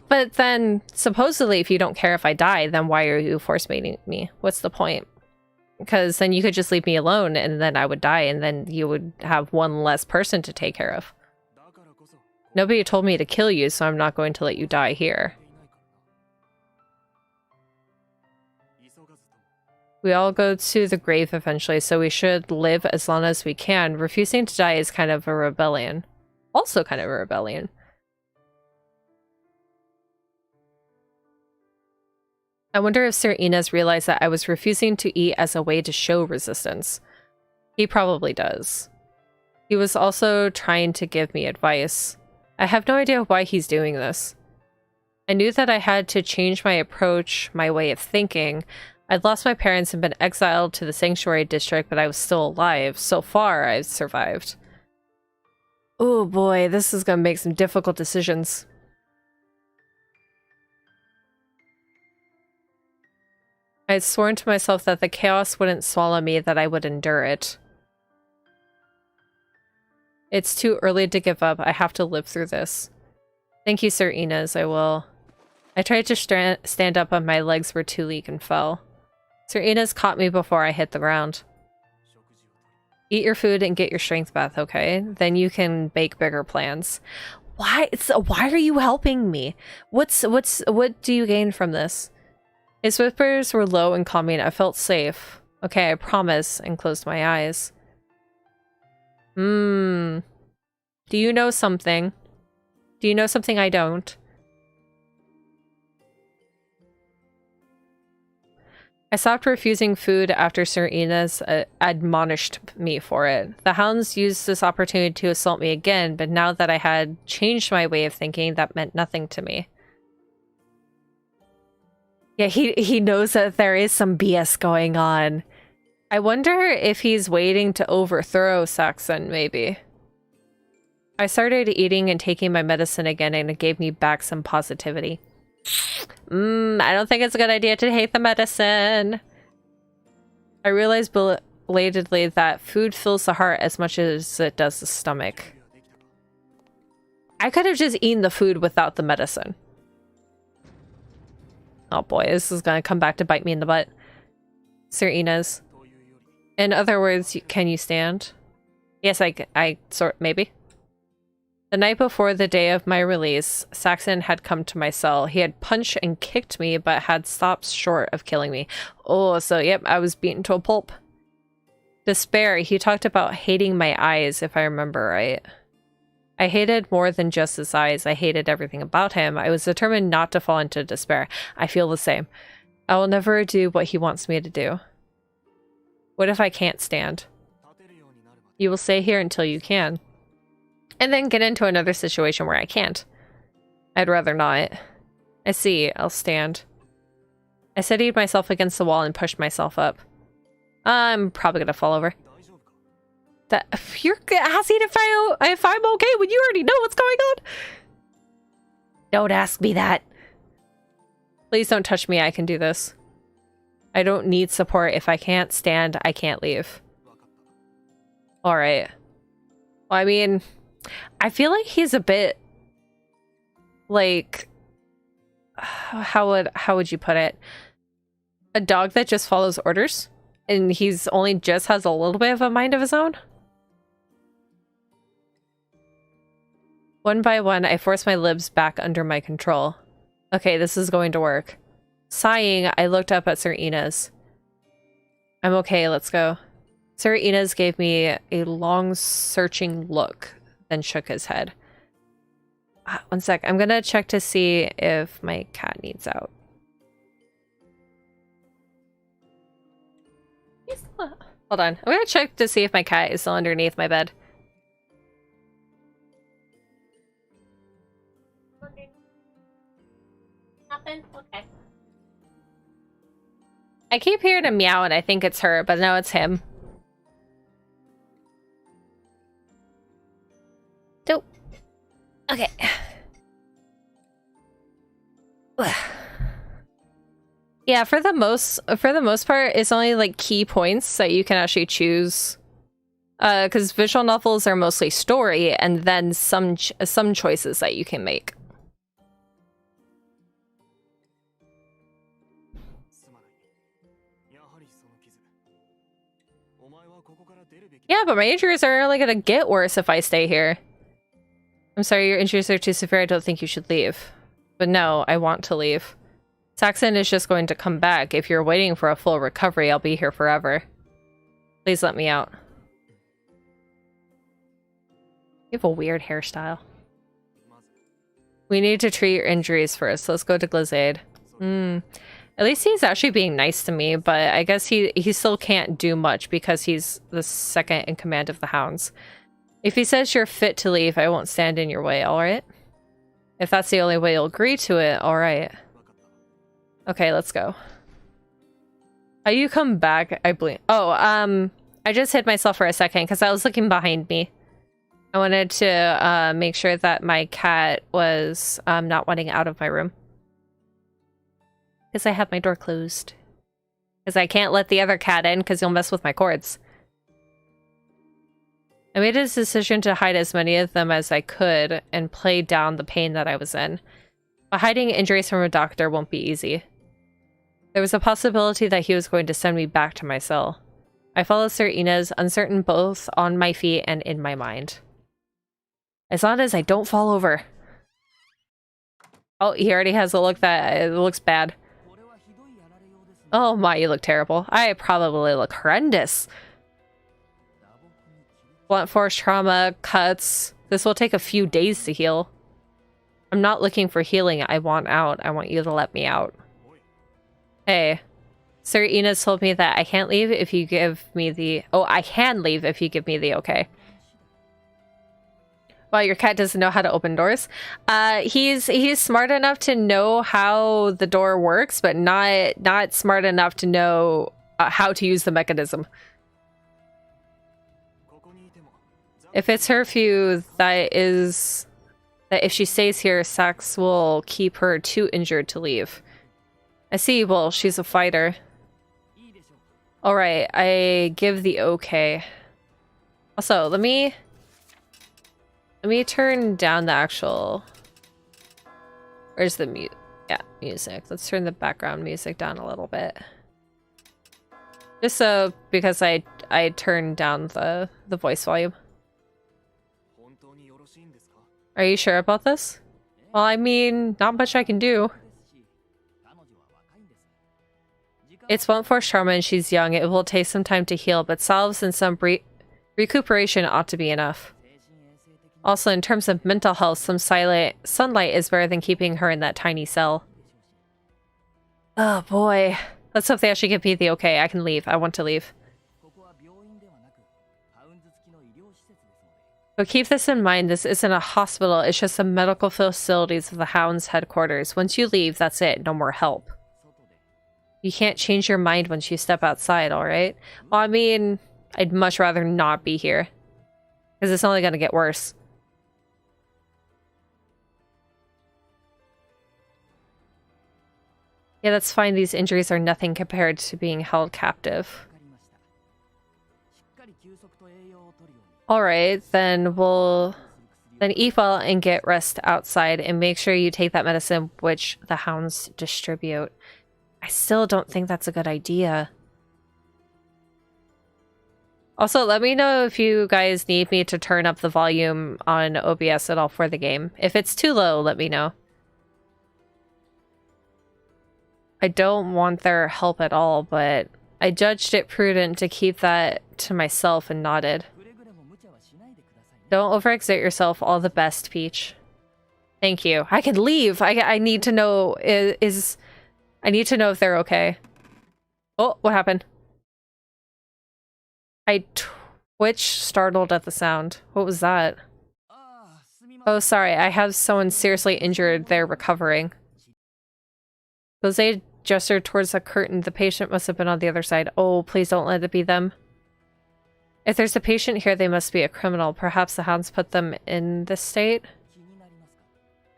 But then, supposedly, if you don't care if I die, then why are you force-mating me? What's the point? Because then you could just leave me alone, and then I would die, and then you would have one less person to take care of. Nobody told me to kill you, so I'm not going to let you die here. We all go to the grave eventually, so we should live as long as we can. Refusing to die is kind of a rebellion. Also kind of a rebellion. I wonder if Sir Inez realized that I was refusing to eat as a way to show resistance. He probably does. He was also trying to give me advice. I have no idea why he's doing this. I knew that I had to change my approach, my way of thinking. I'd lost my parents and been exiled to the sanctuary district, but I was still alive. So far, I've survived. Oh boy, this is gonna make some difficult decisions. I had sworn to myself that the chaos wouldn't swallow me, that I would endure it. It's too early to give up. I have to live through this. Thank you, Sir Inez. I will. I tried to stand up, but my legs were too weak and fell. Sir Inez caught me before I hit the ground. Eat your food and get your strength back, okay? Then you can bake bigger plans. Why? Why are you helping me? What do you gain from this? His whispers were low and calming. I felt safe. Okay, I promise, and closed my eyes. Do you know something? Do you know something I don't? I stopped refusing food after Sir Inez admonished me for it. The hounds used this opportunity to assault me again, but now that I had changed my way of thinking, that meant nothing to me. Yeah, he knows that there is some BS going on. I wonder if he's waiting to overthrow Saxon, maybe. I started eating and taking my medicine again, and it gave me back some positivity. I don't think it's a good idea to hate the medicine. I realized belatedly that food fills the heart as much as it does the stomach. I could have just eaten the food without the medicine. Oh boy, this is gonna come back to bite me in the butt. Sir Inez. In other words, can you stand? Yes, maybe. The night before the day of my release, Saxon had come to my cell. He had punched and kicked me, but had stopped short of killing me. Oh, so yep, I was beaten to a pulp. Despair. He talked about hating my eyes, if I remember right. I hated more than just his eyes. I hated everything about him. I was determined not to fall into despair. I feel the same. I will never do what he wants me to do. What if I can't stand? You will stay here until you can. And then get into another situation where I can't. I'd rather not. I see. I'll stand. I steadied myself against the wall and pushed myself up. I'm probably gonna fall over. You're asking if I'm okay when you already know what's going on? Don't ask me that. Please don't touch me. I can do this. I don't need support. If I can't stand, I can't leave. Alright. Well, I mean, I feel like he's a bit like, how would you put it? A dog that just follows orders, and he's only just has a little bit of a mind of his own. One by one, I forced my limbs back under my control. Okay, this is going to work. Sighing, I looked up at Sir Inez. I'm okay, let's go. Sir Inez gave me a long, searching look, then shook his head. One sec, I'm gonna check to see if my cat needs out. Hold on, I'm gonna check to see if my cat is still underneath my bed. Nothing? Okay. I keep hearing a meow and I think it's her, but no, it's him. Dope. Okay. Yeah, for the most part, it's only like key points that you can actually choose. Because visual novels are mostly story, and then some choices that you can make. Yeah, but my injuries are only gonna get worse if I stay here. I'm sorry, your injuries are too severe. I don't think you should leave. But no, I want to leave. Saxon is just going to come back. If you're waiting for a full recovery, I'll be here forever. Please let me out. You have a weird hairstyle. We need to treat your injuries first. Let's go to Glazade. At least he's actually being nice to me, but I guess he still can't do much because he's the second in command of the hounds. If he says you're fit to leave, I won't stand in your way, alright? If that's the only way you'll agree to it, alright. Okay, let's go. How you come back? I blink. Oh, I just hid myself for a second because I was looking behind me. I wanted to make sure that my cat was not wanting out of my room. Because I have my door closed. Because I can't let the other cat in because you'll mess with my cords. I made a decision to hide as many of them as I could and play down the pain that I was in. But hiding injuries from a doctor won't be easy. There was a possibility that he was going to send me back to my cell. I followed Sir Inez, uncertain both on my feet and in my mind. As long as I don't fall over. Oh, he already has a look that it looks bad. Oh my, you look terrible. I probably look horrendous. Blunt force trauma, cuts. This will take a few days to heal. I'm not looking for healing. I want out. I want you to let me out. Hey. Sir Inez told me that I can't leave if you give me the... Oh, I can leave if you give me the okay. Well, your cat doesn't know how to open doors. He's smart enough to know how the door works, but not smart enough to know how to use the mechanism. If it's curfew, that is that if she stays here, Sax will keep her too injured to leave. I see, well, she's a fighter. Alright, I give the okay. Also, let me turn down the actual... Where's the music? Let's turn the background music down a little bit. Just so, because I turned down the voice volume. Are you sure about this? Well, I mean, not much I can do. It's blunt force trauma and she's young. It will take some time to heal, but salves and some recuperation ought to be enough. Also, in terms of mental health, some sunlight is better than keeping her in that tiny cell. Oh boy. Let's hope they actually give me the okay. I can leave. I want to leave. But keep this in mind, this isn't a hospital, it's just the medical facilities of the Hound's headquarters. Once you leave, that's it. No more help. You can't change your mind once you step outside, alright? Well, I mean, I'd much rather not be here. Because it's only gonna get worse. Yeah, that's fine. These injuries are nothing compared to being held captive. Alright, then eat well and get rest outside and make sure you take that medicine which the Hounds distribute. I still don't think that's a good idea. Also, let me know if you guys need me to turn up the volume on OBS at all for the game. If it's too low, let me know. I don't want their help at all, but I judged it prudent to keep that to myself and nodded. Don't overexert yourself. All the best, Peach. Thank you. I can leave. I need to know I need to know if they're okay. Oh, what happened? I twitched, startled at the sound. What was that? Oh, sorry. I have someone seriously injured. They're recovering. Jose gestured towards the curtain. The patient must have been on the other side. Oh, please don't let it be them. If there's a patient here, they must be a criminal. Perhaps the Hounds put them in this state?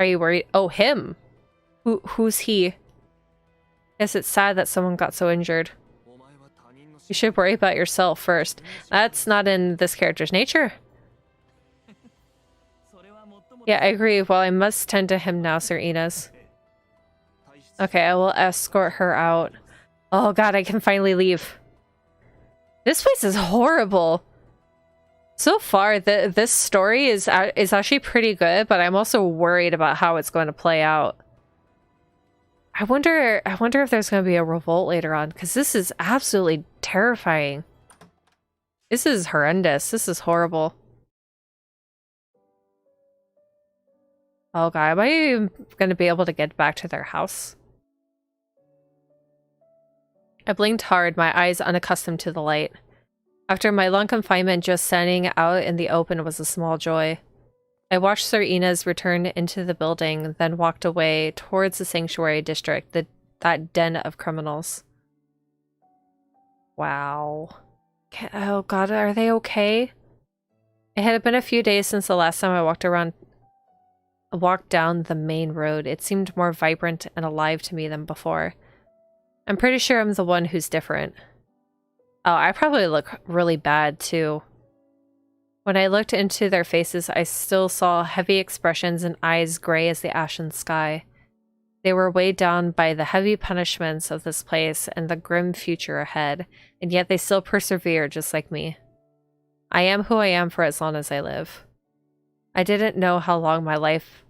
Are you worried? Oh, him! Who's he? Yes, it's sad that someone got so injured. You should worry about yourself first. That's not in this character's nature. Yeah, I agree. Well, I must tend to him now, Sir Inez. Okay, I will escort her out. Oh god, I can finally leave. This place is horrible. So far, this story is actually pretty good, but I'm also worried about how it's going to play out. I wonder if there's going to be a revolt later on, because this is absolutely terrifying. This is horrendous. This is horrible. Oh god, am I going to be able to get back to their house? I blinked hard, my eyes unaccustomed to the light. After my long confinement, just standing out in the open was a small joy. I watched Sir Inez return into the building, then walked away towards the sanctuary district, that den of criminals. Wow. Oh god, are they okay? It had been a few days since the last time I walked down the main road. It seemed more vibrant and alive to me than before. I'm pretty sure I'm the one who's different. Oh, I probably look really bad too. When I looked into their faces, I still saw heavy expressions and eyes gray as the ashen sky. They were weighed down by the heavy punishments of this place and the grim future ahead, and yet they still persevere just like me. I am who I am for as long as I live. I didn't know how long my life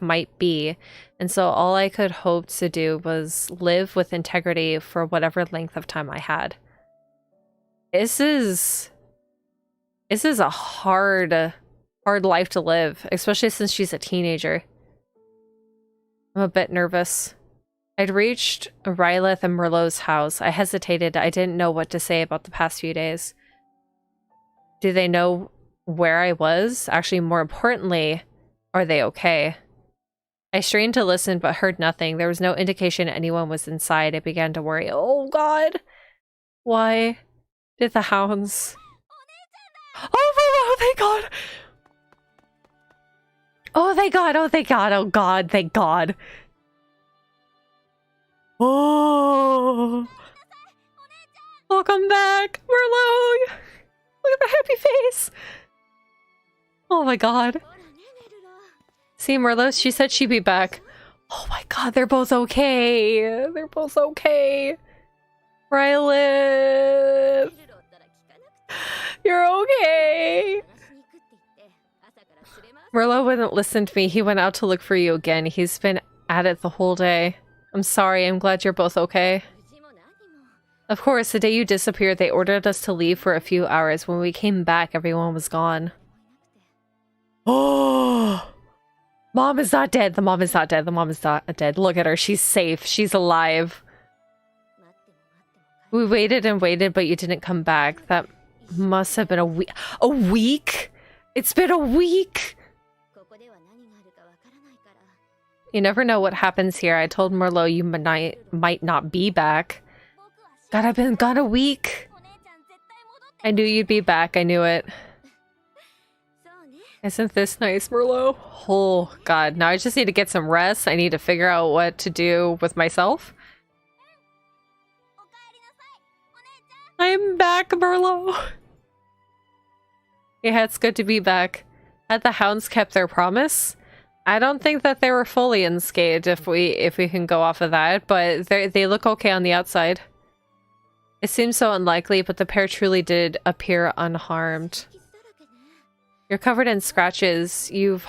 might be, and so all I could hope to do was live with integrity for whatever length of time I had. This is a hard life to live, especially since she's a teenager. I'm a bit nervous. I'd reached Rylith and Merlot's house. I hesitated. I didn't know what to say about the past few days. Do they know where I was? Actually, more importantly, are they okay? I strained to listen, but heard nothing. There was no indication anyone was inside. I began to worry. Oh god! Why did the Hounds... Oh my god, thank god! Oh, thank God. Oh, thank God. Oh, God. Thank God. Oh. Welcome back, Merlot. Look at the happy face. Oh, my God. See, Merlot, she said she'd be back. Oh, my God. They're both okay. They're both okay. Rylith. You're okay. Merlot wouldn't listen to me. He went out to look for you again. He's been at it the whole day. I'm sorry. I'm glad you're both okay. Of course, the day you disappeared, they ordered us to leave for a few hours. When we came back, everyone was gone. Oh! Mom is not dead. The mom is not dead. The mom is not dead. Look at her. She's safe. She's alive. We waited and waited, but you didn't come back. That must have been a week. A week? It's been a week! You never know what happens here. I told Merlot you might not be back. God, I've been gone a week. I knew you'd be back. I knew it. Isn't this nice, Merlot? Oh, God. Now I just need to get some rest. I need to figure out what to do with myself. I'm back, Merlot. Yeah, it's good to be back. Had the hounds kept their promise? I don't think that they were fully unscathed if we can go off of that, but they look okay on the outside. It seems so unlikely, but the pair truly did appear unharmed. You're covered in scratches. You're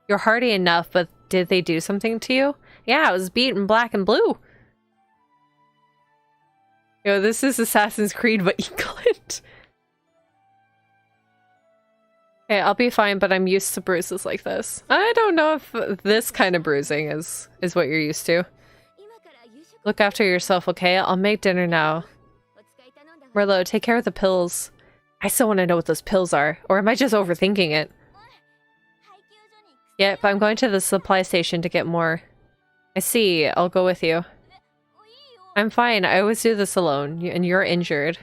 hardy enough, but did they do something to you? Yeah, I was beaten black and blue. Yo, this is Assassin's Creed, but England. Okay, I'll be fine, but I'm used to bruises like this. I don't know if this kind of bruising is what you're used to. Look after yourself, okay? I'll make dinner now. Merlot, take care of the pills. I still want to know what those pills are. Or am I just overthinking it? Yep, I'm going to the supply station to get more. I see. I'll go with you. I'm fine. I always do this alone. And you're injured.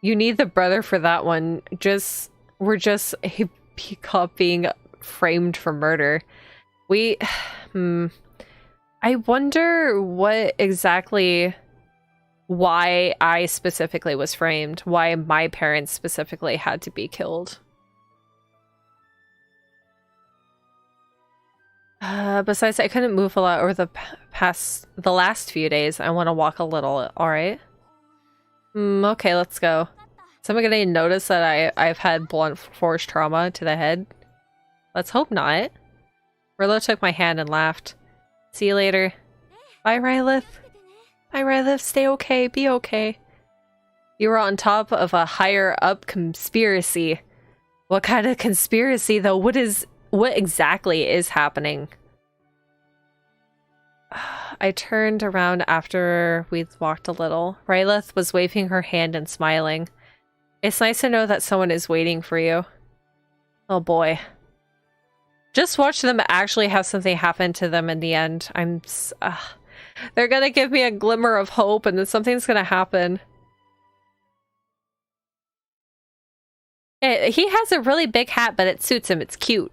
You need the brother for that one. We're just a peacock being framed for murder. I wonder what exactly... why I specifically was framed. Why my parents specifically had to be killed. Besides, I couldn't move a lot over the last few days. I want to walk a little, alright? Okay, let's go. Someone gonna notice that I've had blunt force trauma to the head? Let's hope not. Merlot took my hand and laughed. See you later. Bye, Rylith. Bye, Rylith. Stay okay. Be okay. You were on top of a higher-up conspiracy. What kind of conspiracy, though? What exactly is happening? I turned around after we'd walked a little. Rylith was waving her hand and smiling. It's nice to know that someone is waiting for you. Oh boy. Just watch them actually have something happen to them in the end. They're gonna give me a glimmer of hope and then something's gonna happen. He has a really big hat, but it suits him. It's cute.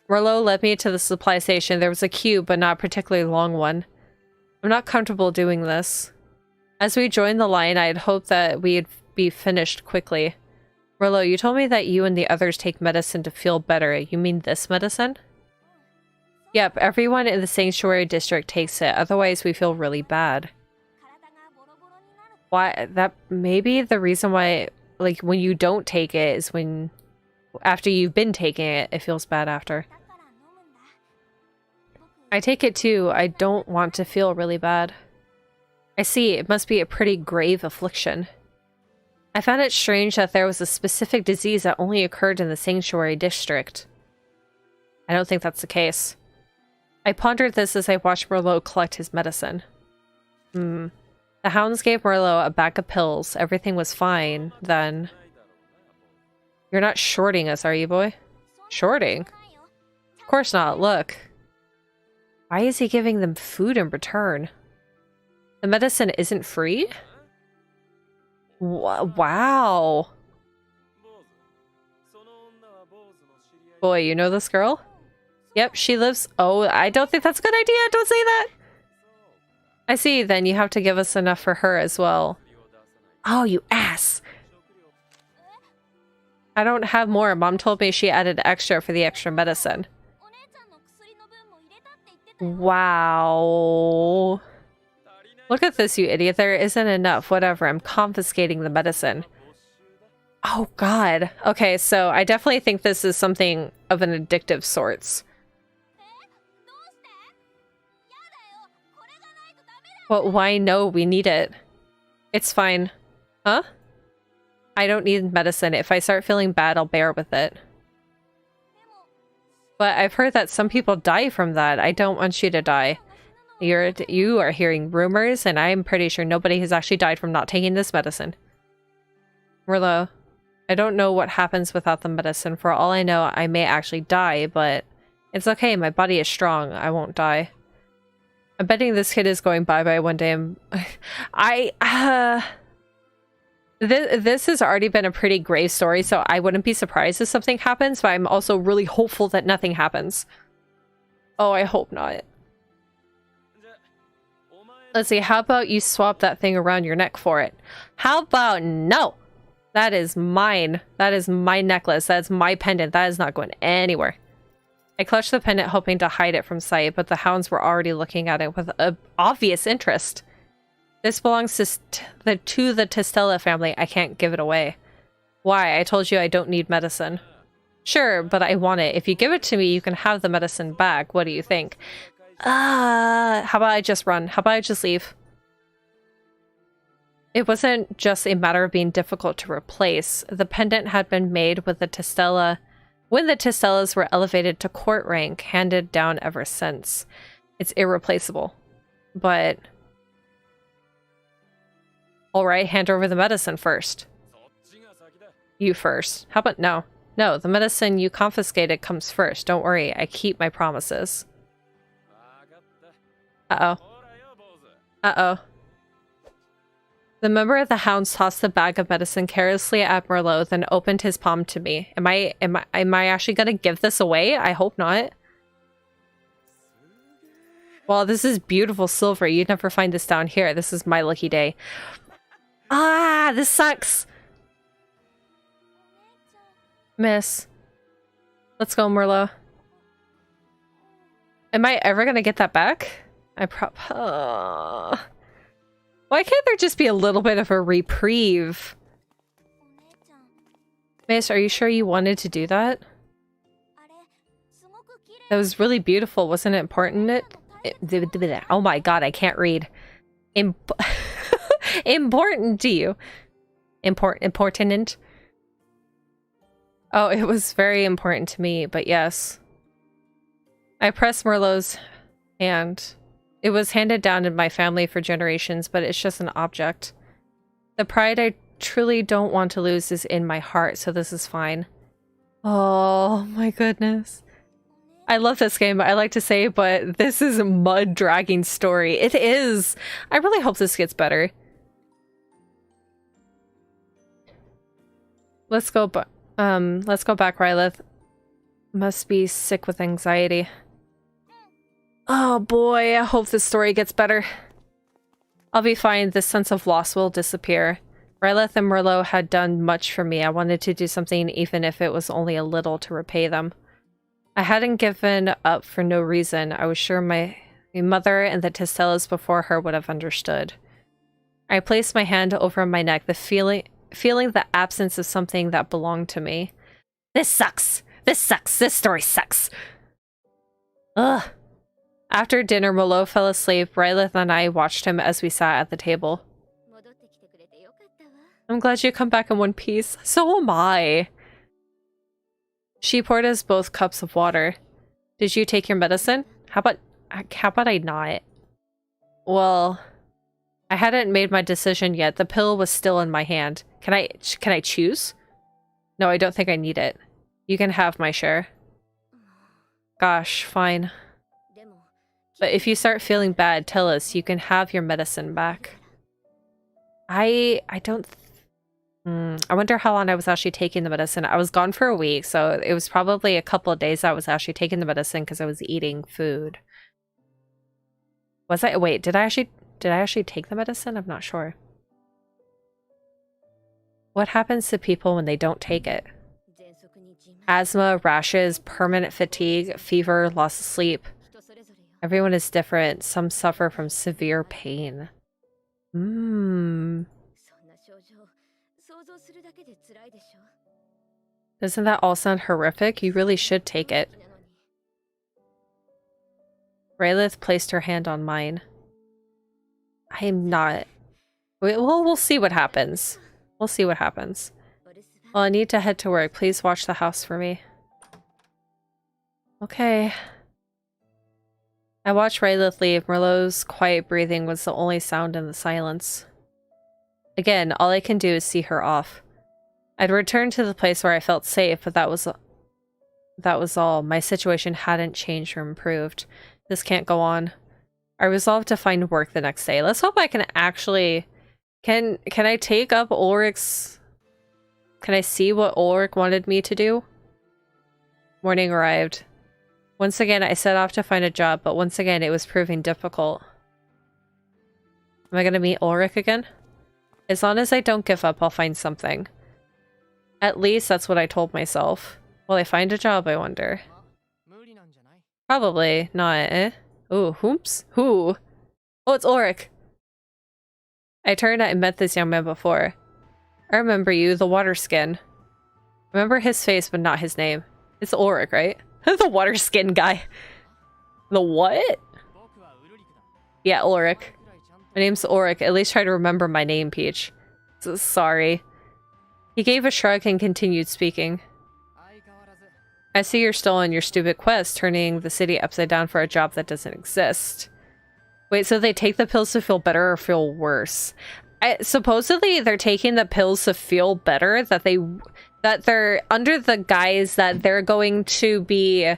Merlot led me to the supply station. There was a queue, but not a particularly long one. I'm not comfortable doing this. As we joined the line, I had hoped that we'd be finished quickly. Merlot, you told me that you and the others take medicine to feel better. You mean this medicine? Yep, everyone in the Sanctuary District takes it. Otherwise, we feel really bad. Why? That may be the reason why, like, when you don't take it is when... after you've been taking it, it feels bad after. I take it too. I don't want to feel really bad. I see. It must be a pretty grave affliction. I found it strange that there was a specific disease that only occurred in the Sanctuary District. I don't think that's the case. I pondered this as I watched Merlot collect his medicine. The hounds gave Merlot a bag of pills. Everything was fine, then... You're not shorting us, are you, boy? Shorting? Of course not, look. Why is he giving them food in return? The medicine isn't free? Wow. Boy, you know this girl? Yep, she lives... Oh, I don't think that's a good idea. Don't say that. I see. Then you have to give us enough for her as well. Oh, you ass. I don't have more. Mom told me she added extra for the extra medicine. Wow. Look at this, you idiot. There isn't enough. Whatever. I'm confiscating the medicine. Oh, God. Okay, so I definitely think this is something of an addictive sorts. Well, why no? We need it. It's fine. Huh? I don't need medicine. If I start feeling bad, I'll bear with it. But I've heard that some people die from that. I don't want you to die. You are hearing rumors, and I'm pretty sure nobody has actually died from not taking this medicine. Merlot, I don't know what happens without the medicine. For all I know, I may actually die, but it's okay. My body is strong. I won't die. I'm betting this kid is going bye-bye one day. This has already been a pretty grave story, so I wouldn't be surprised if something happens, but I'm also really hopeful that nothing happens. Oh, I hope not. Let's see, how about you swap that thing around your neck for it? How about no? That is mine. That is my necklace. That's my pendant. That is not going anywhere. I clutched the pendant, hoping to hide it from sight, but the hounds were already looking at it with obvious interest. This belongs to the Testella family. I can't give it away. Why? I told you I don't need medicine. Sure, but I want it. If you give it to me, you can have the medicine back. What do you think? How about I just run? How about I just leave? It wasn't just a matter of being difficult to replace. The pendant had been made with the Testella when the Testellas were elevated to court rank, handed down ever since. It's irreplaceable. But... Alright, hand over the medicine first. You first. How about no? No, the medicine you confiscated comes first. Don't worry, I keep my promises. Uh-oh. Uh-oh. The member of the hounds tossed the bag of medicine carelessly at Merlot, then opened his palm to me. Am I actually gonna give this away? I hope not. Well, this is beautiful silver. You'd never find this down here. This is my lucky day. Ah, this sucks. Miss. Let's go, Merlot. Am I ever gonna get that back? Why can't there just be a little bit of a reprieve? Miss, are you sure you wanted to do that? That was really beautiful. Wasn't it important? Oh my god, I can't read. Important to you. Important. Oh, it was very important to me, but yes. I pressed Merlot's hand. It was handed down in my family for generations, but it's just an object. The pride I truly don't want to lose is in my heart, so this is fine. Oh my goodness. I love this game, I like to say, but this is a mud-dragging story. It is! I really hope this gets better. Let's go back, Rylith. Must be sick with anxiety. Oh boy, I hope this story gets better. I'll be fine. This sense of loss will disappear. Rylith and Merlot had done much for me. I wanted to do something, even if it was only a little, to repay them. I hadn't given up for no reason. I was sure my mother and the Testellas before her would have understood. I placed my hand over my neck, the feeling the absence of something that belonged to me. This sucks! This sucks! This story sucks! Ugh. After dinner, Merlot fell asleep. Rylith and I watched him as we sat at the table. I'm glad you come back in one piece. So am I. She poured us both cups of water. Did you take your medicine? How about I not? Well, I hadn't made my decision yet. The pill was still in my hand. Can I choose? No, I don't think I need it. You can have my share. Gosh, fine. But if you start feeling bad, tell us. You can have your medicine back. I don't... I wonder how long I was actually taking the medicine. I was gone for a week, so it was probably a couple of days I was actually taking the medicine because I was eating food. Was I? Wait, did I actually take the medicine? I'm not sure. What happens to people when they don't take it? Asthma, rashes, permanent fatigue, fever, loss of sleep. Everyone is different. Some suffer from severe pain. Doesn't that all sound horrific? You really should take it. Raylith placed her hand on mine. I am not... We'll see what happens. We'll see what happens. Well, I need to head to work. Please watch the house for me. Okay. I watched Raylith leave. Merlot's quiet breathing was the only sound in the silence. Again, all I can do is see her off. I'd returned to the place where I felt safe, but that was all. My situation hadn't changed or improved. This can't go on. I resolved to find work the next day. Let's hope I can actually... Can I take up Ulrich's... Can I see what Ulrich wanted me to do? Morning arrived. Once again, I set off to find a job, but once again, it was proving difficult. Am I gonna meet Ulrich again? As long as I don't give up, I'll find something. At least that's what I told myself. Will I find a job, I wonder? Probably not, eh? Ooh, whoops. Who? Oh, it's Ulrich. I turned out and met this young man before. I remember you, the water skin. Remember his face, but not his name. It's Ulrich, right? The water skin guy. The what? Yeah, Ulrich. My name's Ulrich. At least try to remember my name, Peach. Sorry. He gave a shrug and continued speaking. I see you're still on your stupid quest, turning the city upside down for a job that doesn't exist. Wait, so they take the pills to feel better or feel worse? Supposedly they're taking the pills to feel better, that they're under the guise that they're going to be...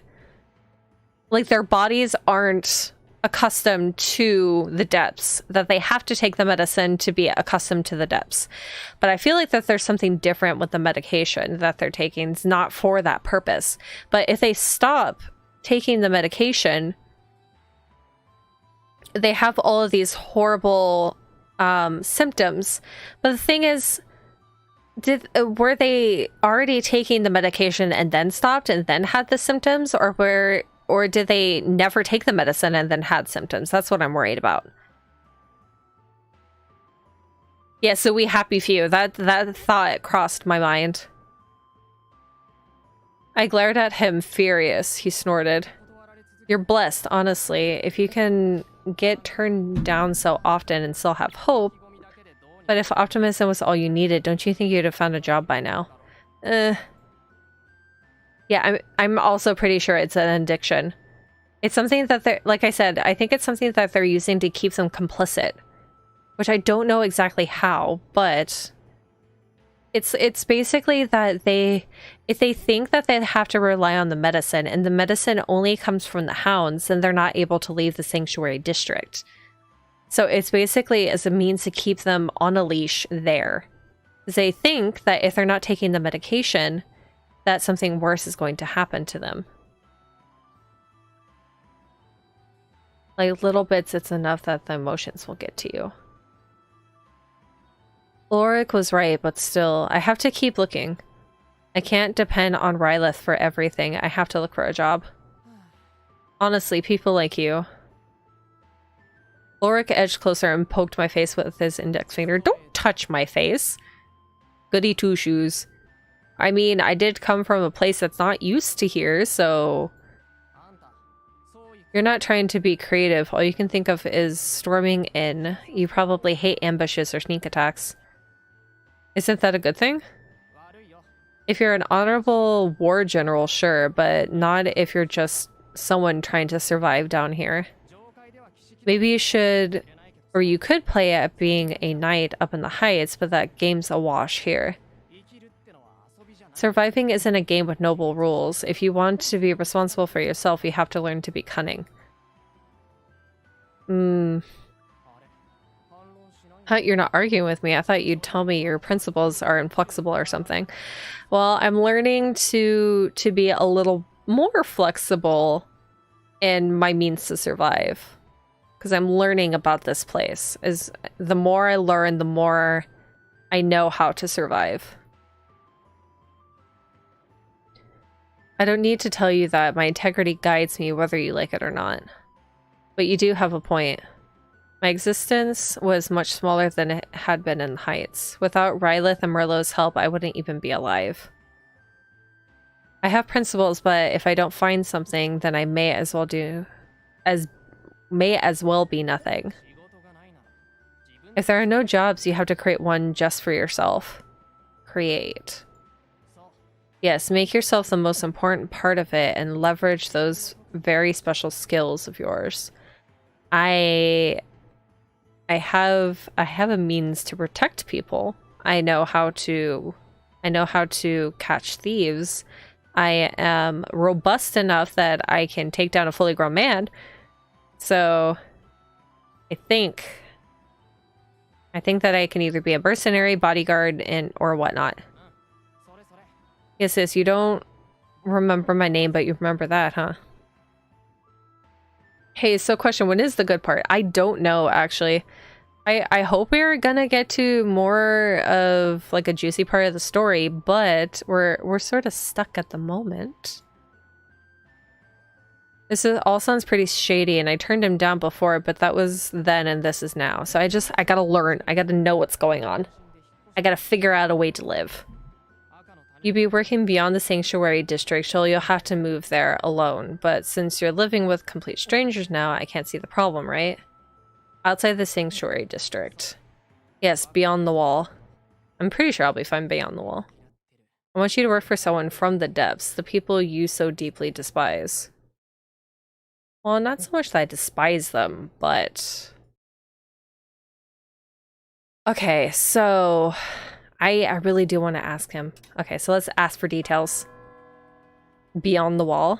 Like, their bodies aren't accustomed to the depths, that they have to take the medicine to be accustomed to the depths. But I feel like that there's something different with the medication that they're taking. It's not for that purpose. But if they stop taking the medication, they have all of these horrible symptoms. But the thing is, were they already taking the medication and then stopped and then had the symptoms, or did they never take the medicine and then had symptoms? That's what I'm worried about. Yeah, so we happy few. That thought crossed my mind. I glared at him, furious. He snorted. You're blessed, honestly. If you can get turned down so often and still have hope. But if optimism was all you needed, don't you think you'd have found a job by now? Yeah, I'm also pretty sure it's an addiction. It's something that they're, like I said, I think it's something that they're using to keep them complicit. Which I don't know exactly how, but it's basically that if they think that they have to rely on the medicine, and the medicine only comes from the hounds, then they're not able to leave the sanctuary district. So it's basically as a means to keep them on a leash there. They think that if they're not taking the medication, that something worse is going to happen to them. Like little bits, it's enough that the emotions will get to you. Ulrich was right, but still, I have to keep looking. I can't depend on Rylith for everything. I have to look for a job. Honestly, people like you. Ulrich edged closer and poked my face with his index finger. Don't touch my face. Goody two-shoes. I mean, I did come from a place that's not used to here, so... You're not trying to be creative. All you can think of is storming in. You probably hate ambushes or sneak attacks. Isn't that a good thing? If you're an honorable war general, sure, but not if you're just someone trying to survive down here. Maybe you should, or you could play at being a knight up in the heights, but that game's a wash here. Surviving isn't a game with noble rules. If you want to be responsible for yourself, you have to learn to be cunning. I thought you're not arguing with me. I thought you'd tell me your principles are inflexible or something. Well, I'm learning to be a little more flexible in my means to survive. Because I'm learning about this place. Is the more I learn, the more I know how to survive. I don't need to tell you that my integrity guides me whether you like it or not. But you do have a point. My existence was much smaller than it had been in the Heights. Without Rylith and Merlot's help, I wouldn't even be alive. I have principles, but if I don't find something, then I may as well be nothing. If there are no jobs, you have to create one just for yourself. Create. Yes, make yourself the most important part of it and leverage those very special skills of yours. I have a means to protect people. I know how to catch thieves. I am robust enough that I can take down a fully grown man. So I think that I can either be a mercenary, bodyguard, or whatnot. Yes, you don't remember my name, but you remember that, huh? Hey, so question, when is the good part? I don't know, actually. I hope we're gonna get to more of like a juicy part of the story, but we're sort of stuck at the moment. All sounds pretty shady, and I turned him down before, but that was then and this is now. So I gotta learn. I gotta know what's going on. I gotta figure out a way to live. You'd be working beyond the Sanctuary District, so you'll have to move there alone. But since you're living with complete strangers now, I can't see the problem, right? Outside the Sanctuary District. Yes, beyond the wall. I'm pretty sure I'll be fine beyond the wall. I want you to work for someone from the depths, the people you so deeply despise. Well, not so much that I despise them, but... Okay, so... I really do want to ask him. Okay, so let's ask for details. Beyond the wall.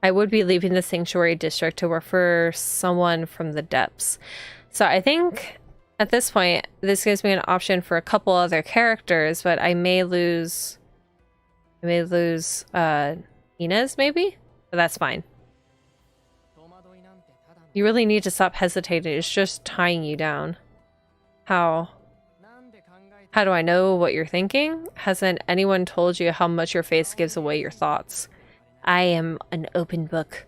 I would be leaving the Sanctuary District to work for someone from the depths. So I think at this point, this gives me an option for a couple other characters, but I may lose... Inez, maybe? But that's fine. You really need to stop hesitating. It's just tying you down. How? How do I know what you're thinking? Hasn't anyone told you how much your face gives away your thoughts? I am an open book.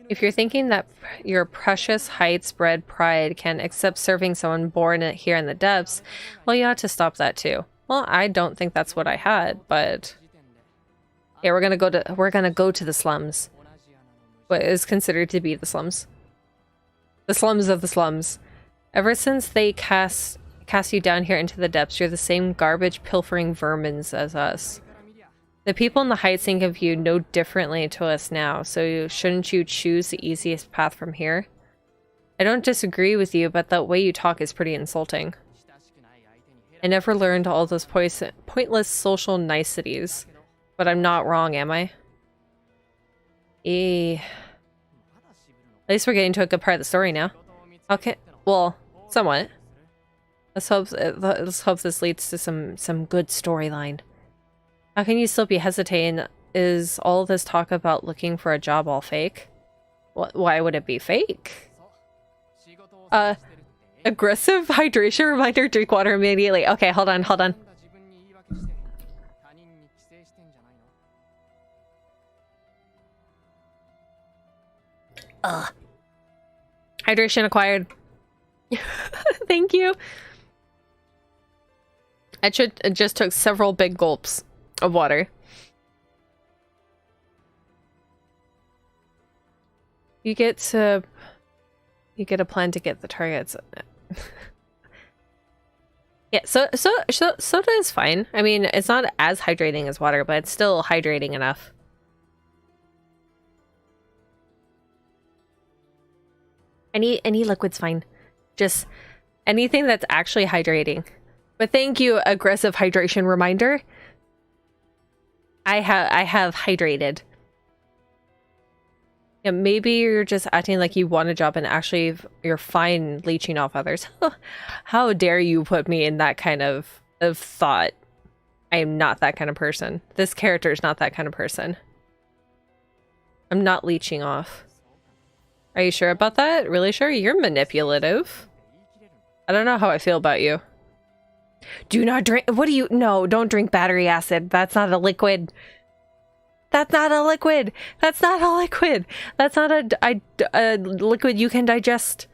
If you're thinking that your precious Heights-bred pride can accept serving someone born here in the depths, well, you ought to stop that too. Well, I don't think that's what I had, but... Yeah, we're gonna go to the slums. What is considered to be the slums. The slums of the slums. Ever since they cast you down here into the depths, you're the same garbage pilfering vermins as us. The people in the Heights think of you no differently to us now, so shouldn't you choose the easiest path from here? I don't disagree with you, but that way you talk is pretty insulting. I never learned all those pointless social niceties, but I'm not wrong, am I? At least we're getting to a good part of the story now. Okay. Well, somewhat. Let's hope this leads to some good storyline. How can you still be hesitating? Is all this talk about looking for a job all fake? Why would it be fake? Aggressive hydration reminder, drink water immediately. Okay, hold on. Hydration acquired. Thank you. I just took several big gulps of water. You get a plan to get the targets. Yeah, soda is fine. I mean, it's not as hydrating as water, but it's still hydrating enough. Any liquid's fine. Just anything that's actually hydrating. But thank you, aggressive hydration reminder. I have hydrated. Yeah, maybe you're just acting like you want a job and actually you're fine leeching off others. How dare you put me in that kind of thought? I am not that kind of person. This character is not that kind of person. I'm not leeching off. Are you sure about that? Really sure? You're manipulative. I don't know how I feel about you. Do not drink. What do you? No, don't drink battery acid. That's not a liquid. That's not a liquid. That's not a liquid. That's not a liquid you can digest.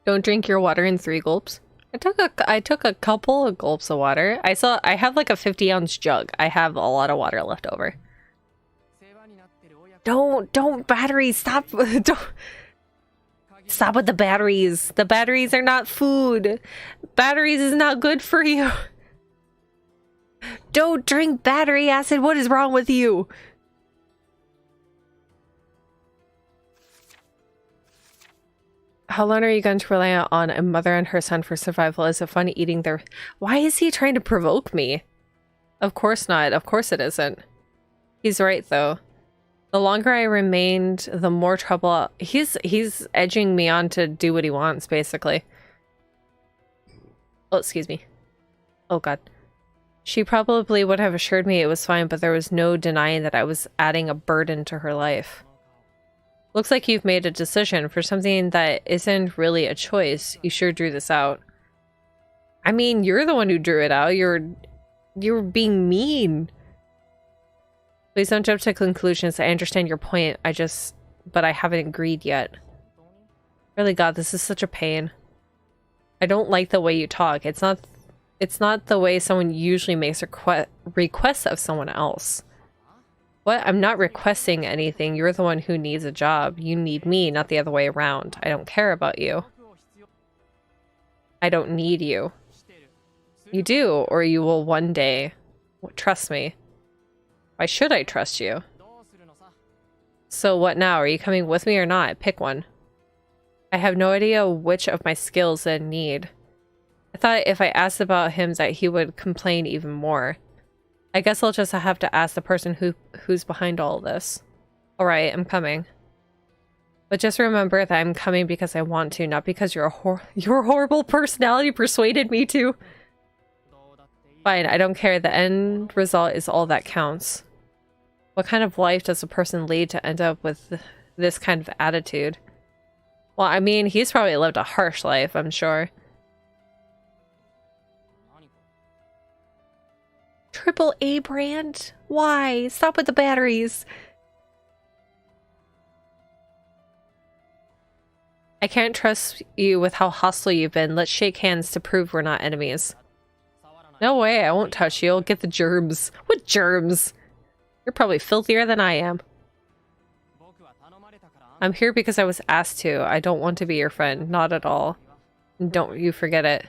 Don't drink your water in 3 gulps. I took a couple of gulps of water. I have like a 50-ounce jug. I have a lot of water left over. Don't batteries, stop. Don't stop with the batteries. The batteries are not food. Batteries is not good for you. Don't drink battery acid. What is wrong with you? How long are you going to rely on a mother and her son for survival? Is it fun eating their... Why is he trying to provoke me? Of course not. Of course it isn't. He's right, though. The longer I remained, the more trouble... He's edging me on to do what he wants, basically. Oh, excuse me. Oh, God. She probably would have assured me it was fine, but there was no denying that I was adding a burden to her life. Looks like you've made a decision for something that isn't really a choice. You sure drew this out. I mean, you're the one who drew it out. You're being mean. Please don't jump to conclusions. I understand your point. But I haven't agreed yet. Really, God, this is such a pain. I don't like the way you talk. It's not the way someone usually makes requests of someone else. What? I'm not requesting anything. You're the one who needs a job. You need me, not the other way around. I don't care about you. I don't need you. You do, or you will one day. Trust me. Why should I trust you? So what now? Are you coming with me or not? Pick one. I have no idea which of my skills I need. I thought if I asked about him that he would complain even more. I guess I'll just have to ask the person who's behind all of this. Alright, I'm coming. But just remember that I'm coming because I want to, not because your horrible personality persuaded me to. Fine, I don't care. The end result is all that counts. What kind of life does a person lead to end up with this kind of attitude? Well, I mean, he's probably lived a harsh life, I'm sure. AAA brand? Why? Stop with the batteries. I can't trust you with how hostile you've been. Let's shake hands to prove we're not enemies. No way, I won't touch you. I'll get the germs. What germs? You're probably filthier than I am. I'm here because I was asked to. I don't want to be your friend. Not at all. Don't you forget it.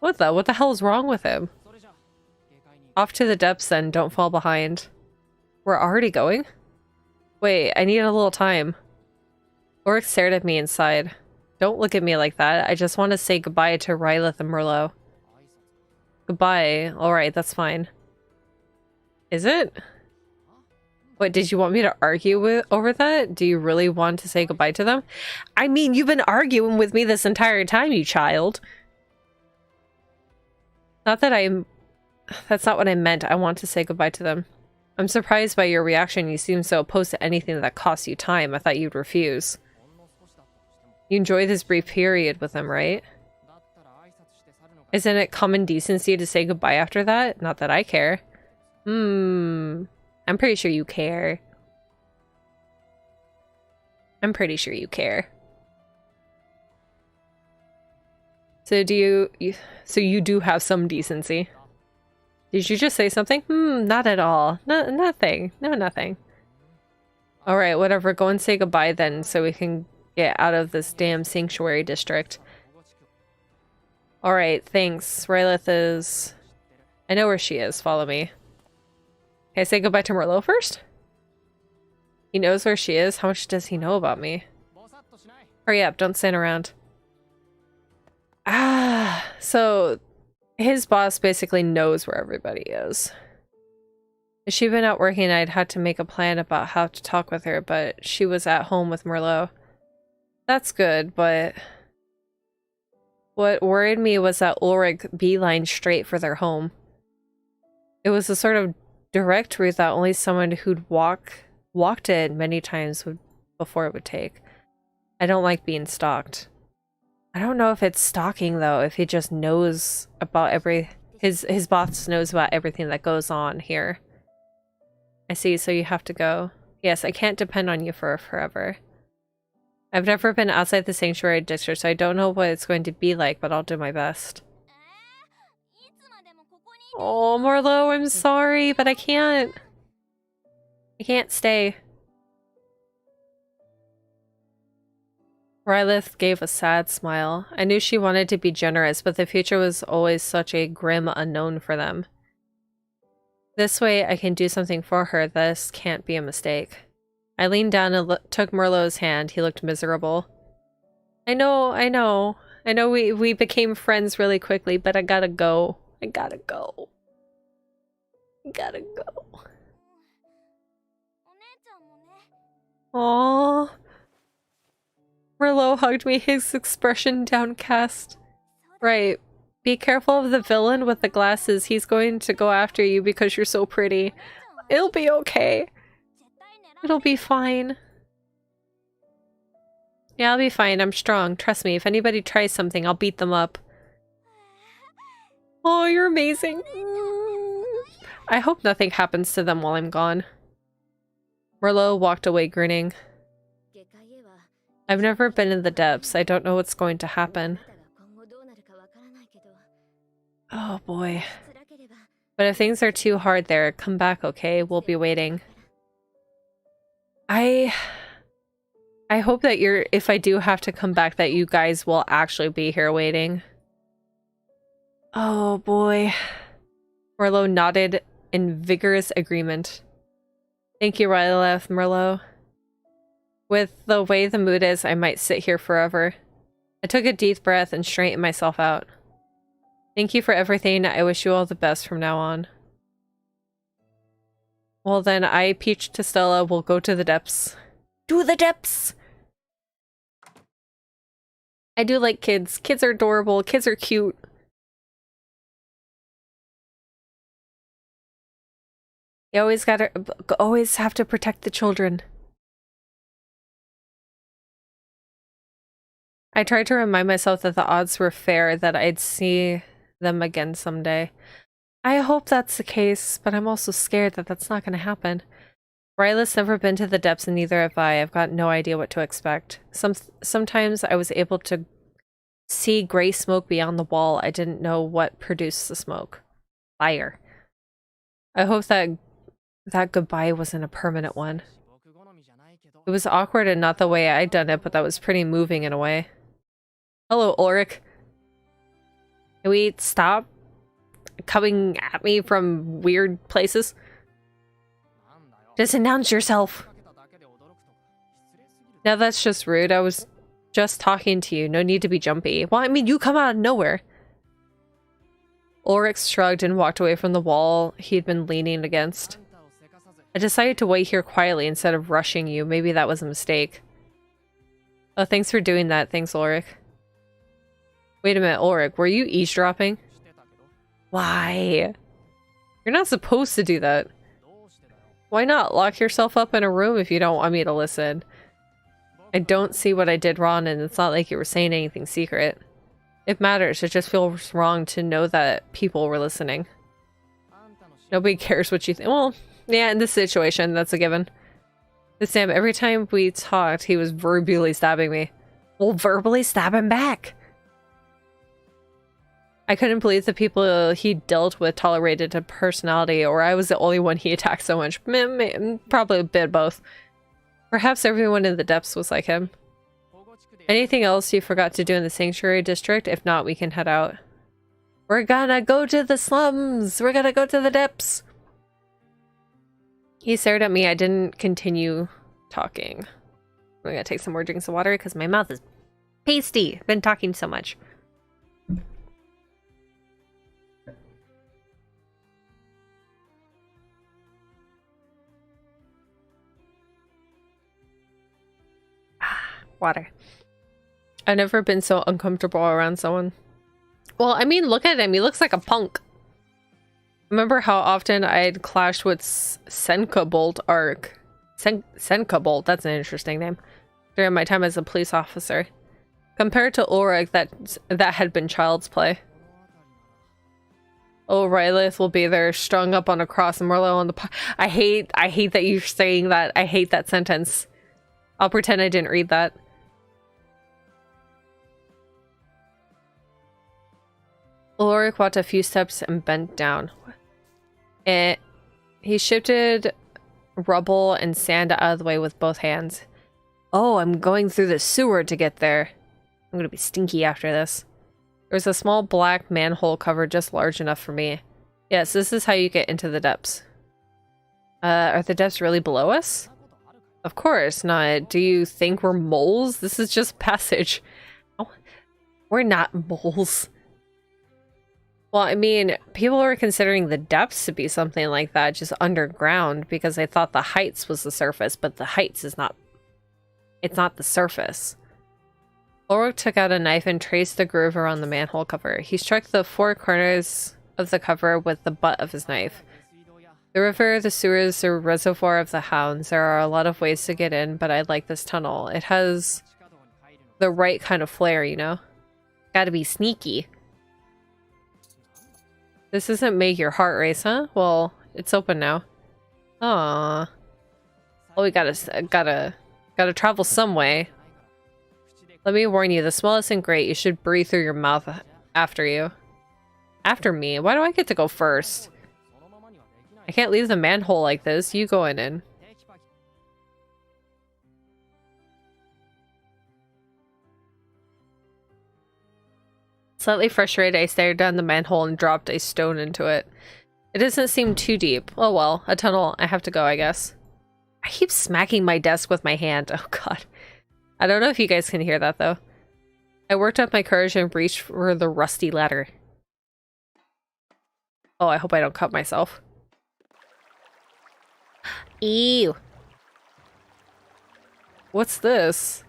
What the hell is wrong with him? Off to the depths then, don't fall behind. We're already going? Wait, I need a little time. Oryx stared at me inside. Don't look at me like that. I just want to say goodbye to Rylith and Merlot. Goodbye. Alright, that's fine. Is it? What, did you want me to argue over that? Do you really want to say goodbye to them? I mean, you've been arguing with me this entire time, you child. Not that I'm... That's not what I meant. I want to say goodbye to them. I'm surprised by your reaction. You seem so opposed to anything that costs you time. I thought you'd refuse. You enjoy this brief period with them, right? Isn't it common decency to say goodbye after that? Not that I care. I'm pretty sure you care. I'm pretty sure you care. So so you do have some decency. Did you just say something? Not at all. Nothing. No, nothing. Alright, whatever. Go and say goodbye then so we can get out of this damn sanctuary district. Alright, thanks. Rylith is... I know where she is. Follow me. Can I say goodbye to Merlot first? He knows where she is? How much does he know about me? Hurry up, don't stand around. So his boss basically knows where everybody is. If she'd been out working, I'd had to make a plan about how to talk with her, but she was at home with Merlot. That's good, but what worried me was that Ulrich beelined straight for their home. It was a sort of direct route that only someone who'd walked it many times before it would take. I don't like being stalked. I don't know if it's stalking though, if he just knows about his boss knows about everything that goes on here. I see, so you have to go. Yes, I can't depend on you for forever. I've never been outside the sanctuary district, so I don't know what it's going to be like, but I'll do my best. Oh, Marlo, I'm sorry, but I can't. I can't stay. Rylith gave a sad smile. I knew she wanted to be generous, but the future was always such a grim unknown for them. This way I can do something for her. This can't be a mistake. I leaned down and took Merlot's hand. He looked miserable. I know we became friends really quickly, but I gotta go. I gotta go. Aww. Merlot hugged me, his expression downcast. Right. Be careful of the villain with the glasses. He's going to go after you because you're so pretty. It'll be okay. It'll be fine. Yeah, I'll be fine. I'm strong. Trust me. If anybody tries something, I'll beat them up. Oh, you're amazing. I hope nothing happens to them while I'm gone. Merlot walked away grinning. I've never been in the depths. I don't know what's going to happen. Oh boy. But if things are too hard there, come back, okay? We'll be waiting. I hope that if I do have to come back, that you guys will actually be here waiting. Oh boy. Merlot nodded in vigorous agreement. Thank you, Rylith, Merlot. With the way the mood is, I might sit here forever. I took a deep breath and straightened myself out. Thank you for everything. I wish you all the best from now on. Well then, I, Peach to Stella, will go to the depths. To the depths! I do like kids. Kids are adorable. Kids are cute. You always have to protect the children. I tried to remind myself that the odds were fair, that I'd see them again someday. I hope that's the case, but I'm also scared that that's not going to happen. Rylith's never been to the depths and neither have I. I've got no idea what to expect. Sometimes I was able to see gray smoke beyond the wall. I didn't know what produced the smoke. Fire. I hope that goodbye wasn't a permanent one. It was awkward and not the way I'd done it, but that was pretty moving in a way. Hello, Ulrich. Can we stop coming at me from weird places? Just announce yourself. Now that's just rude. I was just talking to you. No need to be jumpy. Well, I mean, you come out of nowhere. Ulrich shrugged and walked away from the wall he'd been leaning against. I decided to wait here quietly instead of rushing you. Maybe that was a mistake. Oh, thanks for doing that. Thanks, Ulrich. Wait a minute, Ulrich. Were you eavesdropping? Why? You're not supposed to do that. Why not lock yourself up in a room if you don't want me to listen? I don't see what I did wrong, and it's not like you were saying anything secret. It matters. It just feels wrong to know that people were listening. Nobody cares what you think. Well, yeah, in this situation, that's a given. This Sam, every time we talked, he was verbally stabbing me. Well, verbally stab him back! I couldn't believe the people he dealt with tolerated a personality, or I was the only one he attacked so much. Probably a bit of both. Perhaps everyone in the depths was like him. Anything else you forgot to do in the sanctuary district? If not, we can head out. We're gonna go to the slums! We're gonna go to the depths! He stared at me. I didn't continue talking. I'm gonna take some more drinks of water because my mouth is pasty. I've been talking so much. Water. I've never been so uncomfortable around someone. Well, I mean, look at him. He looks like a punk. Remember how often I'd clashed with Senkabolt Arc. Senkabolt, that's an interesting name. During my time as a police officer. Compared to Ulrich, that had been child's play. Oh, Rylith will be there, strung up on a cross and Merlot on the... I hate that you're saying that. I hate that sentence. I'll pretend I didn't read that. Ulrich walked a few steps and bent down. He shifted rubble and sand out of the way with both hands. Oh, I'm going through the sewer to get there. I'm gonna be stinky after this. There's a small black manhole cover just large enough for me. Yes, this is how you get into the depths. Are the depths really below us? Of course not. Do you think we're moles? This is just passage. Oh, we're not moles. Well, I mean, people were considering the depths to be something like that, just underground, because they thought the heights was the surface, but the heights is not... It's not the surface. Ulrich took out a knife and traced the groove around the manhole cover. He struck the four corners of the cover with the butt of his knife. The river, the sewers, the reservoir of the hounds. There are a lot of ways to get in, but I like this tunnel. It has the right kind of flair, you know? Gotta be sneaky. This doesn't make your heart race, huh? Well, it's open now. Aww. Well, we gotta travel some way. Let me warn you, the smell isn't great. You should breathe through your mouth after you. After me? Why do I get to go first? I can't leave the manhole like this. You going in. Slightly frustrated, I stared down the manhole and dropped a stone into it. It doesn't seem too deep. Oh well, a tunnel. I have to go, I guess. I keep smacking my desk with my hand. Oh god. I don't know if you guys can hear that though. I worked up my courage and reached for the rusty ladder. Oh, I hope I don't cut myself. Ew. What's this?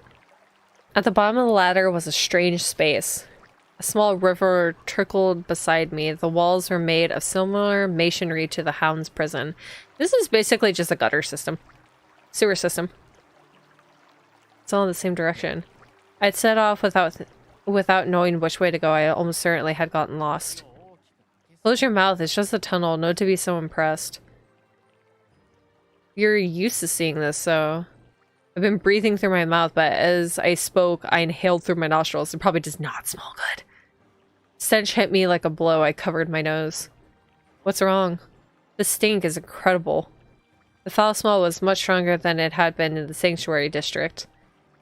At the bottom of the ladder was a strange space. A small river trickled beside me. The walls were made of similar masonry to the Hound's prison. This is basically just a gutter system. Sewer system. It's all in the same direction. I'd set off without knowing which way to go. I almost certainly had gotten lost. Close your mouth. It's just a tunnel. No to be so impressed. You're used to seeing this, so... I've been breathing through my mouth, but as I spoke, I inhaled through my nostrils. It probably does not smell good. Stench hit me like a blow. I covered my nose. What's wrong? The stink is incredible. The foul smell was much stronger than it had been in the sanctuary district.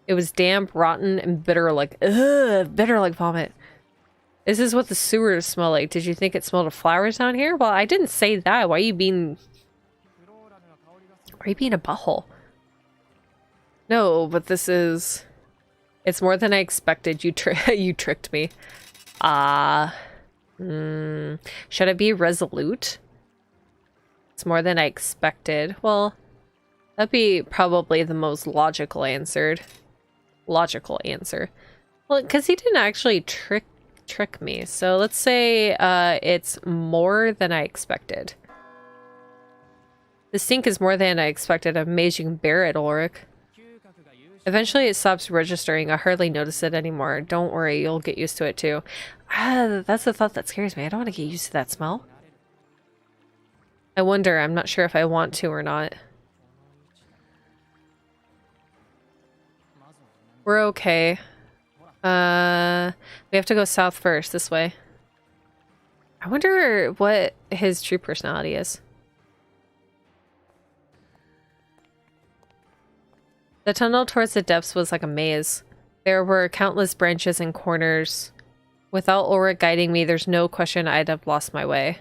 It was damp, rotten, and bitter like vomit. This is what the sewers smell like. Did you think it smelled of flowers down here? Well, I didn't say that. Why are you being a butthole? No, but this is... It's more than I expected. You tricked me. Should I be resolute? It's more than I expected. Well, that'd be probably the most logical answer. Well, because he didn't actually trick me. So let's say it's more than I expected. The stink is more than I expected. I'm amazed you can bear it, Ulrich. Eventually it stops registering. I hardly notice it anymore. Don't worry, you'll get used to it too. That's the thought that scares me. I don't want to get used to that smell. I wonder, I'm not sure if I want to or not. We're okay. We have to go south first, this way. I wonder what his true personality is. The tunnel towards the depths was like a maze. There were countless branches and corners. Without Ulrich guiding me, there's no question I'd have lost my way.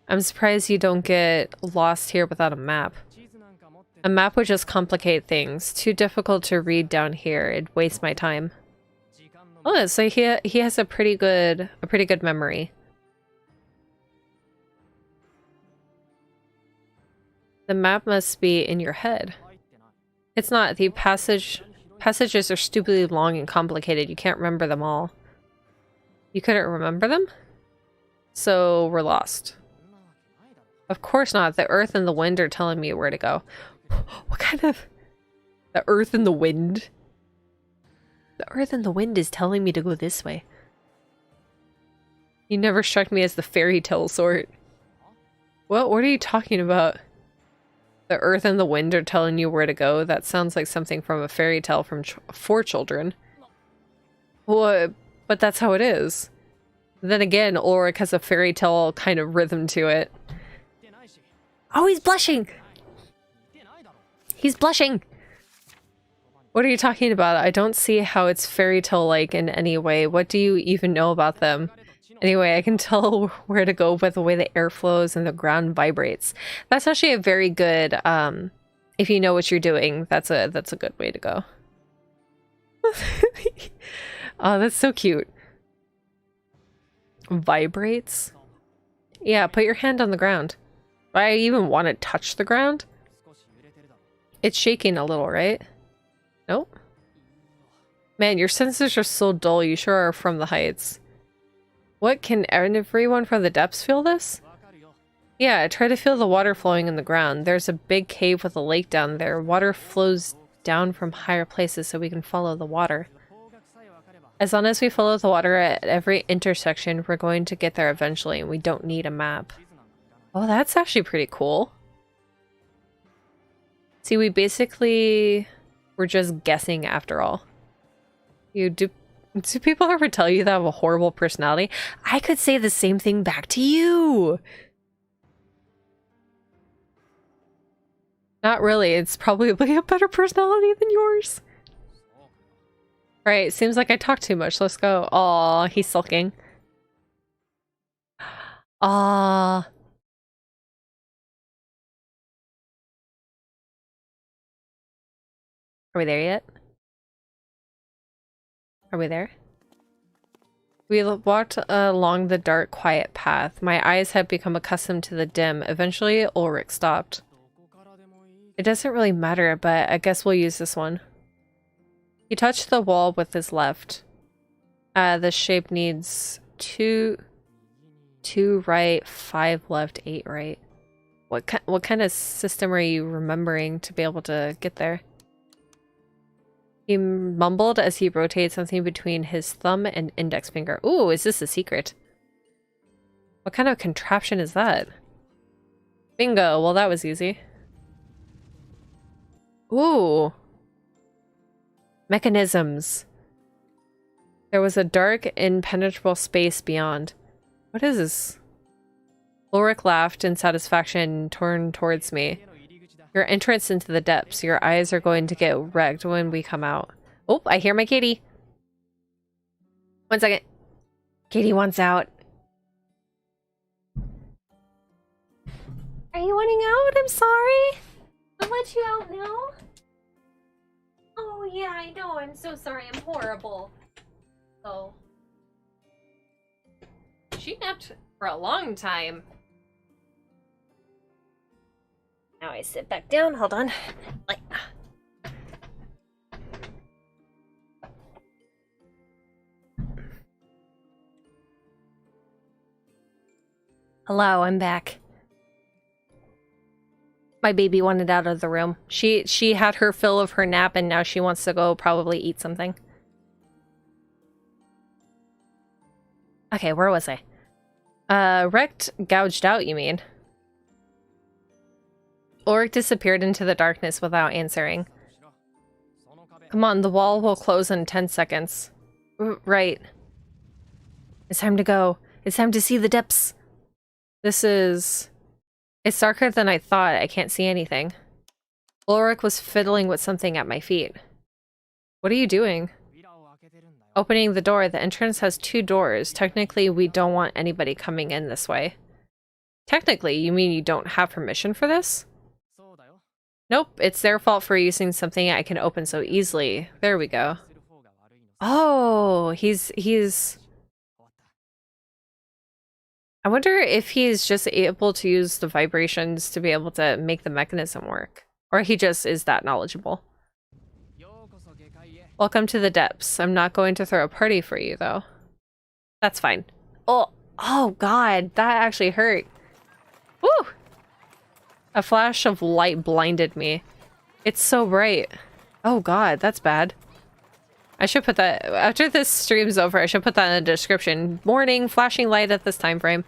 I'm surprised you don't get lost here without a map. A map would just complicate things. Too difficult to read down here. It'd waste my time. Oh, so he has a pretty good memory. The map must be in your head. It's not. The passages are stupidly long and complicated. You can't remember them all. You couldn't remember them? So we're lost. Of course not. The earth and the wind are telling me where to go. What kind of... The earth and the wind? The earth and the wind is telling me to go this way. You never struck me as the fairy tale sort. What are you talking about? The earth and the wind are telling you where to go? That sounds like something from a fairy tale for children. Well, but that's how it is. Then again, Ulrich has a fairy tale kind of rhythm to it. Oh, he's blushing! He's blushing! What are you talking about? I don't see how it's fairy tale-like in any way. What do you even know about them? Anyway, I can tell where to go by the way the air flows and the ground vibrates. That's actually a very good, if you know what you're doing, that's a good way to go. Oh, that's so cute. Vibrates? Yeah, put your hand on the ground. Do I even want to touch the ground? It's shaking a little, right? Nope. Man, your senses are so dull. You sure are from the heights. What, can everyone from the depths feel this? Yeah, try to feel the water flowing in the ground. There's a big cave with a lake down there. Water flows down from higher places so we can follow the water. As long as we follow the water at every intersection, we're going to get there eventually, and we don't need a map. Oh, that's actually pretty cool. See, we basically were just guessing after all. Do people ever tell you that I have a horrible personality? I could say the same thing back to you! Not really, it's probably a better personality than yours. Right, seems like I talk too much. Let's go. Aw, he's sulking. Aw. Are we there yet? Are we there? We walked along the dark, quiet path. My eyes had become accustomed to the dim. Eventually, Ulrich stopped. It doesn't really matter, but I guess we'll use this one. He touched the wall with his left. The shape needs 2 right, 5 left, 8 right. What kind of system are you remembering to be able to get there? He mumbled as he rotated something between his thumb and index finger. Ooh, is this a secret? What kind of contraption is that? Bingo, well that was easy. Ooh. Mechanisms. There was a dark, impenetrable space beyond. What is this? Ulrich laughed in satisfaction and turned towards me. Your entrance into the depths. Your eyes are going to get wrecked when we come out. Oh, I hear my kitty. 1 second. Kitty wants out. Are you wanting out? I'm sorry. I'll let you out now. Oh, yeah, I know. I'm so sorry. I'm horrible. Oh. She napped for a long time. Now I sit back down. Hold on. Like. Hello, I'm back. My baby wanted out of the room. She had her fill of her nap and now she wants to go probably eat something. Okay, where was I? Wrecked, gouged out, you mean? Ulrich disappeared into the darkness without answering. Come on, the wall will close in 10 seconds. Right. It's time to go. It's time to see the depths. It's darker than I thought. I can't see anything. Ulrich was fiddling with something at my feet. What are you doing? Opening the door. The entrance has 2 doors. Technically, we don't want anybody coming in this way. Technically, you mean you don't have permission for this? Nope, it's their fault for using something I can open so easily. There we go. Oh, he's... I wonder if he's just able to use the vibrations to be able to make the mechanism work. Or he just is that knowledgeable. Welcome to the depths. I'm not going to throw a party for you, though. That's fine. Oh God, that actually hurt. Woo! A flash of light blinded me. It's so bright. Oh God, that's bad. I should put that, after this stream's over, I should put that in the description. Morning, flashing light at this time frame.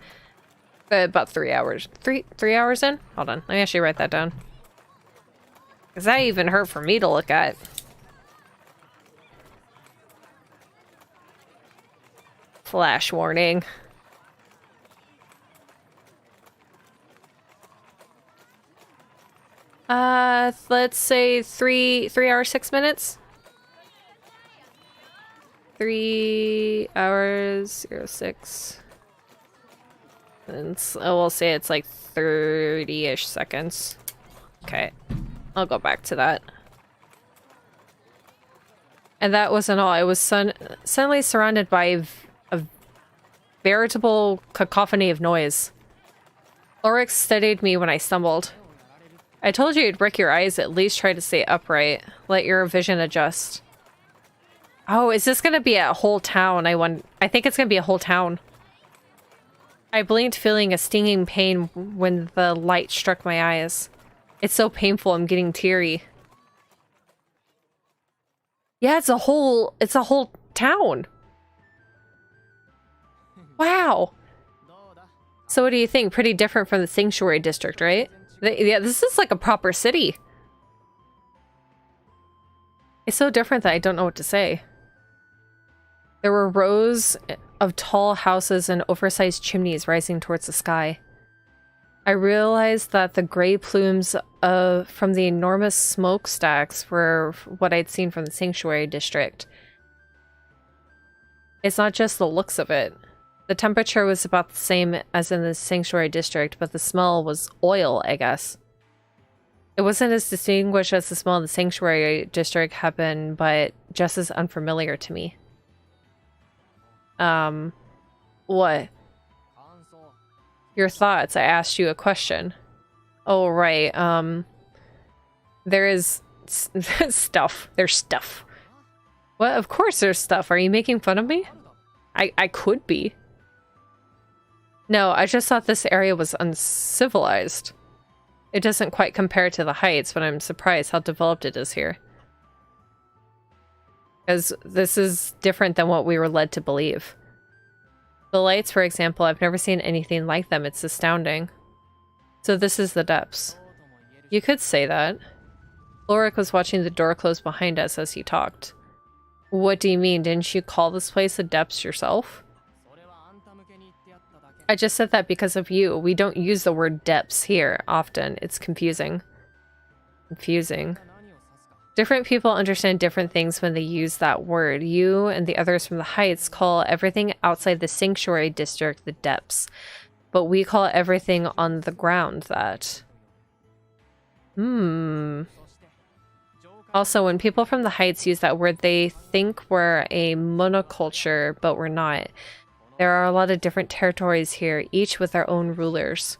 About 3 hours. Three hours in? Hold on, let me actually write that down. Because that even hurt for me to look at. Flash warning. Let's say 3 hours, 6 minutes. 3 hours, 06. And we'll say it's like 30-ish seconds. Okay, I'll go back to that. And that wasn't all. I was suddenly surrounded by a veritable cacophony of noise. Ulrich steadied me when I stumbled. I told you you'd brick your eyes, at least try to stay upright. Let your vision adjust. Oh, is this gonna be a whole town? I think it's gonna be a whole town. I blinked, feeling a stinging pain when the light struck my eyes. It's so painful, I'm getting teary. Yeah, it's a whole town. Wow. So what do you think? Pretty different from the Sanctuary District, right? Yeah, this is like a proper city. It's so different that I don't know what to say. There were rows of tall houses and oversized chimneys rising towards the sky. I realized that the gray plumes from the enormous smokestacks were what I'd seen from the Sanctuary District. It's not just the looks of it. The temperature was about the same as in the Sanctuary District, but the smell was oil, I guess. It wasn't as distinguished as the smell of the Sanctuary District had been, but just as unfamiliar to me. What? Your thoughts. I asked you a question. Oh, right. There is stuff. There's stuff. What? Of course there's stuff. Are you making fun of me? I could be. No, I just thought this area was uncivilized. It doesn't quite compare to the Heights, but I'm surprised how developed it is here. Because this is different than what we were led to believe. The lights, for example, I've never seen anything like them. It's astounding. So this is the depths. You could say that. Ulrich was watching the door close behind us as he talked. What do you mean? Didn't you call this place the depths yourself? I just said that because of you. We don't use the word depths here often. It's confusing. Confusing. Different people understand different things when they use that word. You and the others from the Heights call everything outside the Sanctuary District the depths, but we call everything on the ground that. Also, when people from the Heights use that word, they think we're a monoculture, but we're not. There are a lot of different territories here, each with their own rulers.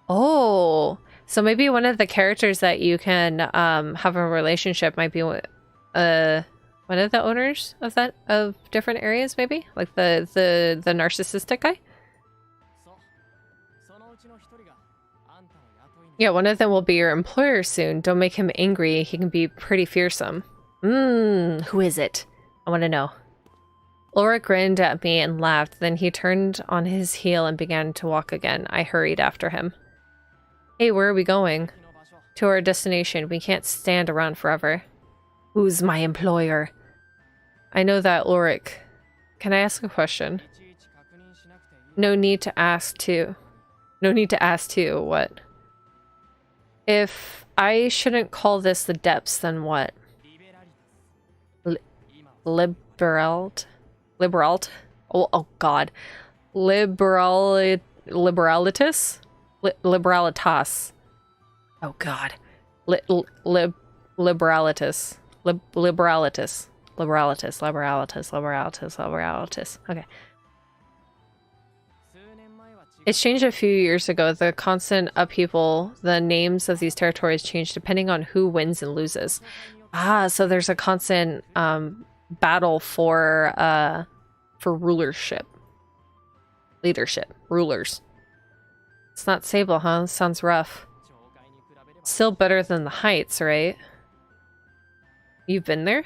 Oh, so maybe one of the characters that you can have a relationship might be one of the owners of different areas, maybe? Like the narcissistic guy? Yeah, one of them will be your employer soon. Don't make him angry. He can be pretty fearsome. Who is it? I want to know. Ulrich grinned at me and laughed. Then he turned on his heel and began to walk again. I hurried after him. Hey, where are we going? To our destination. We can't stand around forever. Who's my employer? I know that, Ulrich. Can I ask a question? No need to ask too. No need to ask too. What? If I shouldn't call this the depths, then what? Liberalt? Oh God. Liberalitas? Liberalitas. Oh God. Liberalitas. Liberalitas. Okay. It's changed a few years ago. The constant upheaval, the names of these territories change depending on who wins and loses. Ah, so there's a constant battle for rulership. Leadership. Rulers. It's not Sable, huh? Sounds rough. Still better than the Heights, right? You've been there?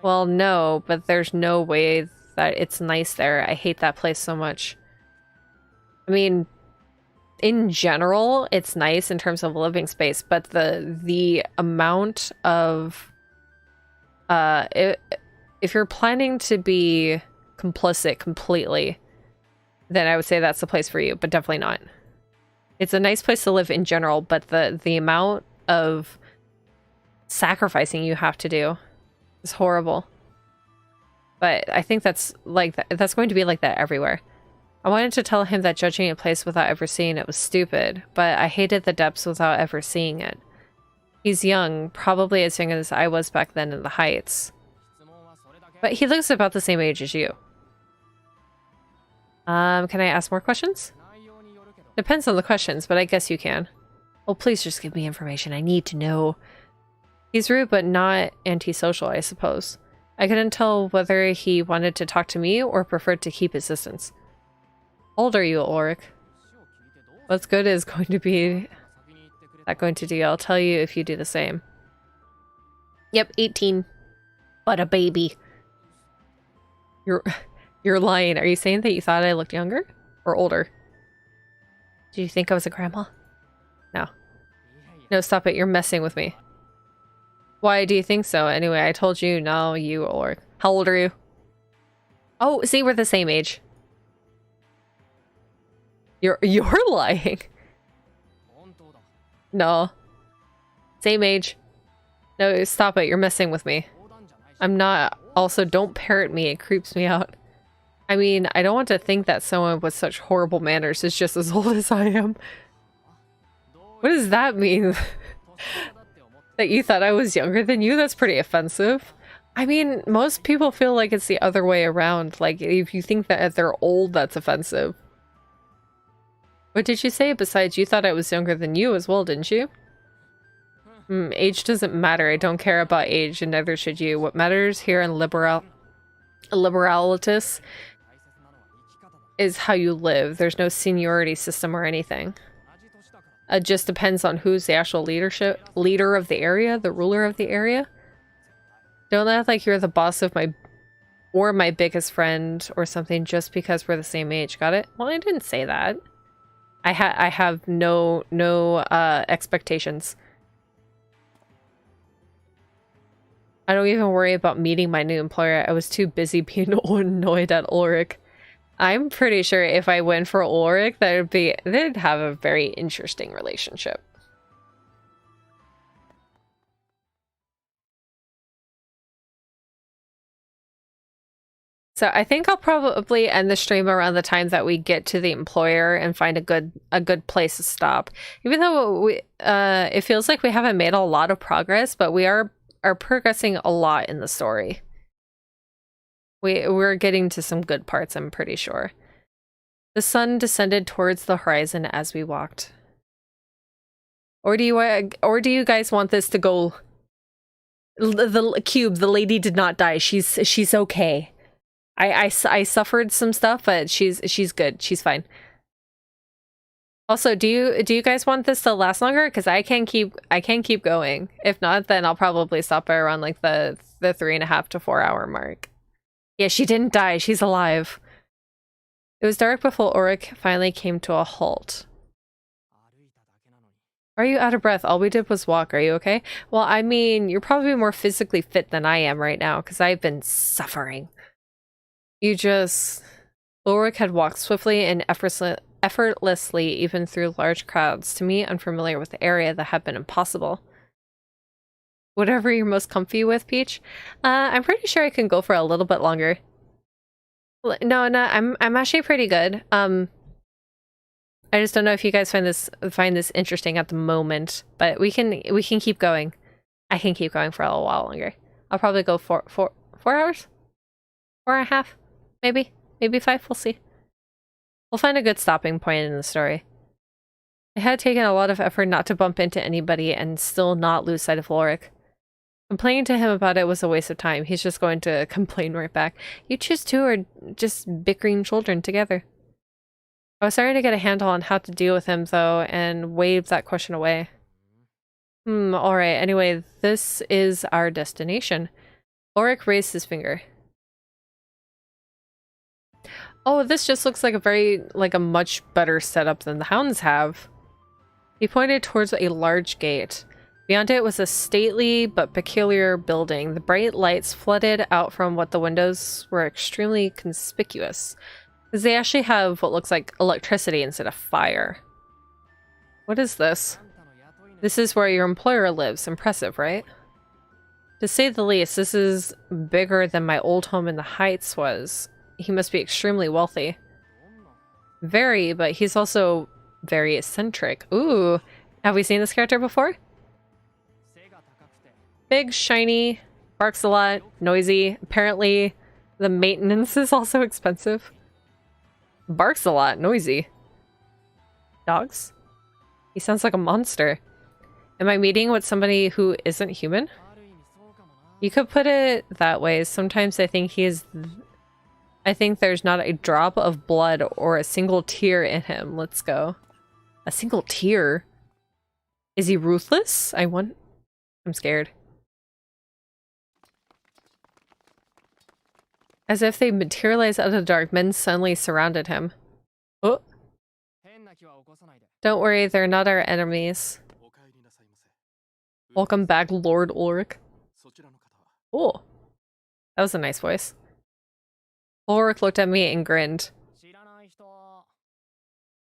Well, no, but there's no way that it's nice there. I hate that place so much. I mean, in general, it's nice in terms of living space, but the amount of if you're planning to be complicit completely, then I would say that's the place for you, but definitely not. It's a nice place to live in general, but the amount of sacrificing you have to do is horrible. But I think that's like that's going to be like that everywhere. I wanted to tell him that judging a place without ever seeing it was stupid, but I hated the depths without ever seeing it. He's young, probably as young as I was back then in the Heights. But he looks about the same age as you. Can I ask more questions? Depends on the questions, but I guess you can. Oh, please just give me information. I need to know. He's rude, but not antisocial, I suppose. I couldn't tell whether he wanted to talk to me or preferred to keep his distance. How old are you, Ulrich? What's good is going to be not going to do. I'll tell you if you do the same. Yep, 18. But a baby. You're lying. Are you saying that you thought I looked younger? Or older? Do you think I was a grandma? No. No, stop it. You're messing with me. Why do you think so? Anyway, I told you, no, you, Ulrich. How old are you? Oh, see, we're the same age. You're lying. No. Same age. No, stop it. You're messing with me. I'm not. Also, don't parrot me. It creeps me out. I mean, I don't want to think that someone with such horrible manners is just as old as I am. What does that mean? That you thought I was younger than you? That's pretty offensive. I mean, most people feel like it's the other way around. Like, if you think that they're old, that's offensive. What did you say? Besides, you thought I was younger than you as well, didn't you? Age doesn't matter. I don't care about age, and neither should you. What matters here in liberalitas is how you live. There's no seniority system or anything. It just depends on who's the actual leader of the area, the ruler of the area. Don't act like you're the boss of my biggest friend or something just because we're the same age. Got it? Well, I didn't say that. I have no expectations. I don't even worry about meeting my new employer. I was too busy being annoyed at Ulrich. I'm pretty sure if I went for Ulrich, they'd have a very interesting relationship. So I think I'll probably end the stream around the time that we get to the employer and find a good place to stop. Even though it feels like we haven't made a lot of progress, but we are progressing a lot in the story. We're getting to some good parts, I'm pretty sure. The sun descended towards the horizon as we walked. Or do you guys want this to go? The cube, the lady did not die. She's okay. I suffered some stuff, but she's good. She's fine. Also, do you guys want this to last longer? Because I can keep going. If not, then I'll probably stop by around like the 3.5 to 4 hour mark. Yeah, she didn't die. She's alive. It was dark before Ulrich finally came to a halt. Are you out of breath? All we did was walk. Are you okay? Well, I mean, you're probably more physically fit than I am right now because I've been suffering. Ulrich had walked swiftly and effortlessly even through large crowds. To me, unfamiliar with the area, that had been impossible. Whatever you're most comfy with, Peach. I'm pretty sure I can go for a little bit longer. No, I'm actually pretty good. I just don't know if you guys find this interesting at the moment, but we can keep going. I can keep going for a little while longer. I'll probably go 4 hours, 4.5, maybe 5. We'll see. We'll find a good stopping point in the story. It had taken a lot of effort not to bump into anybody and still not lose sight of Ulrich. Complaining to him about it was a waste of time. He's just going to complain right back. You choose two are just bickering children together. I was starting to get a handle on how to deal with him, though, and waved that question away. Alright, anyway, this is our destination. Ulrich raised his finger. Oh, this just looks like a much better setup than the hounds have. He pointed towards a large gate. Beyond it was a stately but peculiar building. The bright lights flooded out from what the windows were extremely conspicuous, because they actually have what looks like electricity instead of fire. What is this? This is where your employer lives. Impressive, right? To say the least, this is bigger than my old home in the Heights was. He must be extremely wealthy. Very, but he's also very eccentric. Ooh, have we seen this character before? Big, shiny, barks a lot, noisy. Apparently, the maintenance is also expensive. Barks a lot, noisy. Dogs? He sounds like a monster. Am I meeting with somebody who isn't human? You could put it that way. Sometimes I think I think there's not a drop of blood or a single tear in him. Let's go. A single tear? Is he ruthless? I'm scared. As if they materialized out of the dark, men suddenly surrounded him. Oh. Don't worry, they're not our enemies. Welcome back, Lord Ulrich. Oh. That was a nice voice. Ulrich looked at me and grinned.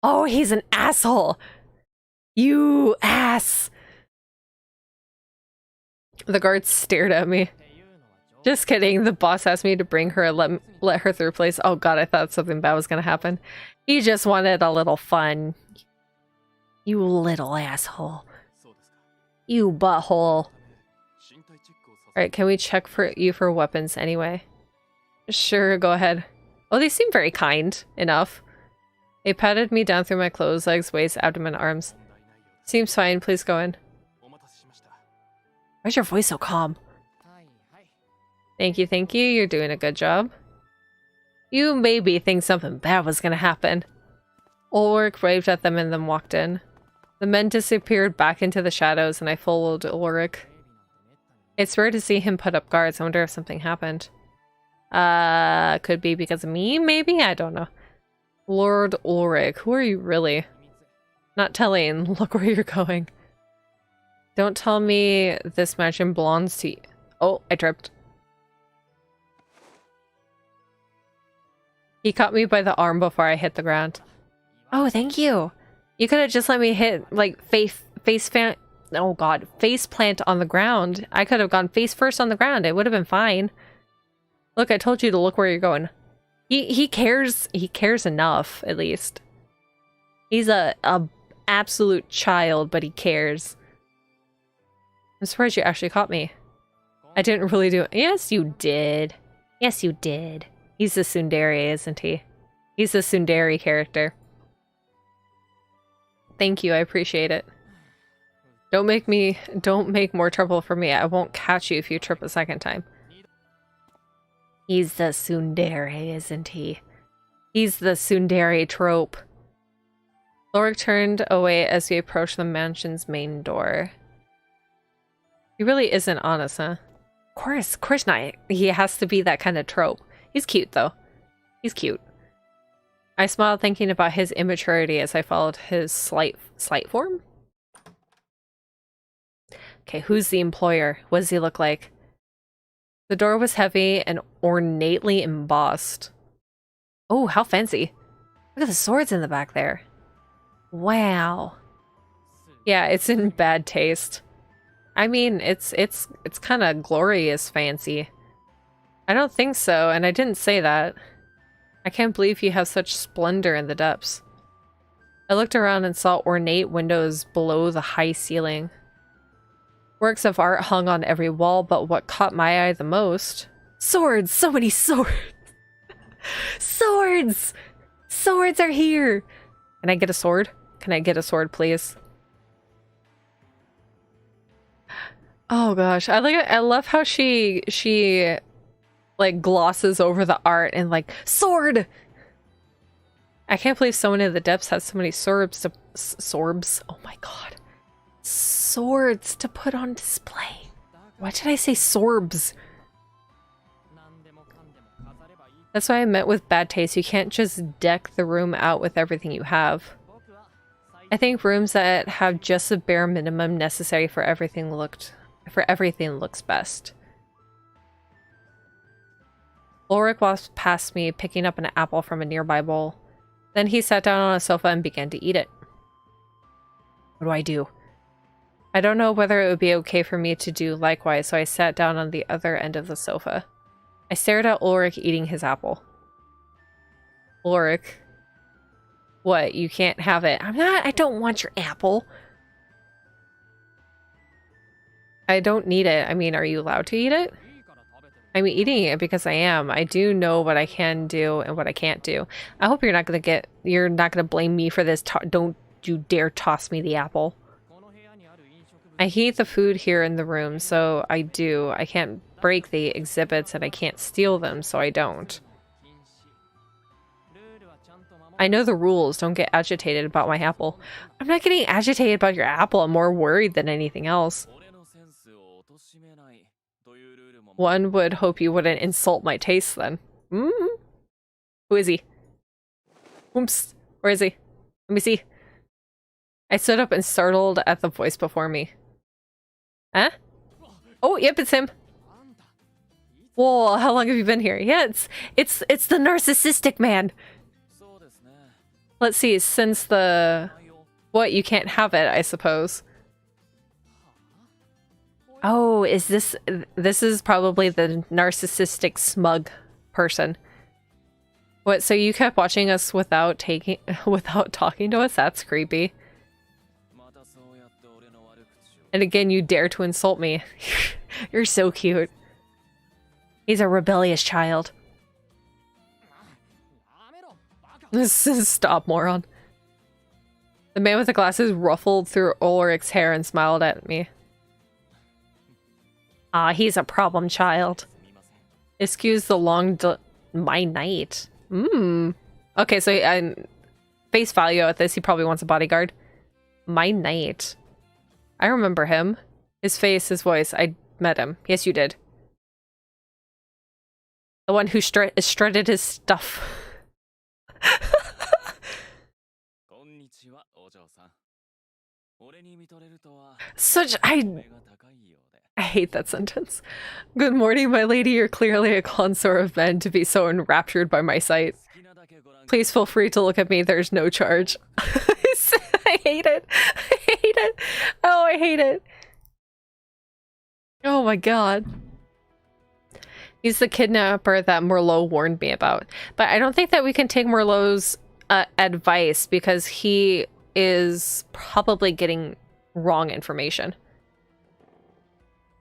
Oh, he's an asshole! You ass! The guards stared at me. Just kidding, the boss asked me to bring her and let her through place. Oh god, I thought something bad was gonna happen. He just wanted a little fun. You little asshole. You butthole. Alright, can we check for you for weapons anyway? Sure, go ahead. Oh, they seem very kind enough. They patted me down through my clothes, legs, waist, abdomen, arms. Seems fine, please go in. Why's your voice so calm? Thank you, thank you. You're doing a good job. You maybe think something bad was gonna happen. Ulrich waved at them and then walked in. The men disappeared back into the shadows and I followed Ulrich. It's rare to see him put up guards. I wonder if something happened. Could be because of me, maybe? I don't know. Lord Ulrich, who are you really? Not telling. Look where you're going. Don't tell me this mansion belongs to you. Oh, I tripped. He caught me by the arm before I hit the ground. Oh, thank you. You could have just let me hit, like, face plant on the ground. I could have gone face first on the ground. It would have been fine. Look, I told you to look where you're going. He cares enough, at least. He's a absolute child, but he cares. I'm surprised you actually caught me. I didn't really do it. Yes, you did. Yes, you did. He's a tsundere, isn't he? He's a tsundere character. Thank you, I appreciate it. Don't make more trouble for me. I won't catch you if you trip a second time. He's the tsundere, isn't he? He's the tsundere trope. Ulrich turned away as we approached the mansion's main door. He really isn't honest, huh? Of course not. He has to be that kind of trope. He's cute, though. He's cute. I smiled thinking about his immaturity as I followed his slight form. Okay, who's the employer? What does he look like? The door was heavy and ornately embossed. Oh, how fancy. Look at the swords in the back there. Wow. Yeah, it's in bad taste. I mean, it's kind of glorious fancy. I don't think so, and I didn't say that. I can't believe you have such splendor in the depths. I looked around and saw ornate windows below the high ceiling. Works of art hung on every wall, but what caught my eye the most... Swords! So many swords! Swords! Swords are here! Can I get a sword? Can I get a sword, please? Oh gosh, I love how she like glosses over the art and like sword. I can't believe someone in the depths has so many sorbs. Oh my god. Swords to put on display. Why did I say sorbs? That's what I meant with bad taste. You can't just deck the room out with everything you have. I think rooms that have just the bare minimum necessary for everything looks best. Ulrich walked past me, picking up an apple from a nearby bowl. Then he sat down on a sofa and began to eat it. What do I do? I don't know whether it would be okay for me to do likewise, so I sat down on the other end of the sofa. I stared at Ulrich eating his apple. Ulrich. What? You can't have it. I don't want your apple. I don't need it. I mean, are you allowed to eat it? I'm eating it because I am. I do know what I can do and what I can't do. I hope you're not gonna blame me for this. Don't you dare toss me the apple. I heat the food here in the room, so I do. I can't break the exhibits and I can't steal them, so I don't. I know the rules. Don't get agitated about my apple. I'm not getting agitated about your apple. I'm more worried than anything else. One would hope you wouldn't insult my taste then. Who is he? Oops. Where is he? Let me see. I stood up and startled at the voice before me. Huh? Oh, yep, it's him. Whoa, how long have you been here? Yeah, it's the narcissistic man. Let's see, since the... What, you can't have it, I suppose. Oh, is this... This is probably the narcissistic smug person. What, so you kept watching us without talking to us? That's creepy. And again, you dare to insult me. You're so cute. He's a rebellious child. Stop, moron. The man with the glasses ruffled through Ulrich's hair and smiled at me. Ah, he's a problem child. Excuse the long my night. Okay, so face value at this, he probably wants a bodyguard. My night. I remember him. His face, his voice. I met him. Yes, you did. The one who strutted his stuff. Such... I hate that sentence. Good morning, my lady. You're clearly a consort of men to be so enraptured by my sight. Please feel free to look at me. There's no charge. I hate it. I hate it. Oh, I hate it. Oh my god. He's the kidnapper that Merlot warned me about. But I don't think that we can take Merlot's advice because he is probably getting wrong information.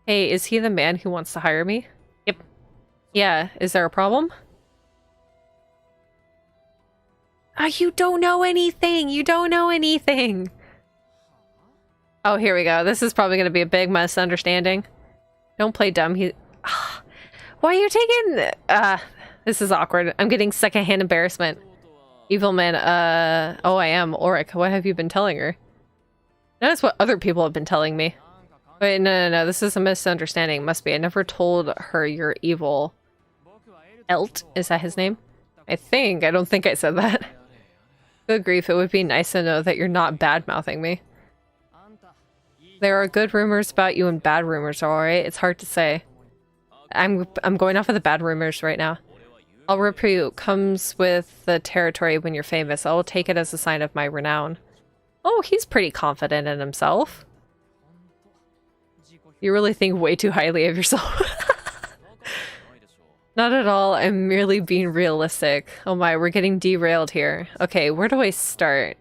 Hey, is he the man who wants to hire me? Yep. Yeah, is there a problem? Ah, you don't know anything! You don't know anything! Oh, here we go. This is probably going to be a big misunderstanding. Don't play dumb. Why are you taking... this is awkward. I'm getting secondhand embarrassment. Evil man, oh, I am. Ulrich, what have you been telling her? Notice what other people have been telling me. Wait, no. This is a misunderstanding. Must be. I never told her you're evil. Elt? Is that his name? I think. I don't think I said that. Good grief, it would be nice to know that you're not bad-mouthing me. There are good rumors about you and bad rumors, alright? It's hard to say. I'm going off of the bad rumors right now. All repute comes with the territory when you're famous. I will take it as a sign of my renown. Oh, he's pretty confident in himself. You really think way too highly of yourself. Not at all. I'm merely being realistic. Oh my, we're getting derailed here. Okay, where do I start?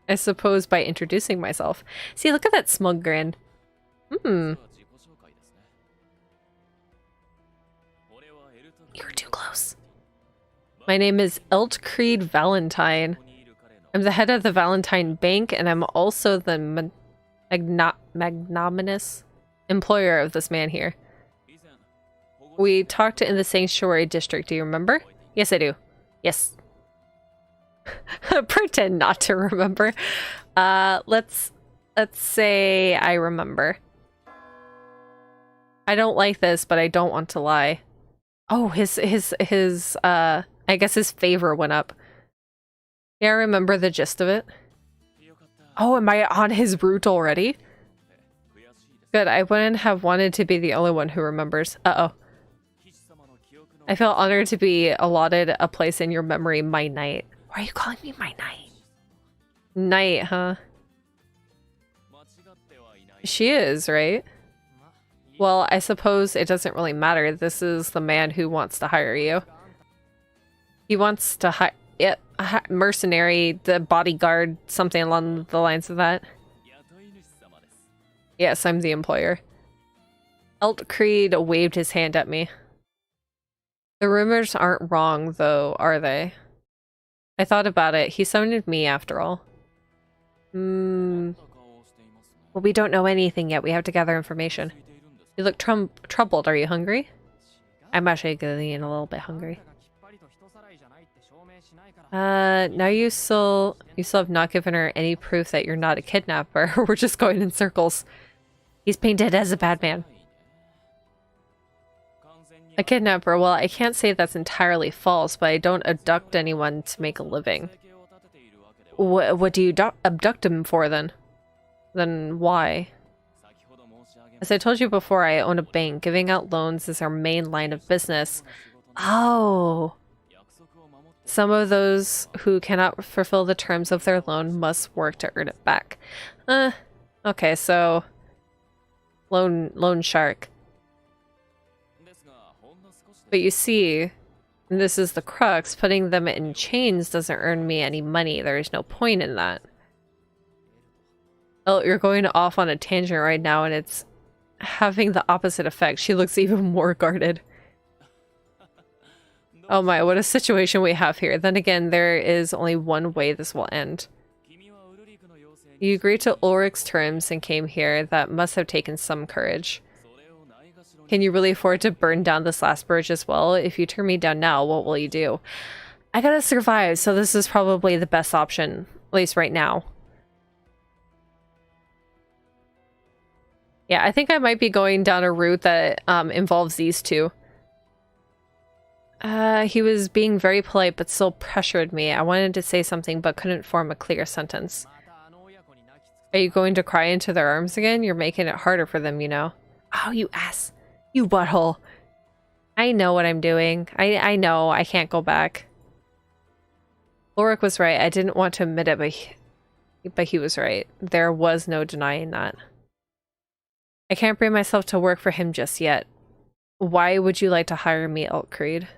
I suppose by introducing myself. See, look at that smug grin. You were too close. My name is Eltcreed Valentine. I'm the head of the Valentine Bank, and I'm also the magnanimous employer of this man here. We talked in the sanctuary district, do you remember? Yes, I do. Yes. Pretend not to remember. Let's say I remember. I don't like this, but I don't want to lie. Oh, his I guess his favor went up. Yeah, I remember the gist of it. Oh, am I on his route already? Good, I wouldn't have wanted to be the only one who remembers. Uh-oh. I feel honored to be allotted a place in your memory, my knight. Why are you calling me my knight? Knight, huh? She is, right? Well, I suppose it doesn't really matter. This is the man who wants to hire you. He wants to hire... Yep, mercenary, the bodyguard, something along the lines of that. Yes, I'm the employer. Eltcreed waved his hand at me. The rumors aren't wrong, though, are they? I thought about it. He summoned me, after all. Well, we don't know anything yet. We have to gather information. You look troubled. Are you hungry? I'm actually getting a little bit hungry. Now you still have not given her any proof that you're not a kidnapper. We're just going in circles. He's painted as a bad man. A kidnapper, well, I can't say that's entirely false, but I don't abduct anyone to make a living. What do you abduct him for, then? Then why? As I told you before, I own a bank. Giving out loans is our main line of business. Oh! Some of those who cannot fulfill the terms of their loan must work to earn it back. Okay, so... Loan shark. But you see, and this is the crux, putting them in chains doesn't earn me any money. There is no point in that. Oh, you're going off on a tangent right now, and it's having the opposite effect. She looks even more guarded. Oh my, what a situation we have here. Then again, there is only one way this will end. You agreed to Ulrich's terms and came here. That must have taken some courage. Can you really afford to burn down this last bridge as well? If you turn me down now, what will you do? I gotta survive, so this is probably the best option, at least right now. Yeah, I think I might be going down a route that involves these two. He was being very polite, but still pressured me. I wanted to say something, but couldn't form a clear sentence. Are you going to cry into their arms again? You're making it harder for them, you know. Oh, you ass. You butthole. I know what I'm doing. I know. I can't go back. Ulrich was right. I didn't want to admit it, but he was right. There was no denying that. I can't bring myself to work for him just yet. Why would you like to hire me, Eltcreed?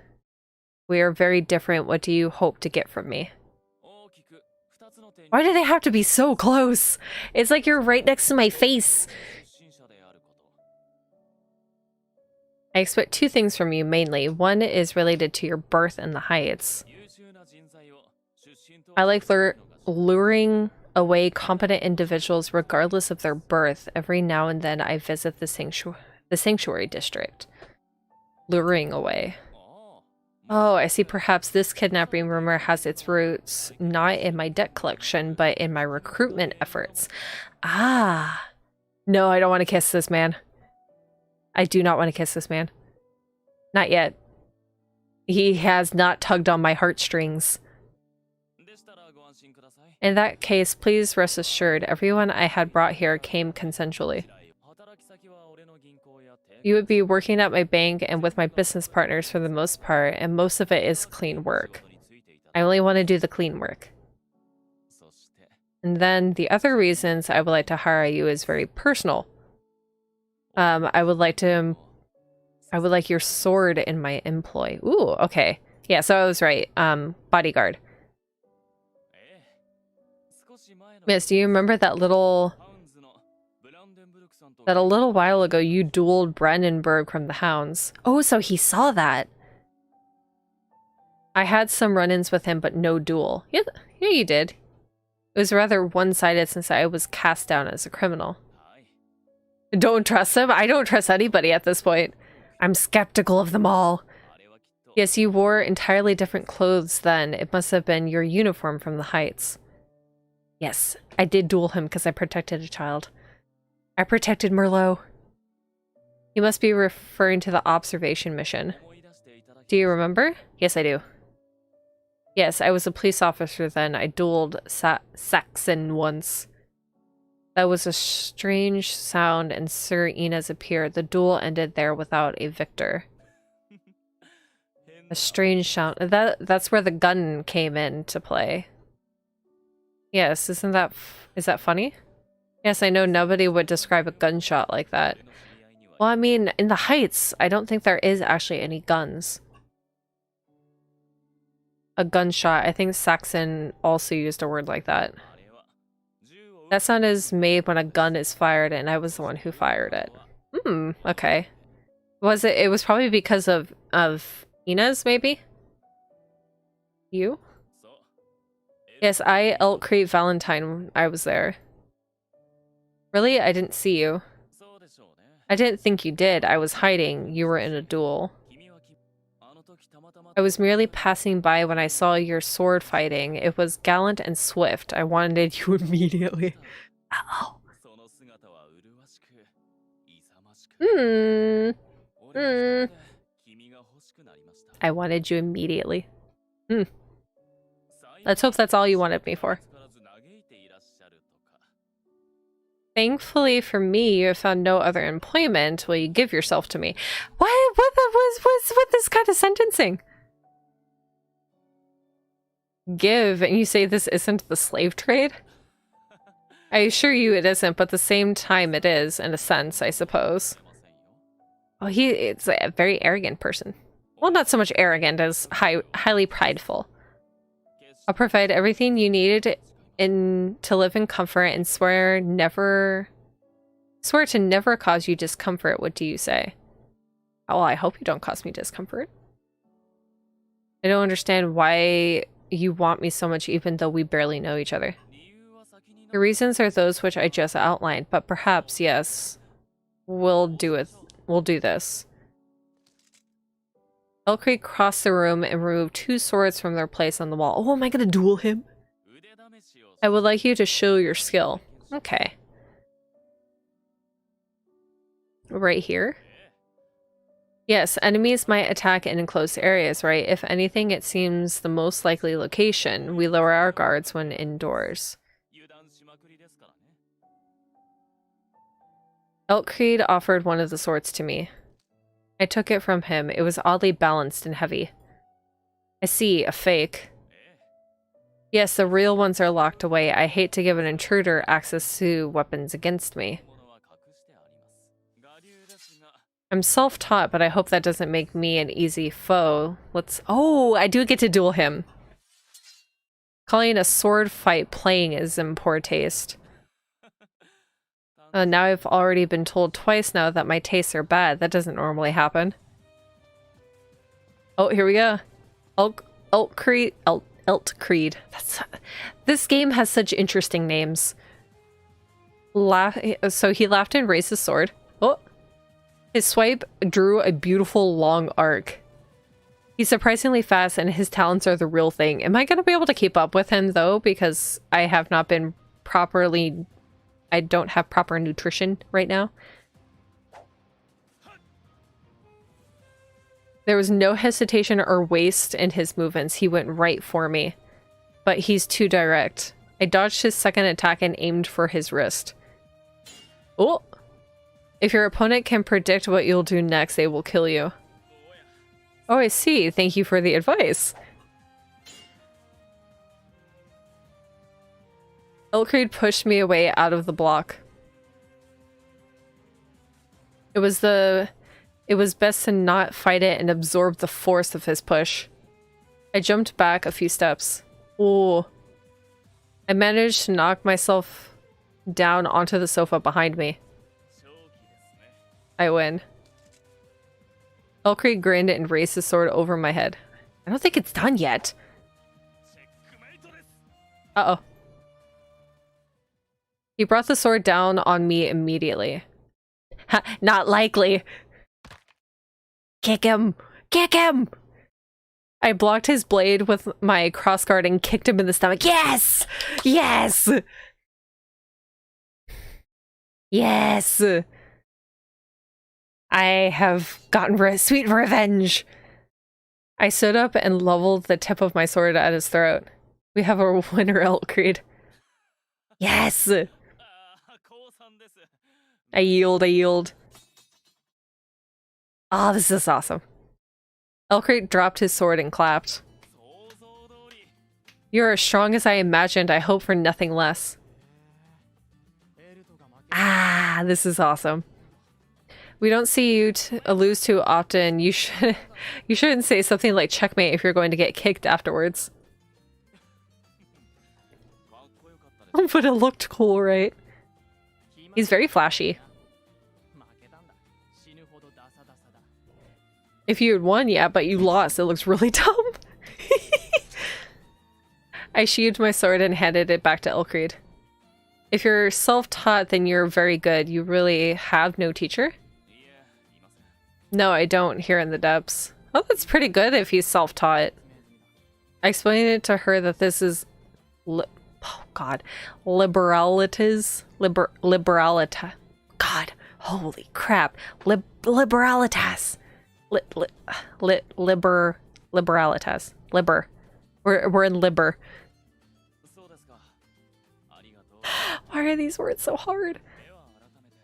We are very different. What do you hope to get from me? Why do they have to be so close? It's like you're right next to my face. I expect two things from you, mainly. One is related to your birth in the Heights. I like luring away competent individuals regardless of their birth. Every now and then I visit the sanctuary district. Luring away. Oh, I see. Perhaps this kidnapping rumor has its roots not in my debt collection, but in my recruitment efforts. Ah. No, I don't want to kiss this man. I do not want to kiss this man. Not yet. He has not tugged on my heartstrings. In that case, please rest assured, everyone I had brought here came consensually. You would be working at my bank and with my business partners for the most part, and most of it is clean work. I only want to do the clean work. And then the other reasons I would like to hire you is very personal. I would like your sword in my employ. Ooh, okay. Yeah, so I was right. Bodyguard. Miss, do you remember that a little while ago you dueled Brandenburg from the Hounds? Oh, so he saw that. I had some run-ins with him, but no duel. Yeah, you did. It was rather one-sided since I was cast down as a criminal. Don't trust him? I don't trust anybody at this point. I'm skeptical of them all. Yes, you wore entirely different clothes then. It must have been your uniform from the heights. Yes, I did duel him because I protected a child. I protected Merlot. You must be referring to the observation mission. Do you remember? Yes, I do. Yes, I was a police officer then. I dueled Saxon once. That was a strange sound and Sir Inez appeared. The duel ended there without a victor. A strange sound. That's where the gun came into play. Yes, is that funny? Yes, I know nobody would describe a gunshot like that. Well, I mean, in the Heights, I don't think there is actually any guns. A gunshot. I think Saxon also used a word like that. That sound is made when a gun is fired, and I was the one who fired it. Okay. Was it? It was probably because of Inez, maybe? You? Yes, I Elk Creek Valentine. I was there. Really? I didn't see you. I didn't think you did. I was hiding. You were in a duel. I was merely passing by when I saw your sword fighting. It was gallant and swift. I wanted you immediately. Uh-oh. I wanted you immediately. Let's hope that's all you wanted me for. Thankfully for me, you have found no other employment. Will you give yourself to me? What was with this kind of sentencing? Give, and you say this isn't the slave trade? I assure you it isn't, but at the same time it is, in a sense, I suppose. Oh, it's a very arrogant person. Well, not so much arrogant as highly prideful. I'll provide everything you needed to live in comfort and swear to never cause you discomfort. What do you say? Oh, I hope you don't cause me discomfort. I don't understand why you want me so much even though we barely know each other. The reasons are those which I just outlined, but perhaps, yes, we'll do it. We'll do this. Elcree crossed the room and removed 2 swords from their place on the wall. Oh, am I gonna duel him? I would like you to show your skill. Okay. Right here? Yes, enemies might attack in enclosed areas, right? If anything, it seems the most likely location. We lower our guards when indoors. Elkcreed offered one of the swords to me. I took it from him. It was oddly balanced and heavy. I see, a fake. Yes, the real ones are locked away. I hate to give an intruder access to weapons against me. I'm self-taught, but I hope that doesn't make me an easy foe. Oh, I do get to duel him. Calling a sword fight playing is in poor taste. Now I've already been told twice now that my tastes are bad. That doesn't normally happen. Oh, here we go. Elkcreed. This game has such interesting names. So he laughed and raised his sword. Oh. His swipe drew a beautiful long arc. He's surprisingly fast and his talents are the real thing. Am I going to be able to keep up with him though? Because I have not been properly... I don't have proper nutrition right now. There was no hesitation or waste in his movements. He went right for me. But he's too direct. I dodged his second attack and aimed for his wrist. Oh! If your opponent can predict what you'll do next, they will kill you. Oh, I see. Thank you for the advice. Elkcreed pushed me away out of the block. It was best to not fight it and absorb the force of his push. I jumped back a few steps. Ooh. I managed to knock myself down onto the sofa behind me. I win. Elkcreed grinned and raised his sword over my head. I don't think it's done yet. Uh-oh. He brought the sword down on me immediately. Not likely. Kick him! Kick him! I blocked his blade with my crossguard and kicked him in the stomach. Yes! Yes! Yes! I have gotten sweet revenge! I stood up and leveled the tip of my sword at his throat. We have a winner, Elkreed. Yes! I yield, I yield. Ah, this is awesome. Elkreed dropped his sword and clapped. You're as strong as I imagined. I hope for nothing less. Ah, this is awesome. We don't see you lose too often. You shouldn't say something like checkmate if you're going to get kicked afterwards. But it looked cool, right? He's very flashy. If you had won, yeah, but you lost. It looks really dumb. I sheathed my sword and handed it back to Elkreed. If you're self-taught, then you're very good. You really have no teacher? No, I don't, here in the depths. Oh, that's pretty good if he's self-taught. I explained it to her that this is... oh, God. Liberalitas? Liberalita. God. Holy crap. Liberalitas. Liberalitas. Liber. We're in liber. Why are these words so hard?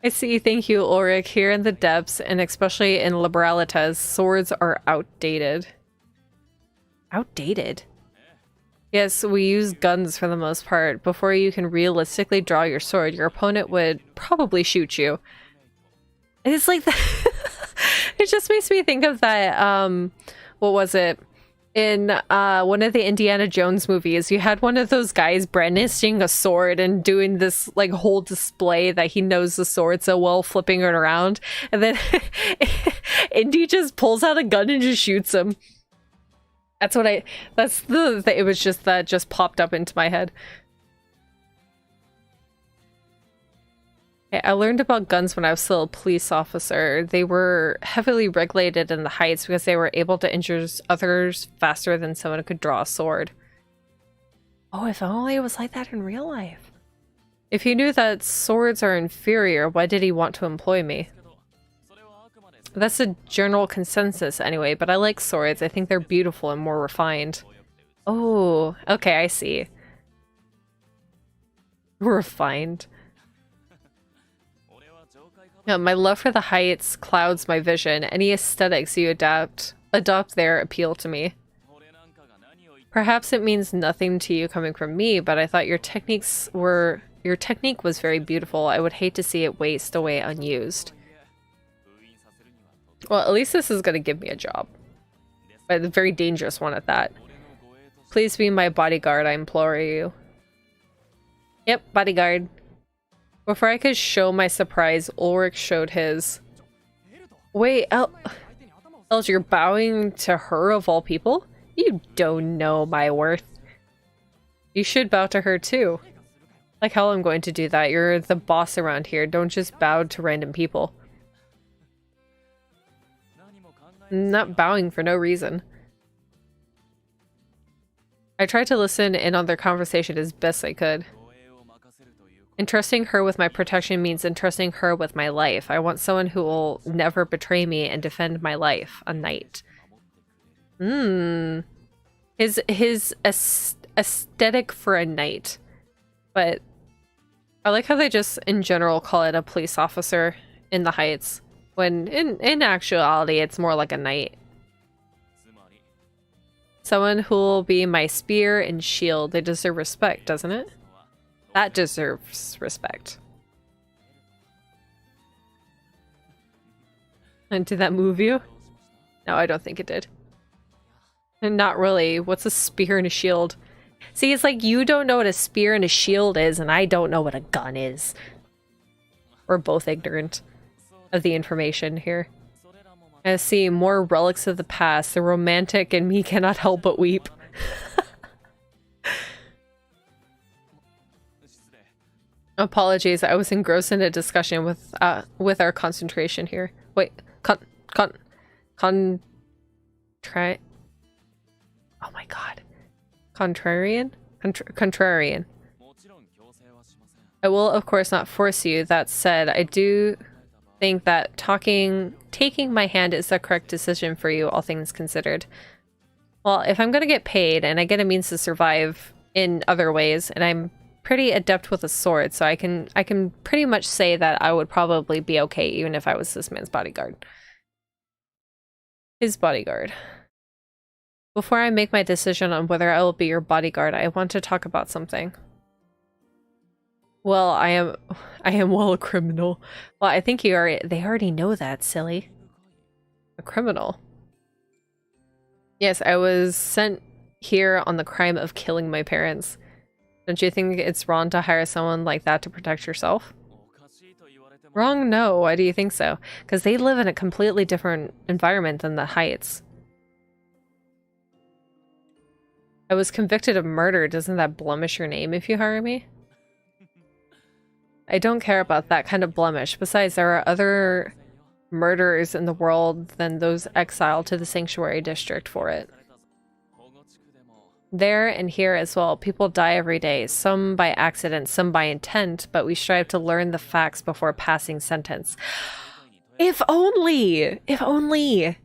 I see, thank you, Ulrich. Here in the depths, and especially in Liberalitas, swords are outdated. Outdated? Yes, we use guns for the most part. Before you can realistically draw your sword, your opponent would probably shoot you. And it's like that. It just makes me think of that, what was it? In one of the Indiana Jones movies, you had one of those guys brandishing a sword and doing this like whole display that he knows the sword so well, flipping it around, and then Indy just pulls out a gun and just shoots him. That's the image just popped up into my head. I learned about guns when I was still a police officer. They were heavily regulated in the Heights because they were able to injure others faster than someone who could draw a sword. Oh, if only it was like that in real life. If he knew that swords are inferior, why did he want to employ me? That's a general consensus anyway, but I like swords. I think they're beautiful and more refined. Oh, okay, I see. Refined. Yeah, my love for the Heights clouds my vision. Any aesthetics you adopt there appeal to me. Perhaps it means nothing to you coming from me, but I thought your technique was very beautiful. I would hate to see it waste away unused. Well, at least this is going to give me a job. But a very dangerous one at that. Please be my bodyguard, I implore you. Yep, bodyguard. Before I could show my surprise, Ulrich showed his. Wait, Els, you're bowing to her of all people? You don't know my worth. You should bow to her too. Like hell I'm going to do that. You're the boss around here. Don't just bow to random people. I'm not bowing for no reason. I tried to listen in on their conversation as best I could. Entrusting her with my protection means entrusting her with my life. I want someone who will never betray me and defend my life. A knight. His aesthetic for a knight. But I like how they just, in general, call it a police officer in the Heights. When, in actuality, it's more like a knight. Someone who will be my spear and shield. They deserve respect, doesn't it? That deserves respect. And did that move you? No, I don't think it did. And not really. What's a spear and a shield? See, it's like you don't know what a spear and a shield is, and I don't know what a gun is. We're both ignorant of the information here. I see more relics of the past. The romantic in me cannot help but weep. Apologies, I was engrossed in a discussion with our concentration here. Wait, try. Oh my god. Contrarian? Contrarian. I will, of course, not force you. That said, I do think that taking my hand is the correct decision for you, all things considered. Well, if I'm gonna get paid and I get a means to survive in other ways, and I'm pretty adept with a sword, so I can pretty much say that I would probably be okay even if I was this man's bodyguard. His bodyguard. Before I make my decision on whether I will be your bodyguard, I want to talk about something. Well, I am well a criminal. Well, I think they already know that, silly. A criminal. Yes, I was sent here on the crime of killing my parents. Don't you think it's wrong to hire someone like that to protect yourself? Wrong? No. Why do you think so? Because they live in a completely different environment than the Heights. I was convicted of murder. Doesn't that blemish your name if you hire me? I don't care about that kind of blemish. Besides, there are other murderers in the world than those exiled to the Sanctuary District for it. There and here as well, people die every day, some by accident, some by intent, but we strive to learn the facts before passing sentence. If only! If only!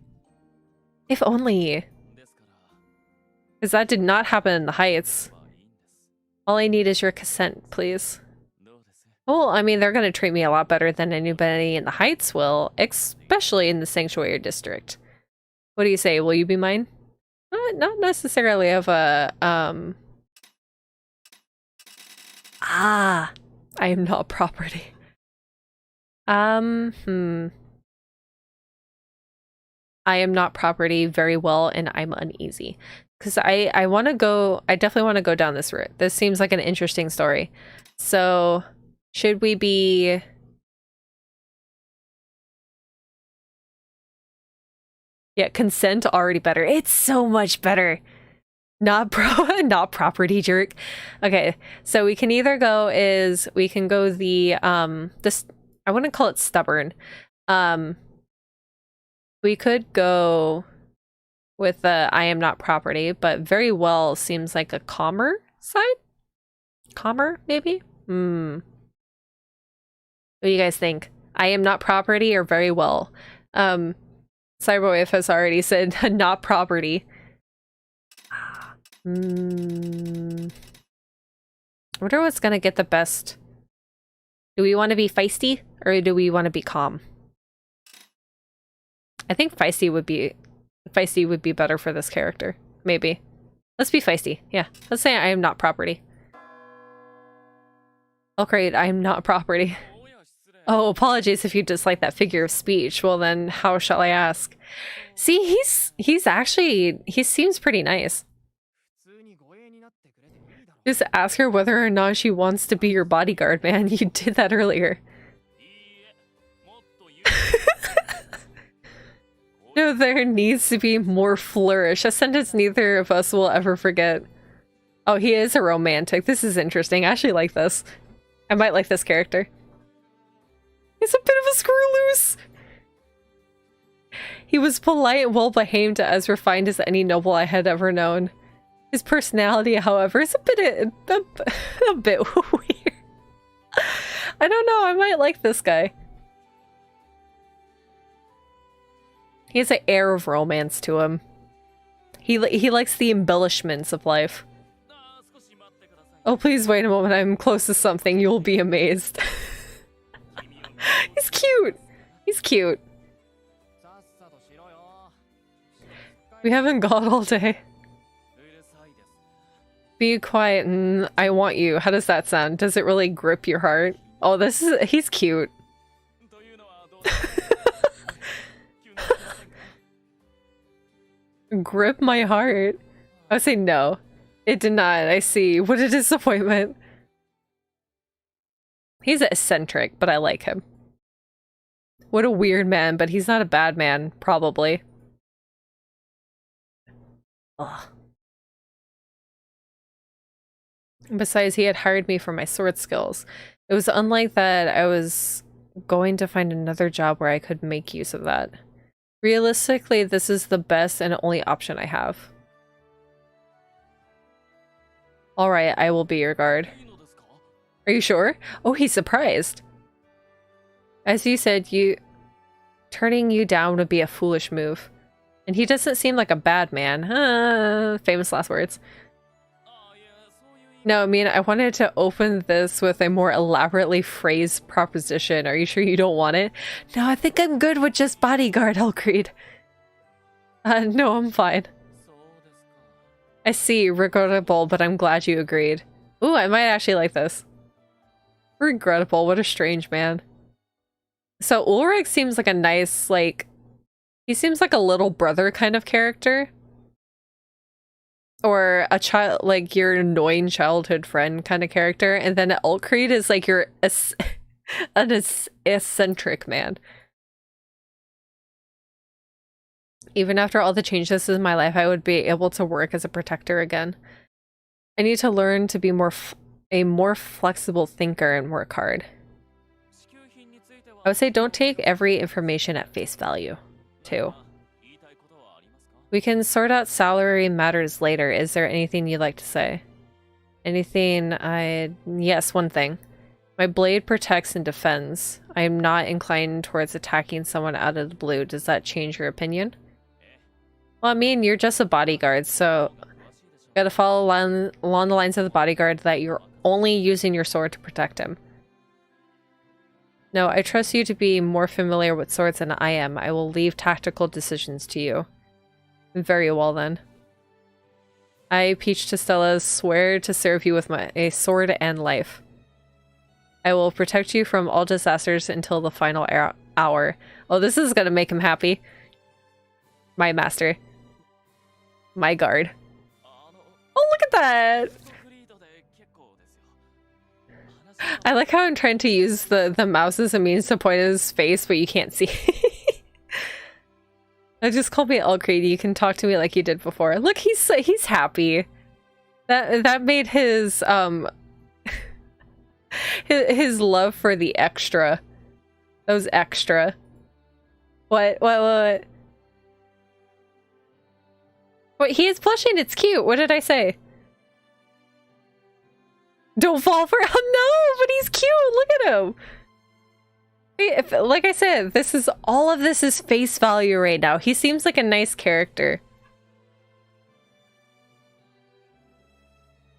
If only! Because that did not happen in the Heights. All I need is your consent, please. Well, I mean, they're going to treat me a lot better than anybody in the Heights will, especially in the Sanctuary District. What do you say? Will you be mine? Not necessarily of a, I am not property. I am not property very well, and I'm uneasy. Because I definitely want to go down this route. This seems like an interesting story. So, should we be... Yeah, consent already better. It's so much better. Not property jerk. Okay, so we can either go the this, I wouldn't call it stubborn. We could go with the I am not property, but very well seems like a calmer side? Calmer, maybe? What do you guys think? I am not property or very well? Cyberwave has already said not property. I wonder what's gonna get the best. Do we want to be feisty or do we want to be calm? I think feisty would be better for this character. Maybe. Let's be feisty. Yeah. Let's say I am not property. Oh great, I am not property. Oh, apologies if you dislike that figure of speech. Well then, how shall I ask? See, he seems pretty nice. Just ask her whether or not she wants to be your bodyguard, man. You did that earlier. No, there needs to be more flourish. A sentence neither of us will ever forget. Oh, he is a romantic. This is interesting. I actually like this. I might like this character. He's a bit of a screw loose. He was polite and well-behaved, as refined as any noble I had ever known. His personality, however, is a bit weird. I don't know, I might like this guy. He has an air of romance to him. He likes the embellishments of life. Oh, please wait a moment, I'm close to something, you'll be amazed. He's cute! He's cute. We haven't got all day. Be quiet and I want you. How does that sound? Does it really grip your heart? Oh, he's cute. Grip my heart? I would say no. It did not, I see. What a disappointment. He's eccentric, but I like him. What a weird man, but he's not a bad man, probably. Ugh. Besides, he had hired me for my sword skills. It was unlike that I was going to find another job where I could make use of that. Realistically, this is the best and only option I have. Alright, I will be your guard. Are you sure? Oh, he's surprised. As you said, turning you down would be a foolish move. And he doesn't seem like a bad man. Famous last words. No, I mean, I wanted to open this with a more elaborately phrased proposition. Are you sure you don't want it? No, I think I'm good with just bodyguard, Elcreed. No, I'm fine. I see, regrettable, but I'm glad you agreed. Ooh, I might actually like this. Regrettable, what a strange man. So Ulrich seems like a nice, like, he seems like a little brother kind of character. Or a child, like your annoying childhood friend kind of character. And then Elcreed is like your an eccentric man. Even after all the changes in my life, I would be able to work as a protector again. I need to learn to be a more flexible thinker and work hard. I would say don't take every information at face value, too. We can sort out salary matters later. Is there anything you'd like to say? Anything yes, one thing. My blade protects and defends. I am not inclined towards attacking someone out of the blue. Does that change your opinion? Well, I mean, you're just a bodyguard, so you gotta follow along the lines of the bodyguard that you're only using your sword to protect him. No, I trust you to be more familiar with swords than I am. I will leave tactical decisions to you. Very well then. I, Peach to Stella, swear to serve you with a sword and life. I will protect you from all disasters until the final hour. Oh, this is gonna make him happy. My master. My guard. Oh, look at that! I like how I'm trying to use the mouse as a means to point at his face, but you can't see. I just called me Elcreed. You can talk to me like you did before. Look, he's happy. That made his his love for the extra. That was extra. What? Wait, he is blushing. It's cute. What did I say? Don't fall for it. Oh no, but he's cute. Look at him. Like I said, all of this is face value right now. He seems like a nice character.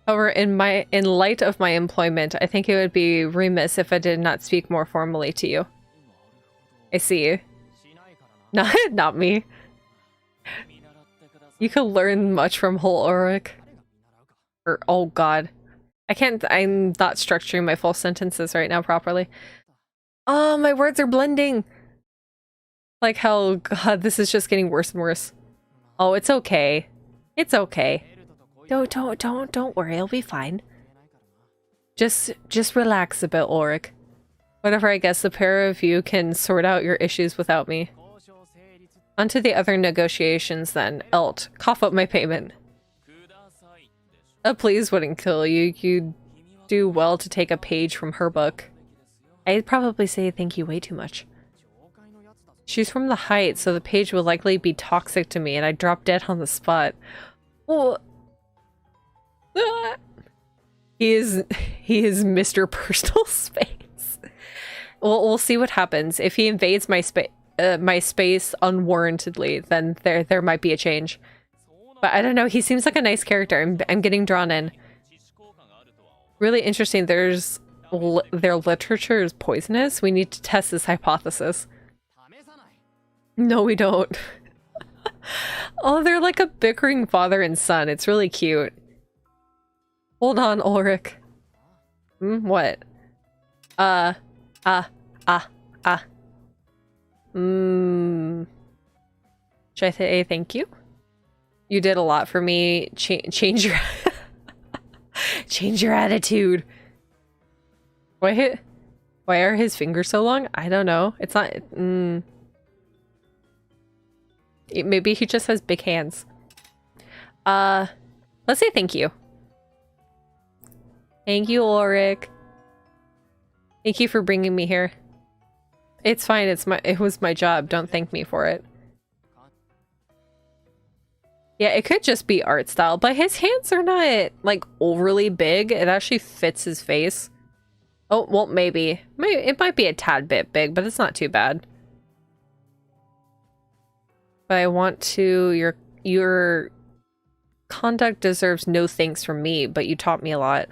However, in light of my employment, I think it would be remiss if I did not speak more formally to you. I see you. Not me. You could learn much from Ulrich. Oh god. I'm not structuring my full sentences right now properly. Oh, my words are blending. Like how, god, this is just getting worse and worse. Oh, it's okay. It's okay. Don't worry, it'll be fine. Just relax a bit, Ulrich. Whatever, I guess the pair of you can sort out your issues without me. On to the other negotiations then. Elt, cough up my payment. A please wouldn't kill you. You'd do well to take a page from her book. I'd probably say thank you way too much. She's from the Heights, so the page will likely be toxic to me and I'd drop dead on the spot. Well, he is Mr. Personal Space. We'll see what happens. If he invades my space unwarrantedly, then there might be a change. But I don't know, he seems like a nice character. I'm getting drawn in. Really interesting. Their literature is poisonous. We need to test this hypothesis. No, we don't. Oh, they're like a bickering father and son. It's really cute. Hold on, Ulrich. What? Should I say thank you? You did a lot for me. Change your change your attitude. Why are his fingers so long? I don't know. It's not. Maybe he just has big hands. Let's say thank you. Thank you, Ulrich. Thank you for bringing me here. It's fine. It was my job. Don't thank me for it. Yeah, it could just be art style, but his hands are not like overly big. It actually fits his face. Oh, well, maybe. It might be a tad bit big, but it's not too bad. But I want to... Your conduct deserves no thanks from me, but you taught me a lot.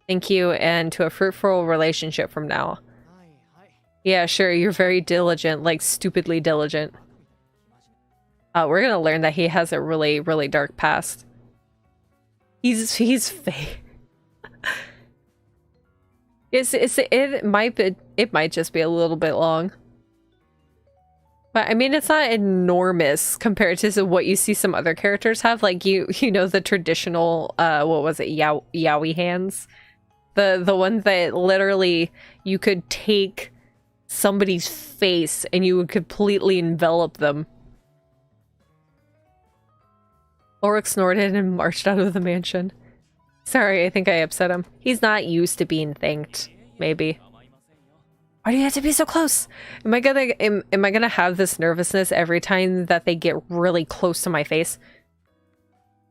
Thank you, and to a fruitful relationship from now. Yeah, sure, you're very diligent, like stupidly diligent. We're gonna learn that he has a really, really dark past. He's fake. It might just be a little bit long. But I mean, it's not enormous compared to what you see some other characters have. Like you know, the traditional what was it, yaoi hands, the one that literally you could take somebody's face and you would completely envelop them. Ulrich snorted and marched out of the mansion. Sorry, I think I upset him. He's not used to being thanked. Maybe. Why do you have to be so close? Am I gonna have this nervousness every time that they get really close to my face?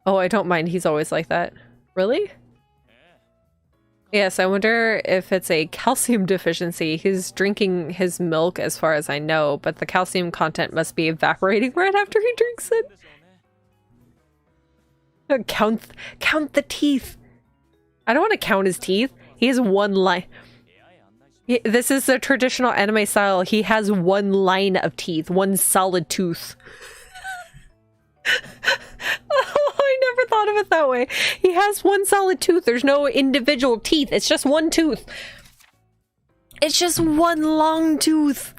Oh, I don't mind. He's always like that. Really? Yes, I wonder if it's a calcium deficiency. He's drinking his milk as far as I know, but the calcium content must be evaporating right after he drinks it. Count the teeth. I don't want to count his teeth. He has one line. This is the traditional anime style. He has one line of teeth, one solid tooth. Oh, I never thought of it that way. He has one solid tooth. There's no individual teeth. It's just one tooth. It's just one long tooth.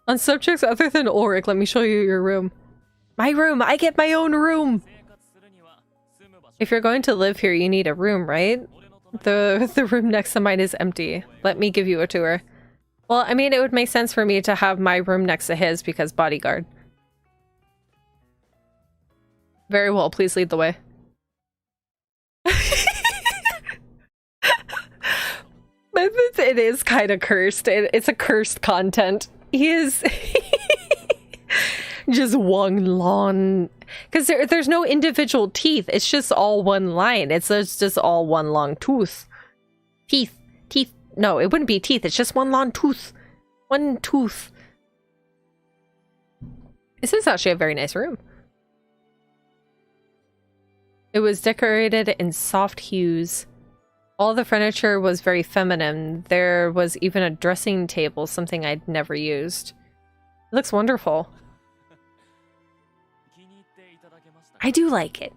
On subjects other than Ulrich, let me show you your room. My room! I get my own room! If you're going to live here, you need a room, right? The room next to mine is empty. Let me give you a tour. Well, I mean, it would make sense for me to have my room next to his because bodyguard. Very well, please lead the way. It is kind of cursed. It's a cursed content. He is... just one long... Because there's no individual teeth. It's just all one line. It's just all one long tooth. Teeth. No, it wouldn't be teeth. It's just one long tooth. One tooth. This is actually a very nice room. It was decorated in soft hues. All the furniture was very feminine. There was even a dressing table, something I'd never used. It looks wonderful. I do like it.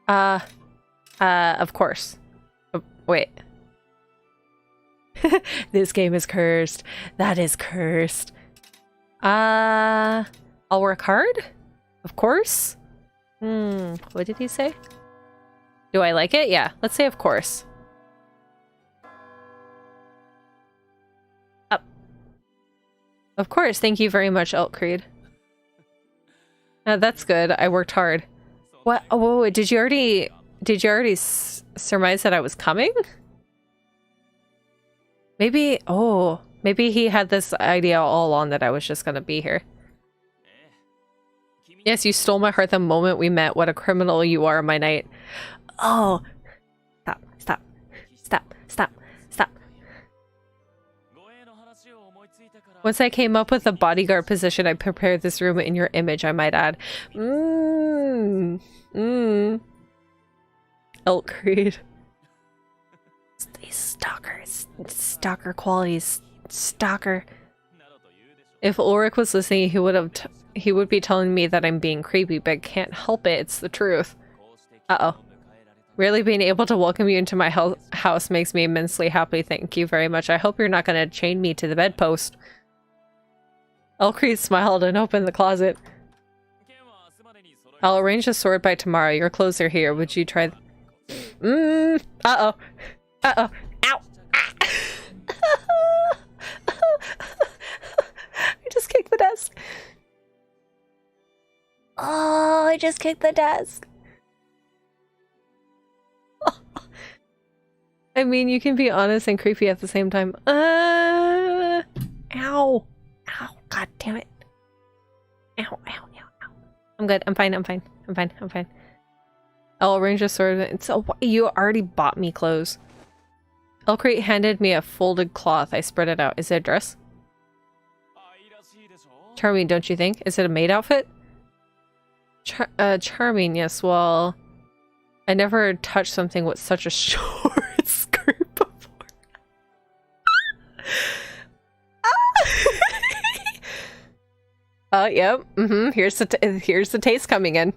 Of course. Oh, wait. This game is cursed. That is cursed. I'll work hard? Of course? What did he say? Do I like it? Yeah, let's say of course. Up. Of course, thank you very much, Eltcreed. That's good. I worked hard. What? Oh, wait, did you already surmise that I was coming? Maybe, oh, maybe he had this idea all along that I was just gonna be here. Yes, you stole my heart the moment we met. What a criminal you are, my knight. Oh, stop. Once I came up with a bodyguard position, I prepared this room in your image, I might add. Eltcreed. These stalker qualities. Stalker. If Ulrich was listening, he would be telling me that I'm being creepy, but I can't help it. It's the truth. Uh-oh. Really being able to welcome you into my house makes me immensely happy. Thank you very much. I hope you're not going to chain me to the bedpost. Eltcreed smiled and opened the closet. I'll arrange a sword by tomorrow. Your clothes are here. Would you try... Uh-oh. Uh-oh. Ow! Ah. I just kicked the desk. Oh, I just kicked the desk. I mean, you can be honest and creepy at the same time. Ow. Ow. God damn it. Ow, ow, ow, ow. I'm good. I'm fine. I'm fine. I'm fine. I'm fine. I'll arrange a sword. So you already bought me clothes. Elcrate handed me a folded cloth. I spread it out. Is it a dress? Charming, don't you think? Is it a maid outfit? Charming, yes. Well, I never touched something with such a short skirt before. Yep. Here's the taste coming in.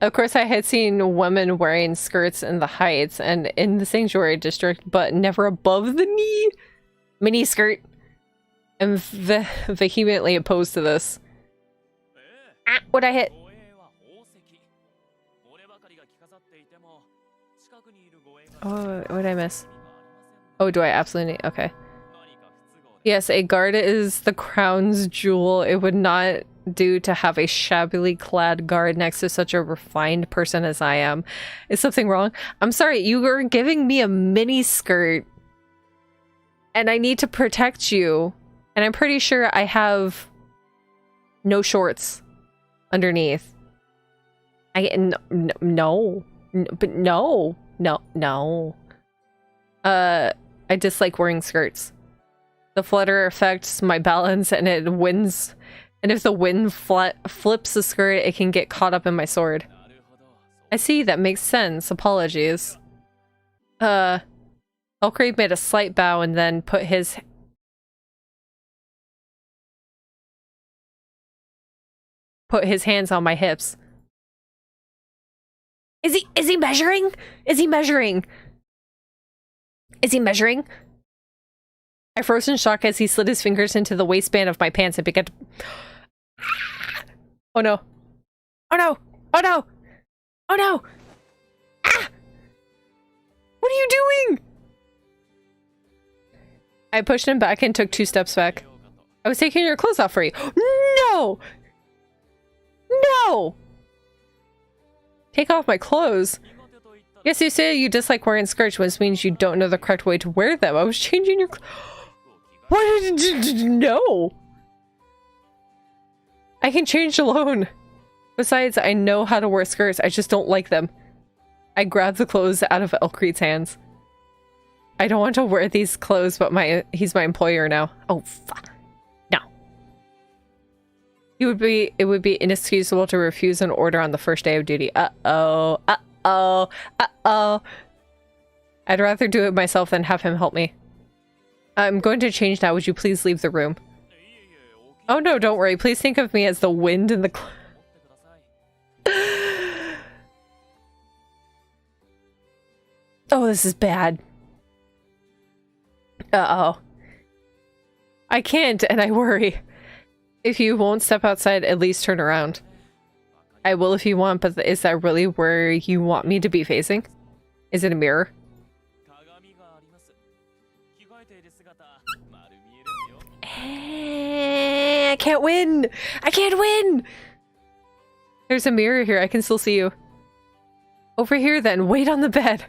Of course, I had seen women wearing skirts in the Heights and in the Sanctuary District, but never above the knee. Mini skirt. I'm vehemently opposed to this. Ah, what'd I hit? Oh, what did I miss? Oh, do I absolutely need? Okay. Yes, a guard is the crown's jewel. It would not do to have a shabbily clad guard next to such a refined person as I am. Is something wrong? I'm sorry, you were giving me a mini skirt. And I need to protect you. And I'm pretty sure I have no shorts underneath. No. I dislike wearing skirts. The flutter affects my balance and it wins. And if the wind flips the skirt, it can get caught up in my sword. I see, that makes sense. Apologies. Elcrate made a slight bow and then put his hands on my hips. Is he measuring? Is he measuring? Is he measuring? I froze in shock as he slid his fingers into the waistband of my pants and began to... Oh no. Oh no! Oh no! Oh no! Ah! What are you doing? I pushed him back and took 2 steps back. I was taking your clothes off for you. No! No! Take off my clothes? Yes, you say you dislike wearing skirts, which means you don't know the correct way to wear them. I was changing your clothes. What did you know? I can change alone. Besides, I know how to wear skirts. I just don't like them. I grabbed the clothes out of Elcrete's hands. I don't want to wear these clothes, but he's my employer now. Oh, fuck. No. It would be inexcusable to refuse an order on the first day of duty. Uh-oh. Uh-oh. Uh-oh. I'd rather do it myself than have him help me. I'm going to change now. Would you please leave the room? Oh no, don't worry. Please think of me as the wind in the Oh, this is bad. Uh-oh. I can't, and I worry. If you won't step outside, at least turn around. I will if you want, but is that really where you want me to be facing? Is it a mirror? I can't win! I can't win! There's a mirror here. I can still see you. Over here then. Wait on the bed.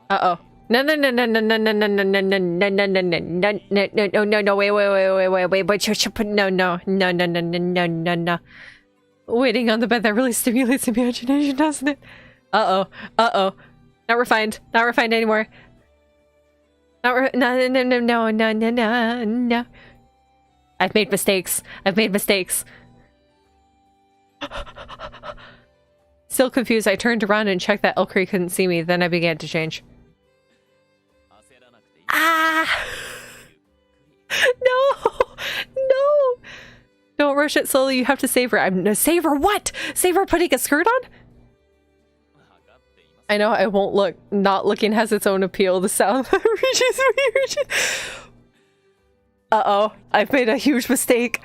Uh-oh. No, no, no, no, no, no, no, no, no, no, no, no, no, no, no, no, no, no, no, wait, no, no, no, no, no, no, no, no, no. Waiting on the bed, that really stimulates imagination, doesn't it? Uh-oh. Uh-oh. Not refined. Not refined anymore. No, no, no, no, no, no, no, no, no. I've made mistakes. I've made mistakes. Still confused, I turned around and checked that Elcrate couldn't see me. Then I began to change. Ah! No! No! Don't rush it slowly. You have to savor. Savor what? Savor putting a skirt on? I know I won't look. Not looking has its own appeal. The sound reaches me. Uh-oh. I've made a huge mistake.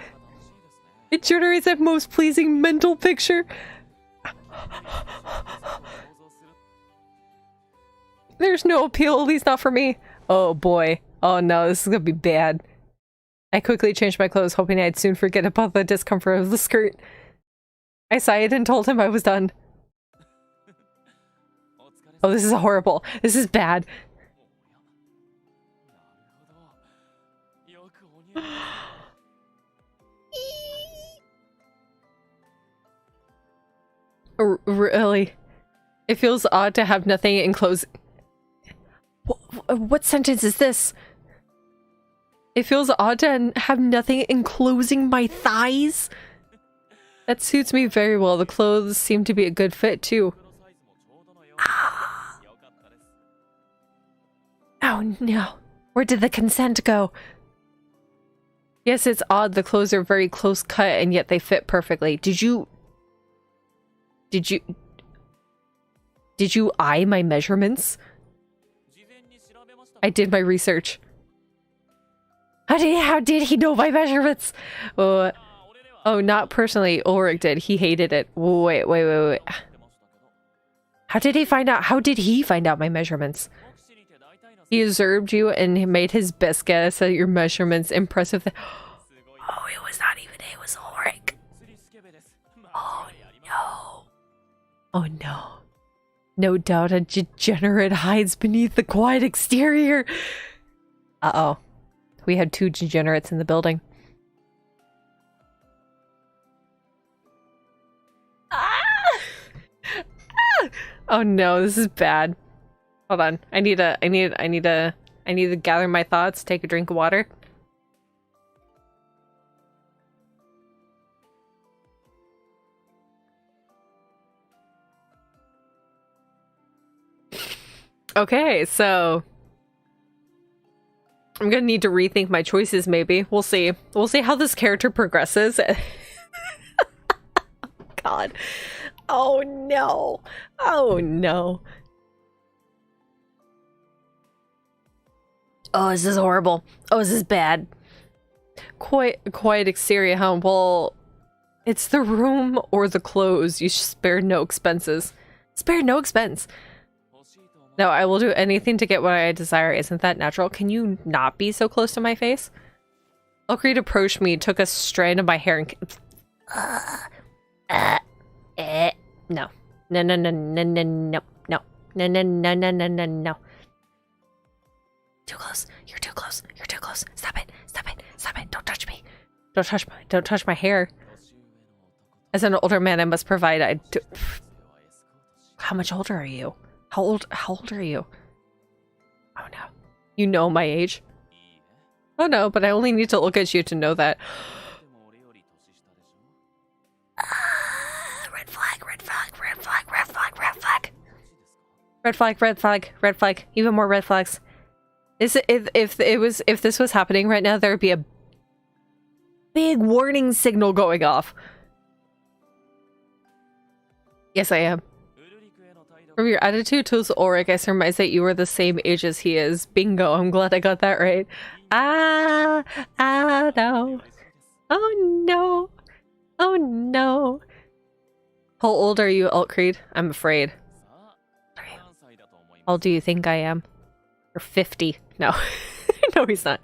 It generates a most pleasing mental picture. There's no appeal, at least not for me. Oh boy. Oh no, this is gonna be bad. I quickly changed my clothes, hoping I'd soon forget about the discomfort of the skirt. I sighed and told him I was done. Oh, this is horrible. This is bad. Really? It feels odd to have nothing enclosed. What sentence is this? It feels odd to have nothing enclosing my thighs. That suits me very well. The clothes seem to be a good fit too. Ah. Oh no. Where did the consent go? Yes, it's odd. The clothes are very close cut and yet they fit perfectly. Did you eye my measurements? I did my research. How did he know my measurements? Oh, not personally. Ulrich did. He hated it. Wait. How did he find out my measurements? He observed you and he made his best guess at your measurements. Impressive. Oh, it was not even. It was Ulrich. Oh no. Oh no. No doubt a degenerate hides beneath the quiet exterior. Uh-oh. We had 2 degenerates in the building. Ah! Ah! Oh no, this is bad. Hold on. I need to gather my thoughts, take a drink of water. Okay, so I'm gonna need to rethink my choices, maybe. We'll see. We'll see how this character progresses. God. Oh no. Oh no. Oh, this is horrible. Oh, this is bad. Quiet exterior, huh? Well, it's the room or the clothes. You spare no expenses. Spare no expense. No, I will do anything to get what I desire. Isn't that natural? Can you not be so close to my face? Ulrich approached me, took a strand of my hair and... No. No. Too close. You're too close. You're too close. Stop it. Stop it. Stop it. Don't touch me. Don't touch my hair. As an older man, I must provide... How much older are you? How old are you? Oh no. You know my age? Oh no, but I only need to look at you to know that. Red flag. Red flag. Even more red flags. If this was happening right now, there would be a big warning signal going off. Yes, I am. From your attitude towards Ulrich, I surmise that you are the same age as he is. Bingo, I'm glad I got that right. No. Oh no. Oh no. How old are you, Ulrich? I'm afraid. How old do you think I am? You're 50. No. No, he's not.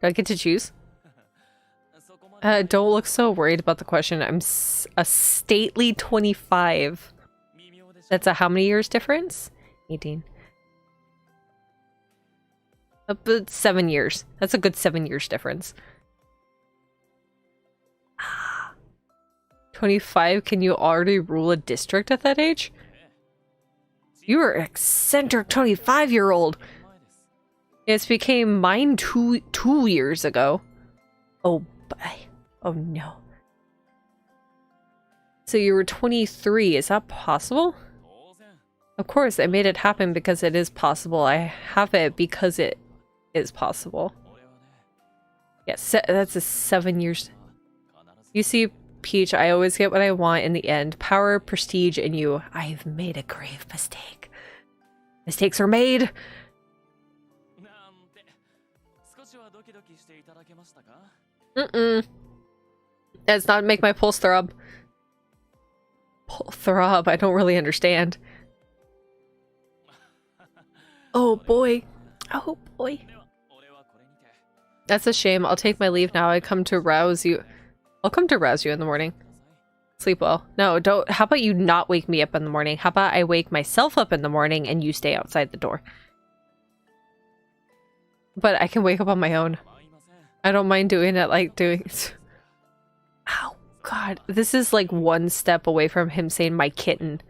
Do I get to choose? Don't look so worried about the question. I'm a stately 25. That's a how many years difference? 18. About 7 years. That's a good 7 years difference. 25, can you already rule a district at that age? You are an eccentric 25-year-old. It's became mine two years ago. Oh, oh no. So you were 23, is that possible? Of course, I made it happen because it is possible. I have it because it is possible. Yes, that's a 7 years. You see, Peach, I always get what I want in the end. Power, prestige, and you. I've made a grave mistake. Mistakes are made. That's not make my pulse throb. Throb, I don't really understand. Oh boy. Oh boy. That's a shame. I'll take my leave now. I'll come to rouse you in the morning. Sleep well. No, don't. How about you not wake me up in the morning? How about I wake myself up in the morning and you stay outside the door? But I can wake up on my own. I don't mind doing it like doing... Ow, God. This is like one step away from him saying my kitten.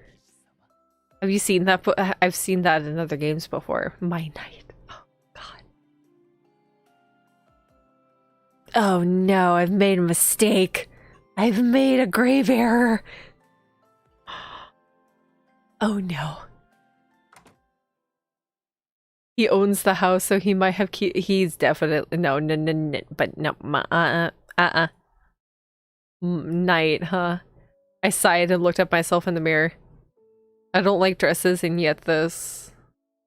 Have you seen that? I've seen that in other games before. My knight. Oh, God. Oh, no. I've made a mistake. I've made a grave error. Oh, no. He owns the house, so he might have he's definitely no, but no, night, huh? I sighed and looked at myself in the mirror. I don't like dresses, and yet this,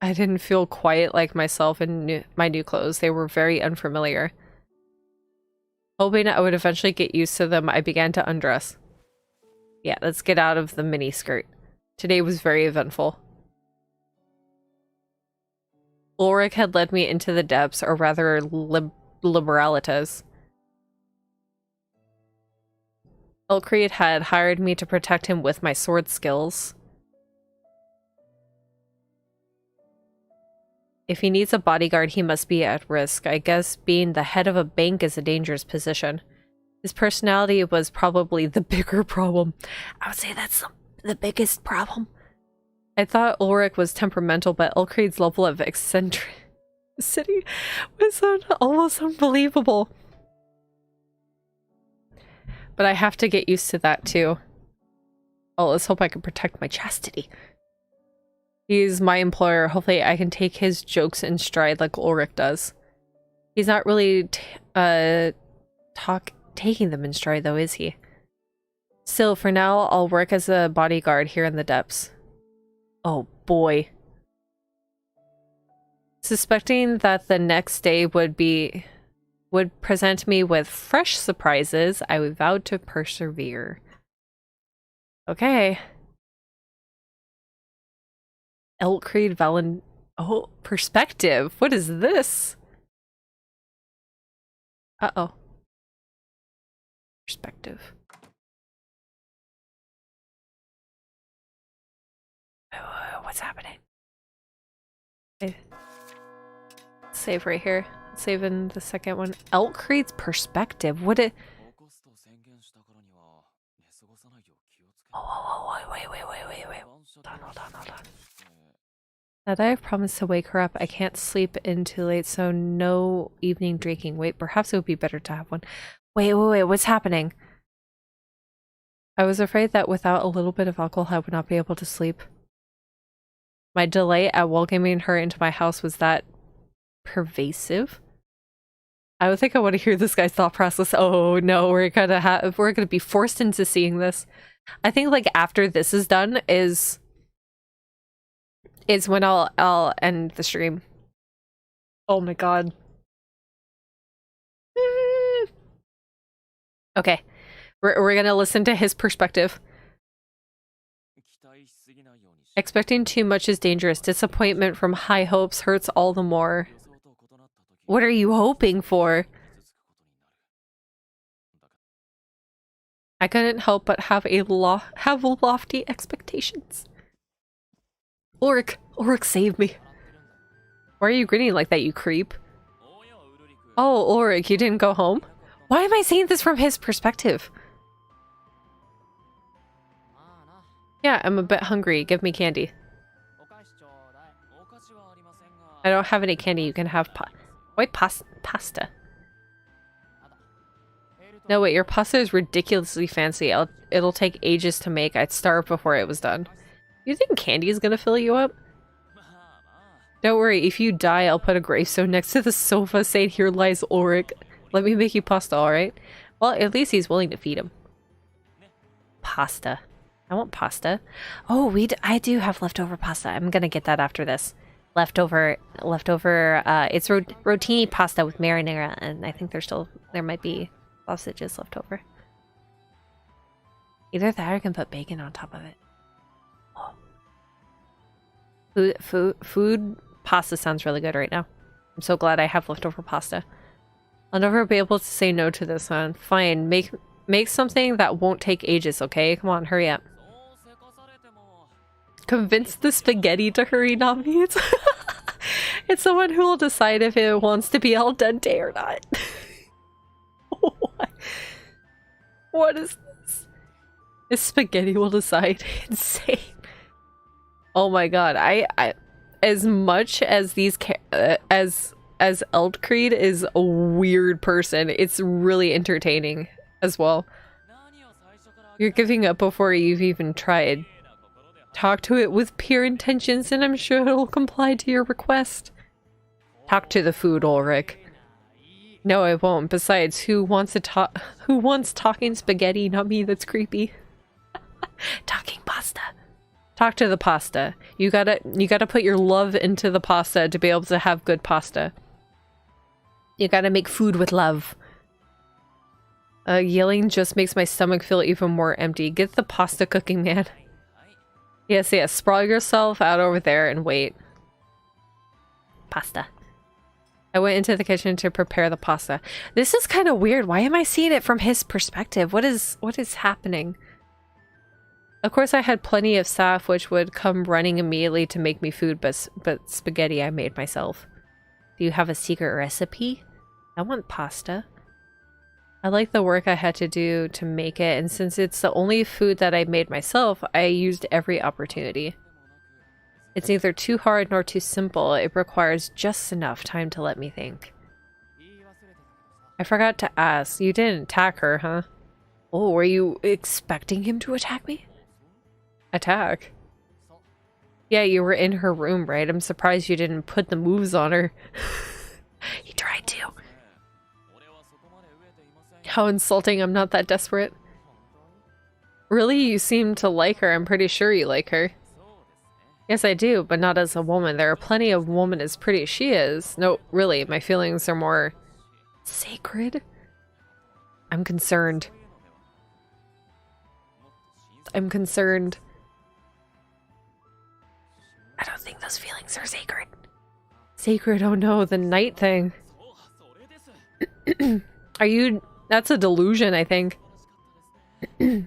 I didn't feel quite like myself in my new clothes. They were very unfamiliar. Hoping I would eventually get used to them, I began to undress. Yeah, let's get out of the mini skirt. Today was very eventful. Ulrich had led me into the depths, or rather liberalitas. Elkreed had hired me to protect him with my sword skills. If he needs a bodyguard, he must be at risk. I guess being the head of a bank is a dangerous position. His personality was probably the bigger problem. I would say that's the biggest problem. I thought Ulrich was temperamental, but Elkreid's level of eccentricity was almost unbelievable. But I have to get used to that too. Oh, let's hope I can protect my chastity. He's my employer. Hopefully I can take his jokes in stride like Ulrich does. He's not really taking them in stride though, is he? Still, for now, I'll work as a bodyguard here in the depths. Oh boy. Suspecting that the next day would present me with fresh surprises, I vowed to persevere. Okay. Elkreid Valen... Oh, perspective. What is this? Uh-oh. Perspective. What's happening? Okay. Save right here. Save in the second one. Elkreid's perspective. What it... Oh, wait. Hold on. Now that I've promised to wake her up, I can't sleep in too late, so no evening drinking. Wait, perhaps it would be better to have one. Wait, what's happening? I was afraid that without a little bit of alcohol, I would not be able to sleep. My delay at welcoming her into my house was that pervasive. I would think I want to hear this guy's thought process. Oh no, we're gonna be forced into seeing this. I think like after this is done is when I'll end the stream. Oh my god. Okay. We're gonna listen to his perspective. Expecting too much is dangerous. Disappointment from high hopes hurts all the more. What are you hoping for? I couldn't help but have lofty expectations. Ulrich, save me. Why are you grinning like that, you creep? Oh, Ulrich, you didn't go home? Why am I saying this from his perspective? Yeah, I'm a bit hungry. Give me candy. I don't have any candy. You can have pasta. No, wait, your pasta is ridiculously fancy. It'll take ages to make. I'd starve before it was done. You think candy is gonna fill you up? Don't worry, if you die, I'll put a gravestone next to the sofa saying, "Here lies Ulrich. Let me make you pasta, alright?" Well, at least he's willing to feed him. Pasta. I want pasta. Oh, I do have leftover pasta. I'm gonna get that after this. Leftover, it's rotini pasta with marinara, and I think there might be sausages left over. Either that or I can put bacon on top of it. Oh. Food pasta sounds really good right now. I'm so glad I have leftover pasta. I'll never be able to say no to this one. Fine, make Make something that won't take ages, okay? Come on, hurry up. Convince the spaghetti to hurry, not me. It's the one who will decide if it wants to be al dente or not. What is this? This spaghetti will decide. Insane. Oh my god, I as much as these as Eldcreed is a weird person, it's really entertaining as well. You're giving up before you've even tried. Talk to it with pure intentions and I'm sure it'll comply to your request. Talk to the food, Ulrich. No, I won't. Besides, who wants talking spaghetti? Not me, that's creepy. Talking pasta. Talk to the pasta. You gotta put your love into the pasta to be able to have good pasta. You gotta make food with love. Yelling just makes my stomach feel even more empty. Get the pasta cooking, man. Yes, yes. Sprawl yourself out over there and wait. Pasta. I went into the kitchen to prepare the pasta. This is kind of weird. Why am I seeing it from his perspective? What is happening? Of course, I had plenty of staff which would come running immediately to make me food, but spaghetti I made myself. Do you have a secret recipe? I want pasta. I like the work I had to do to make it, and since it's the only food that I made myself, I used every opportunity. It's neither too hard nor too simple. It requires just enough time to let me think. I forgot to ask. You didn't attack her, huh? Oh, were you expecting him to attack me? Attack? Yeah, you were in her room, right? I'm surprised you didn't put the moves on her. He tried to. How insulting. I'm not that desperate. Really? You seem to like her. I'm pretty sure you like her. Yes, I do, but not as a woman. There are plenty of women as pretty as she is. No, really, my feelings are more sacred. I'm concerned. I'm concerned. I don't think those feelings are sacred. Sacred? Oh no, the night thing. Are you... That's a delusion, I think. It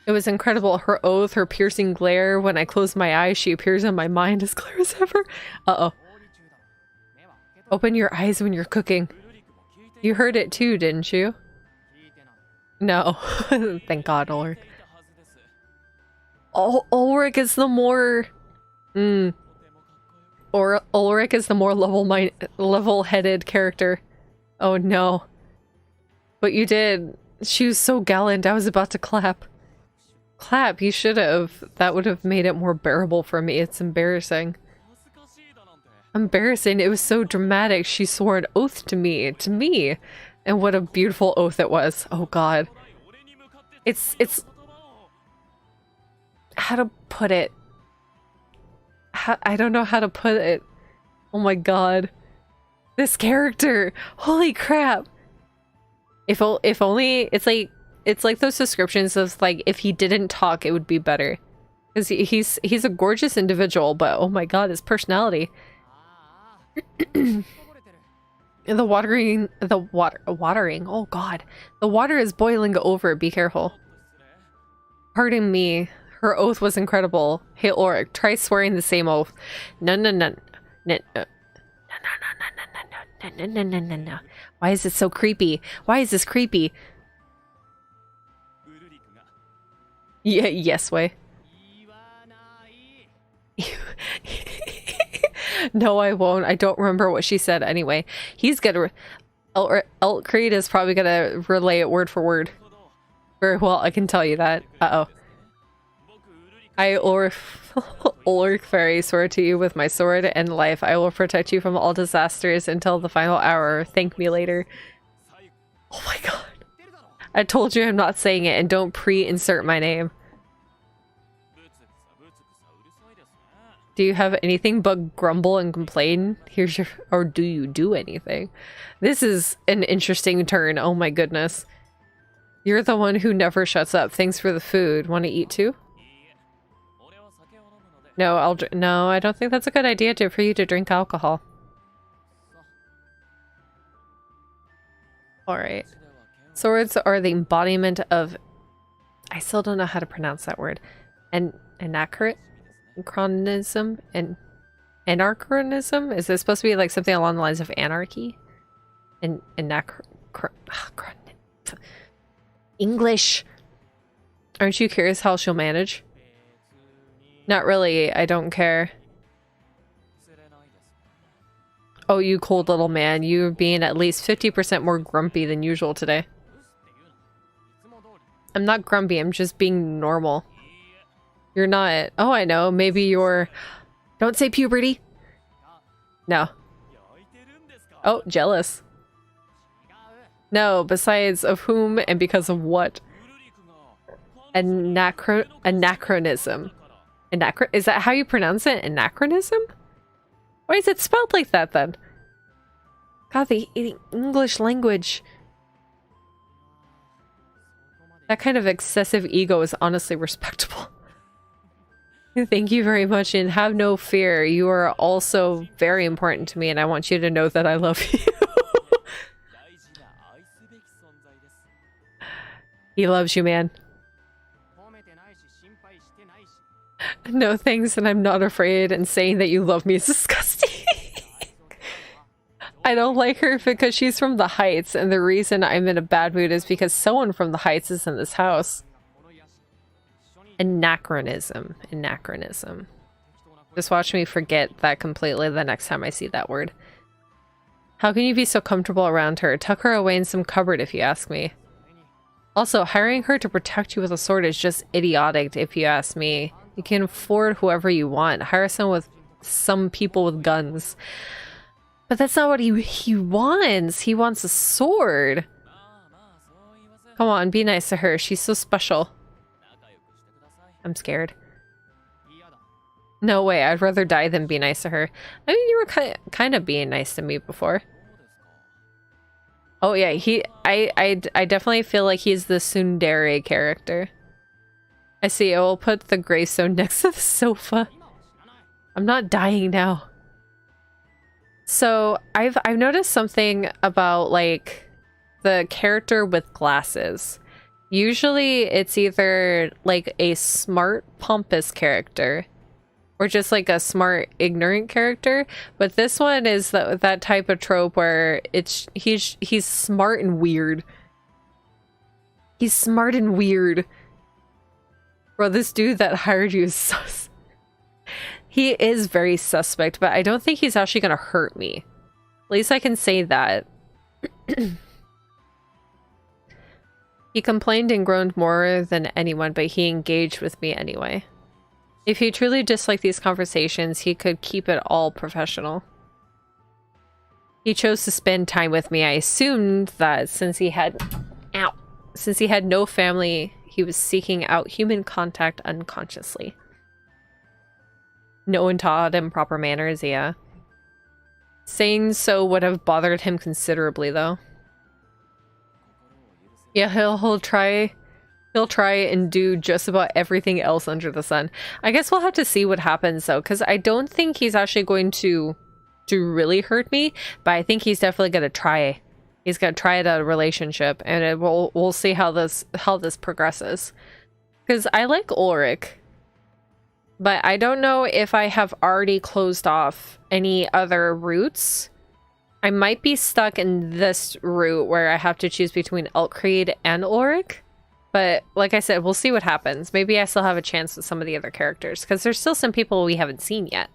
was incredible. Her oath, her piercing glare. When I close my eyes, she appears in my mind as clear as ever. Uh-oh. Open your eyes when you're cooking. You heard it too, didn't you? No. Thank God, Ulrich. Ulrich is the more... Or Ulrich is the more level-headed character. Oh no. But you did. She was so gallant, I was about to clap. Clap, you should have. That would have made it more bearable for me. It's embarrassing. Embarrassing, it was so dramatic. She swore an oath to me. To me! And what a beautiful oath it was. Oh god. It's... How to put it? I don't know how to put it. Oh my god. This character! Holy crap! If only... It's like those descriptions of like, if he didn't talk, it would be better. Because he's a gorgeous individual, but oh my god, his personality. Watering, oh god. The water is boiling over, be careful. Pardon me, her oath was incredible. Hey Ulrich, try swearing the same oath. No. Why is it so creepy? Why is this creepy? Yeah, yes way. No, I won't. I don't remember what she said anyway. He's gonna... Eldcreed is probably gonna relay it word for word. Very well, I can tell you that. Uh-oh. I, Ulrich Fairy, swear to you with my sword and life, I will protect you from all disasters until the final hour. Thank me later. Oh my god. I told you I'm not saying it, and don't pre-insert my name. Do you have anything but grumble and complain? Here's your... Or do you do anything? This is an interesting turn. Oh my goodness. You're the one who never shuts up. Thanks for the food. Want to eat too? No, no, I don't think that's a good idea for you to drink alcohol. Alright. Swords are the embodiment of... I still don't know how to pronounce that word. Anachronism? Anarchronism? Is this supposed to be like something along the lines of anarchy? English! Aren't you curious how she'll manage? Not really, I don't care. Oh, you cold little man. You're being at least 50% more grumpy than usual today. I'm not grumpy, I'm just being normal. You're not. Oh, I know. Maybe you're... Don't say puberty. No. Oh, jealous. No, besides of whom and because of what? Anachronism. Is that how you pronounce it? Anachronism? Why is it spelled like that then? God, the English language. That kind of excessive ego is honestly respectable. Thank you very much, and have no fear. You are also very important to me, and I want you to know that I love you. He loves you, man. No thanks, and I'm not afraid, and saying that you love me is disgusting. I don't like her because she's from the Heights, and the reason I'm in a bad mood is because someone from the Heights is in this house. Anachronism. Anachronism. Just watch me forget that completely the next time I see that word. How can you be so comfortable around her? Tuck her away in some cupboard if you ask me. Also, hiring her to protect you with a sword is just idiotic if you ask me. You can afford whoever you want. Hire some people with guns. But that's not what he wants. He wants a sword. Come on, be nice to her. She's so special. I'm scared. No way, I'd rather die than be nice to her. I mean, you were kind of being nice to me before. Oh yeah, I definitely feel like he's the tsundere character. I see, I will put the gravestone next to the sofa. I'm not dying now. So, I've noticed something about, like, the character with glasses. Usually, it's either, like, a smart, pompous character, or just, like, a smart, ignorant character. But this one is that type of trope where he's smart and weird. He's smart and weird. Bro, this dude that hired you is sus. He is very suspect, but I don't think he's actually gonna hurt me. At least I can say that. He complained and groaned more than anyone, but he engaged with me anyway. If he truly disliked these conversations, he could keep it all professional. He chose to spend time with me. I assumed that since he had no family, he was seeking out human contact unconsciously. No one taught him proper manners, yeah. Saying so would have bothered him considerably, though. Yeah, he'll try and do just about everything else under the sun. I guess we'll have to see what happens, though, because I don't think he's actually going to really hurt me, but I think he's definitely gonna try. He's gonna try it out a relationship, and we'll see how this progresses. Because I like Ulrich. But I don't know if I have already closed off any other routes. I might be stuck in this route where I have to choose between Elkried and Ulrich. But like I said, we'll see what happens. Maybe I still have a chance with some of the other characters, because there's still some people we haven't seen yet.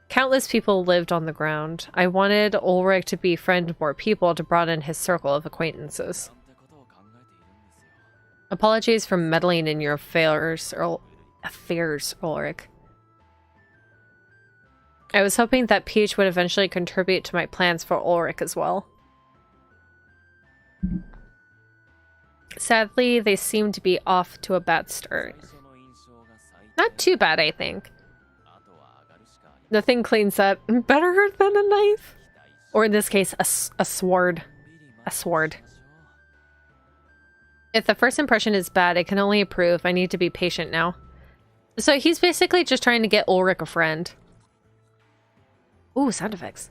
Countless people lived on the ground. I wanted Ulrich to befriend more people to broaden his circle of acquaintances. Apologies for meddling in your affairs, Ulrich. I was hoping that Peach would eventually contribute to my plans for Ulrich as well. Sadly, they seem to be off to a bad start. Not too bad, I think. Nothing cleans up better than a knife. Or in this case, a sword. A sword. If the first impression is bad, it can only improve. I need to be patient now. So he's basically just trying to get Ulrich a friend. Ooh, sound effects.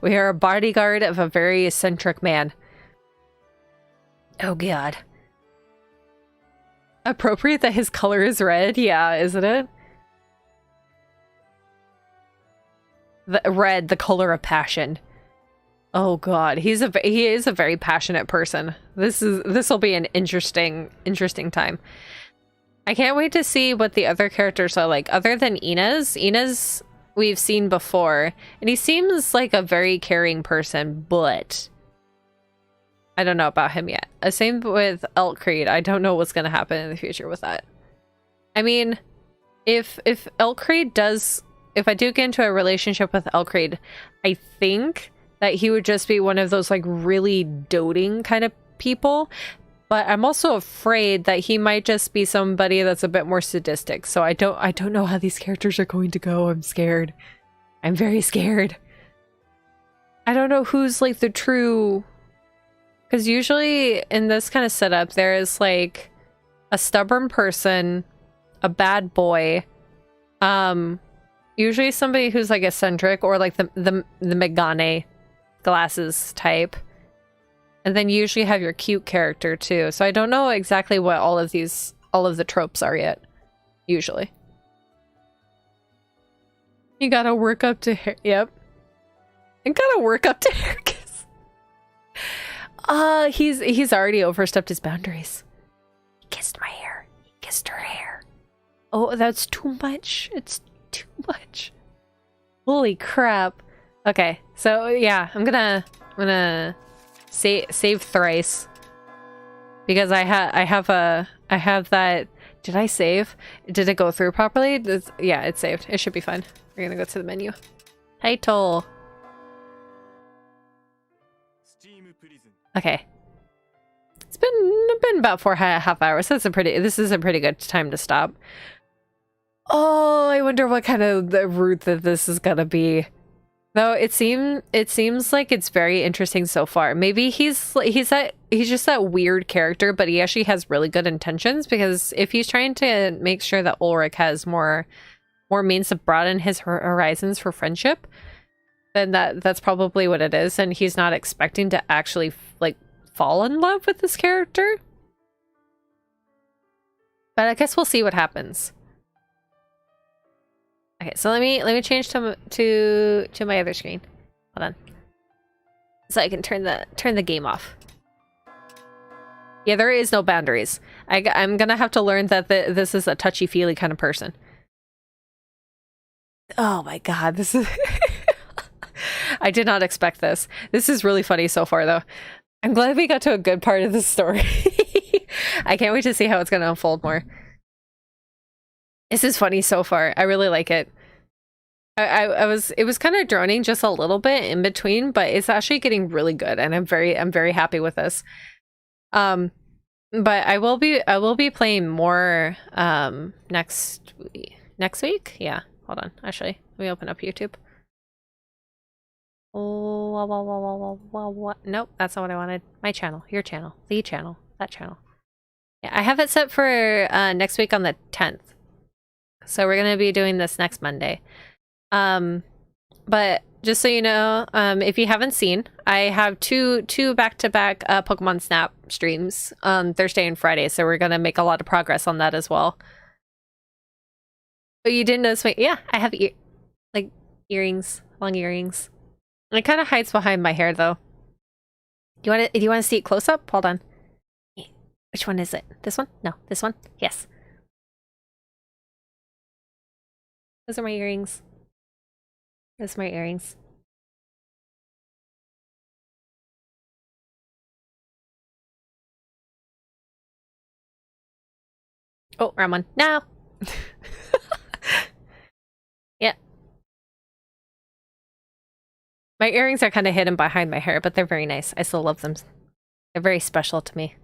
We are a bodyguard of a very eccentric man. Oh god. Appropriate that his color is red, yeah, isn't it? The red, the color of passion. Oh god, he is a very passionate person. This will be an interesting time. I can't wait to see what the other characters are like, other than Inez. Inez we've seen before, and he seems like a very caring person, but I don't know about him yet. Same with Elkcreed. I don't know what's gonna happen in the future with that. I mean, if Elkcreed does, if I do get into a relationship with Elkcreed, I think that he would just be one of those like really doting kind of people. But I'm also afraid that he might just be somebody that's a bit more sadistic. So I don't know how these characters are going to go. I'm scared. I'm very scared. I don't know who's like the true... Because usually in this kind of setup, there is like a stubborn person, a bad boy, usually somebody who's like eccentric or like the Megane glasses type. And then you usually have your cute character too. So I don't know exactly what all of the tropes are yet. Usually. You gotta work up to yep. You gotta work up to haircuts. He's already overstepped his boundaries. He kissed my hair. He kissed her hair. Oh, that's too much. It's too much. Holy crap. Okay, so yeah, I'm gonna save thrice because I have that. Did I save? Did it go through properly? Yeah, it's saved. It should be fine. We're gonna go to the menu. Title. Okay. It's been about 4.5 hours. This is a pretty good time to stop. Oh, I wonder what kind of the route that this is gonna be. Though it seems like it's very interesting so far. Maybe he's just that weird character, but he actually has really good intentions, because if he's trying to make sure that Ulrich has more means to broaden his horizons for friendship, then that's probably what it is, and he's not expecting to actually like fall in love with this character. But I guess we'll see what happens. Okay, so let me change to my other screen. Hold on, so I can turn the game off. Yeah, there is no boundaries. I'm gonna have to learn that this is a touchy-feely kind of person. Oh my god, this is... I did not expect this. This is really funny so far, though. I'm glad we got to a good part of the story. I can't wait to see how it's gonna unfold more. This is funny so far. I really like it. It was kind of droning just a little bit in between, but it's actually getting really good, and I'm very happy with this. But I will be playing more next week. Yeah, hold on. Actually, let me open up YouTube. Oh, what? Nope, that's not what I wanted. My channel, your channel, the channel, that channel. Yeah, I have it set for next week on the 10th. So we're gonna be doing this next Monday. But just so you know, if you haven't seen, I have two back-to-back Pokemon Snap streams on Thursday and Friday, so we're gonna make a lot of progress on that as well. Oh, you didn't notice me? Yeah, I have like earrings, long earrings. It kind of hides behind my hair, though. Do you want to see it close up? Hold on. Which one is it? This one? No, this one? Yes. Those are my earrings. Those are my earrings. Oh, wrong one. No! Yeah. My earrings are kind of hidden behind my hair, but they're very nice. I still love them. They're very special to me.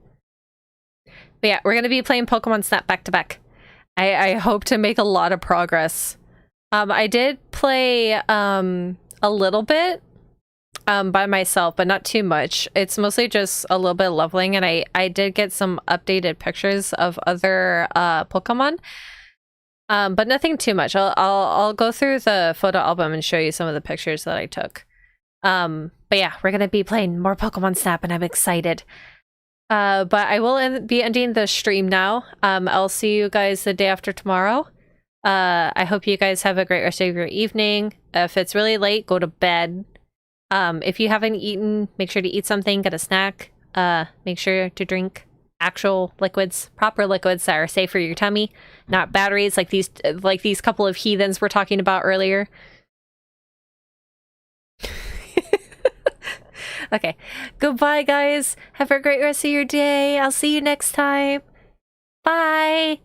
But yeah, we're going to be playing Pokemon Snap back to back. I hope to make a lot of progress. I did play a little bit by myself, but not too much. It's mostly just a little bit of leveling, and I did get some updated pictures of other Pokemon, but nothing too much. I'll go through the photo album and show you some of the pictures that I took. But yeah, we're gonna be playing more Pokemon Snap, and I'm excited. But I will be ending the stream now. I'll see you guys the day after tomorrow. I hope you guys have a great rest of your evening. If it's really late, go to bed. If you haven't eaten, make sure to eat something, get a snack. Make sure to drink actual liquids, proper liquids that are safe for your tummy, not batteries like these couple of heathens we're talking about earlier. Okay, goodbye guys. Have a great rest of your day. I'll see you next time. Bye.